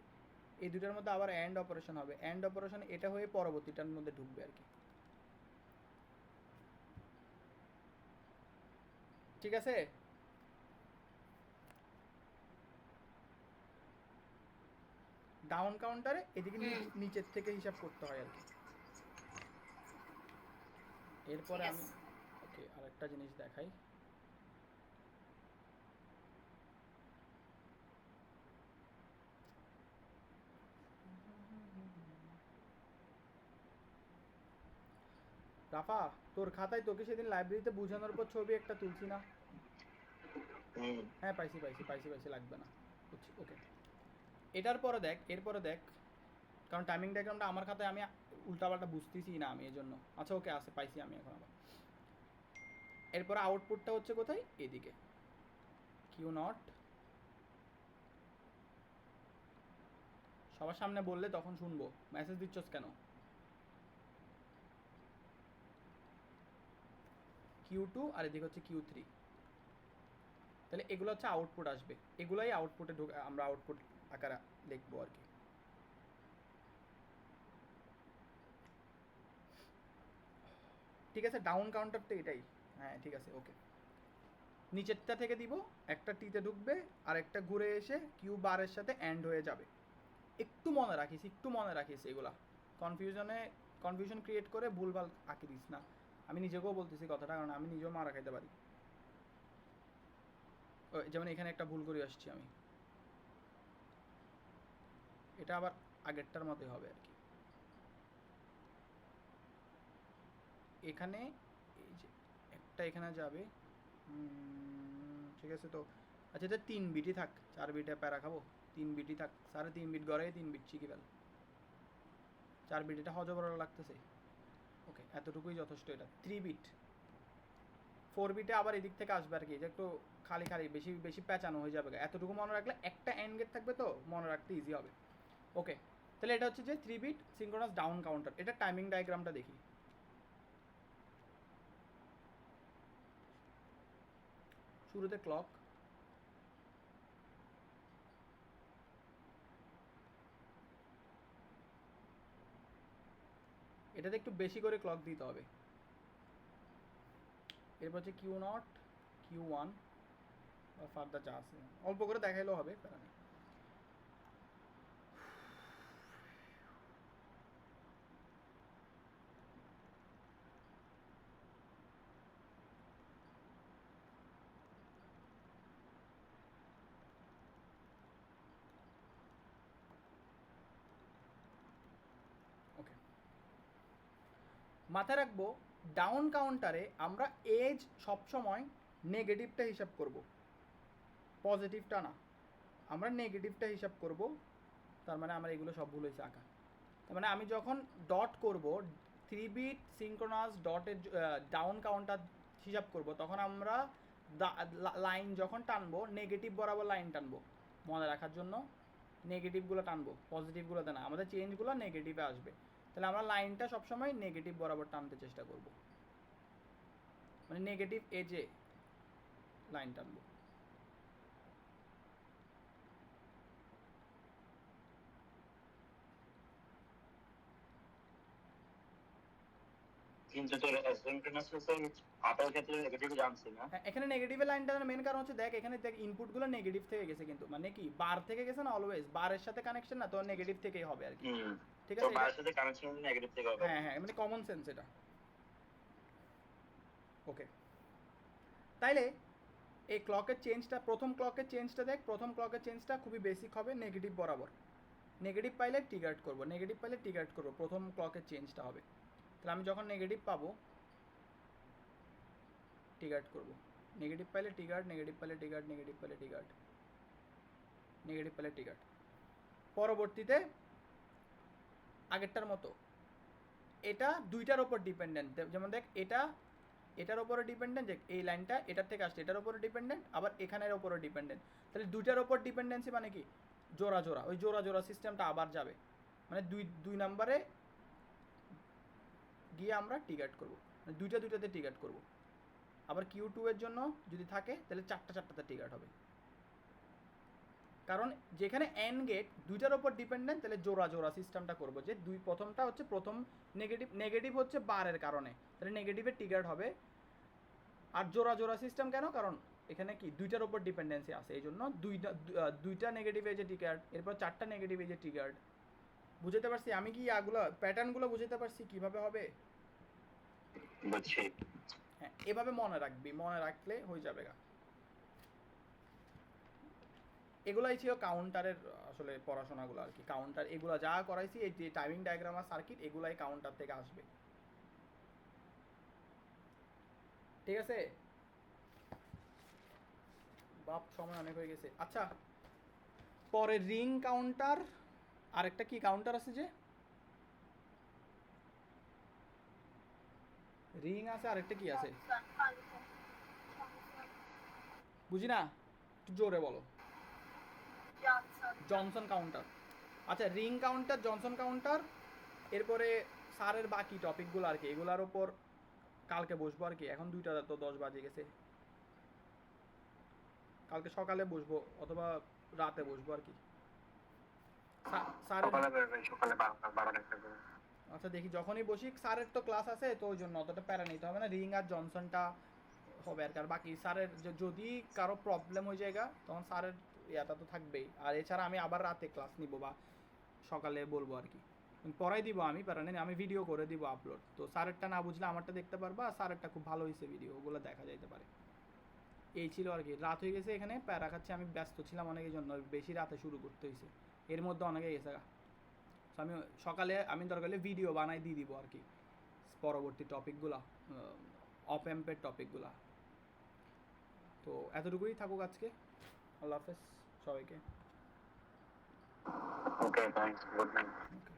এই দুটার মধ্যে আবার অ্যান্ড অপারেশন হবে, অ্যান্ড অপারেশনে এটা হয়ে পরবর্তীটার মধ্যে ঢুকবে আর কি। ঠিক আছে, ডাউন কাউন্টারে এদিকে নিচের থেকে হিসাব করতে হয় আর কি। এরপরে আমি ওকে আরেকটা জিনিস দেখাই। রাফা, তোর খাতায় তোকে সেদিন লাইব্রেরিতে বোঝানোর পর ছবি একটা তুলছি না? হ্যাঁ পাইছি লাগবে না, বুঝছি। ওকে, এরপরে দেখ, কারণ টাইমিং ডায়াগ্রামটা আমার খাতায় আমি উল্টাপাল্টা বুঝতেছি না আমি, এই জন্য। আচ্ছা ওকে, আছে, পাইছি আমি এখন আবার। এরপরে আউটপুটটা হচ্ছে কোথায়? এদিকে, কিউ নট। সবার সামনে বললে তখন শুনবো, মেসেজ দিচ্ছস কেন? Q2 আর এদিকে হচ্ছে Q3। তাহলে এগুলো হচ্ছে আউটপুট আসবে, এগুলাই আউটপুটে আমরা আউটপুট আকারে লিখবো আর কি। ঠিক আছে, ডাউন কাউন্টারটা এটাই। হ্যাঁ ঠিক আছে, ওকে। নিচেরটা থেকে দিব, একটা টিতে ঢুকবে আর একটা ঘুরে এসে কিউ বারের সাথে এন্ড হয়ে যাবে। একটু মনে রাখিস এগুলা, কনফিউশন ক্রিয়েট করে ভুলভাল আঁকি দিস না। আমি নিজেকেও বলতেছি কথাটা, কারণ আমি নিজেও মারা খাইতে পারি। যেমন এখানে একটা ভুল করে আসছি আমি, এটা আবার আগেরটার মতোই হবে আর কি। এখানে এই যে একটা এখানে যাবে, ঠিক আছে তো। আচ্ছা এটা 3 বিটই থাক, 4 বিটে প্যারা খাবো। 3 বিটই থাক, 3.5 বিট গড়ে 3 বিট শিখি ফেল। 4 বিট এটা হজবরল লাগতেছে। ওকে, এতটুকুই যথেষ্ট। এটা 3 বিট। 4 বিটে আবার এদিক থেকে আসবে আর কি, এটা একটু খালি বেশি প্যাঁচানো হয়ে যাবে। এতটুকু মনে রাখলে একটা এন্ড গেট থাকবে, তো মনে রাখতে ইজি হবে। ওকে, তাহলে এটা হচ্ছে যে 3 বিট সিঙ্ক্রোনাস ডাউন কাউন্টার। এটা টাইমিং ডায়াগ্রামটা দেখি। শুরুতে ক্লক, এটাতে একটু বেশি করে ক্লক দিতে হবে। এরপর হচ্ছে কিউ নট, কিউ ওয়ান বা ফার্দার যা আছে অল্প করে দেখাইলেও হবে, প্যারা নেই। ওকে, মাথায় রাখবো ডাউন কাউন্টারে আমরা এজ সবসময় নেগেটিভটা হিসাব করব, পজিটিভটা না। আমরা নেগেটিভটা হিসাব করব। তার মানে আমার এগুলো সব ভুল হয়েছে আঁকা। তার মানে আমি যখন ডট করব, 3 বিট সিঙ্ক্রোনাস ডটের ডাউন কাউন্টার হিসাব করব, তখন আমরা লাইন যখন টানবো নেগেটিভ বরাবর লাইন টানবো। মনে রাখার জন্য নেগেটিভগুলো টানবো, পজিটিভগুলোতে না। আমাদের চেঞ্জগুলো নেগেটিভে আসবে। তাহলে আমরা লাইনটা সবসময় নেগেটিভ বরাবর টানতে চেষ্টা করব, মানে নেগেটিভ এজে লাইন টানবো। কিন্তু তোর অ্যাসিনক্রোনাস আপার ক্ষেত্রে নেগেটিভ জানছি না। এখানে নেগেটিভের লাইন টানার মেন কারণ হচ্ছে, দেখ এখানে দেখ ইনপুটগুলো নেগেটিভ থেকে গেছে, কিন্তু মানে কি বার থেকে গেছে না, অলওয়েজ বারের সাথে কানেকশন না, তো নেগেটিভ থেকেই হবে আর কি। ঠিক আছে, তো বারের সাথে কানেকশন নেগেটিভ থেকে হবে। হ্যাঁ মানে কমন সেন্স এটা। ওকে, তাইলে এই ক্লকের চেঞ্জটা, প্রথম ক্লকের চেঞ্জটা দেখ, প্রথম ক্লকের চেঞ্জটা খুবই বেসিক হবে, নেগেটিভ বরাবর। নেগেটিভ পাইলে টিগার্ড করব, প্রথম ক্লকের চেঞ্জটা হবে। তাহলে আমি যখন নেগেটিভ পাবো টিগার্ড করব, নেগেটিভ পাইলে টিগার্ড, নেগেটিভ পাইলে টিগার্ড, নেগেটিভ পাইলে টিগার্ড, নেগেটিভ পাইলে টিগার্ড। পরবর্তীতে আগেরটার মতো এটা দুইটার ওপর ডিপেন্ডেন্ট। যেমন দেখ এটার ওপরে ডিপেন্ডেন্ট, যে এই লাইনটা এটার থেকে আসছে, এটার ওপরে ডিপেন্ডেন্ট, আবার এখানের ওপরে ডিপেন্ডেন্ট। তাহলে দুইটার ওপর ডিপেন্ডেন্সি মানে কি জোড়া, ওই জোড়া সিস্টেমটা আবার যাবে, মানে দুই নাম্বারে গিয়ে আমরা টিগার্ড করব, মানে দুইটাতে টিগার্ড করব। আবার Q2 এর জন্য যদি থাকে তাহলে চারটাতে টিগার্ড হবে। কারণ যেখানে এন গেট দুইটার ওপর ডিপেন্ডেন্ট, তাহলে জোড়া সিস্টেমটা করব, যে প্রথমটা হচ্ছে প্রথম নেগেটিভ হচ্ছে বারের কারণে, তাহলে নেগেটিভের টিগার্ড হবে। আর জোড়া সিস্টেম কেন? কারণ এখানে কি দুইটার ওপর ডিপেন্ডেন্সি আছে, এই জন্য দুইটা নেগেটিভ এজে টিগার্ড, এরপর 4টা নেগেটিভ এজে টিগার্ড। বুঝতে পারছি আমি কি এগুলো প্যাটার্নগুলো বুঝতে পারছি কিভাবে হবে? বুঝছি। হ্যাঁ, এভাবে মনে রাখবি, মনে রাখলে হয়ে যাবে গা। এগুলাই ছিল কাউন্টারের আসলে পড়াশোনাগুলো আর কি। কাউন্টার এগুলো যা করাইছি, এই যে টাইমিং ডায়াগ্রাম আর সার্কিট, এগুলাই কাউন্টার থেকে আসবে। ঠিক আছে বাপ, সময় অনেক হয়ে গেছে। আচ্ছা, পরে রিং কাউন্টার, আরেকটা কি কাউন্টার আছে যে, রিং আছে আরেকটা কি আছে বুঝি না, একটু জোরে বলো। Johnson counter. আচ্ছা, রিং কাউন্টার, জনসন কাউন্টার, এরপরে স্যারের বাকি টপিকগুলো আর কি, এগুলোর ওপর কালকে বসবো আর কি। এখন 2টা তো 10 বাজে গেছে, কালকে সকালে বসবো অথবা রাতে বসবো আর কি। স্যারের, সকালে বেরোবে, সকালে 12টা একটা করে। আচ্ছা দেখি, যখনই বসি, স্যারের তো ক্লাস আছে তো ওই জন্য অতটা প্যারা নিতে হবে না, রিং আর জনসনটা হবে আর কি। আর বাকি স্যারের যদি কারো প্রবলেম হয়ে যায় তখন স্যারের ইয়াটা তো থাকবেই। আর এছাড়া আমি আবার রাতে ক্লাস নিব বা সকালে বলবো আর কি, পড়াই দিব আমি, প্যারা নেই, আমি ভিডিও করে দিব আপলোড। তো স্যারেরটা না বুঝলে আমারটা দেখতে পারবা, আর স্যারেরটা খুব ভালো হয়েছে ভিডিও, ওগুলো দেখা যাইতে পারে। এই ছিল আর কি, রাত হয়ে গেছে, এখানে প্যারা খাচ্ছি, আমি ব্যস্ত ছিলাম অনেকের জন্য, বেশি রাতে শুরু করতে হয়েছে, এর মধ্যে অনেকে গেছে গা। তো আমি সকালে আমি দরকার হলে ভিডিও বানাই দিয়ে দিব আর কি, পরবর্তী টপিকগুলা, অফ এম্পের টপিকগুলা। তো এতটুকুই থাকুক আজকে, আল্লাহ হাফেজ সবাইকে। ওকে, থ্যাঙ্কস, গুড নাইট। ওকে।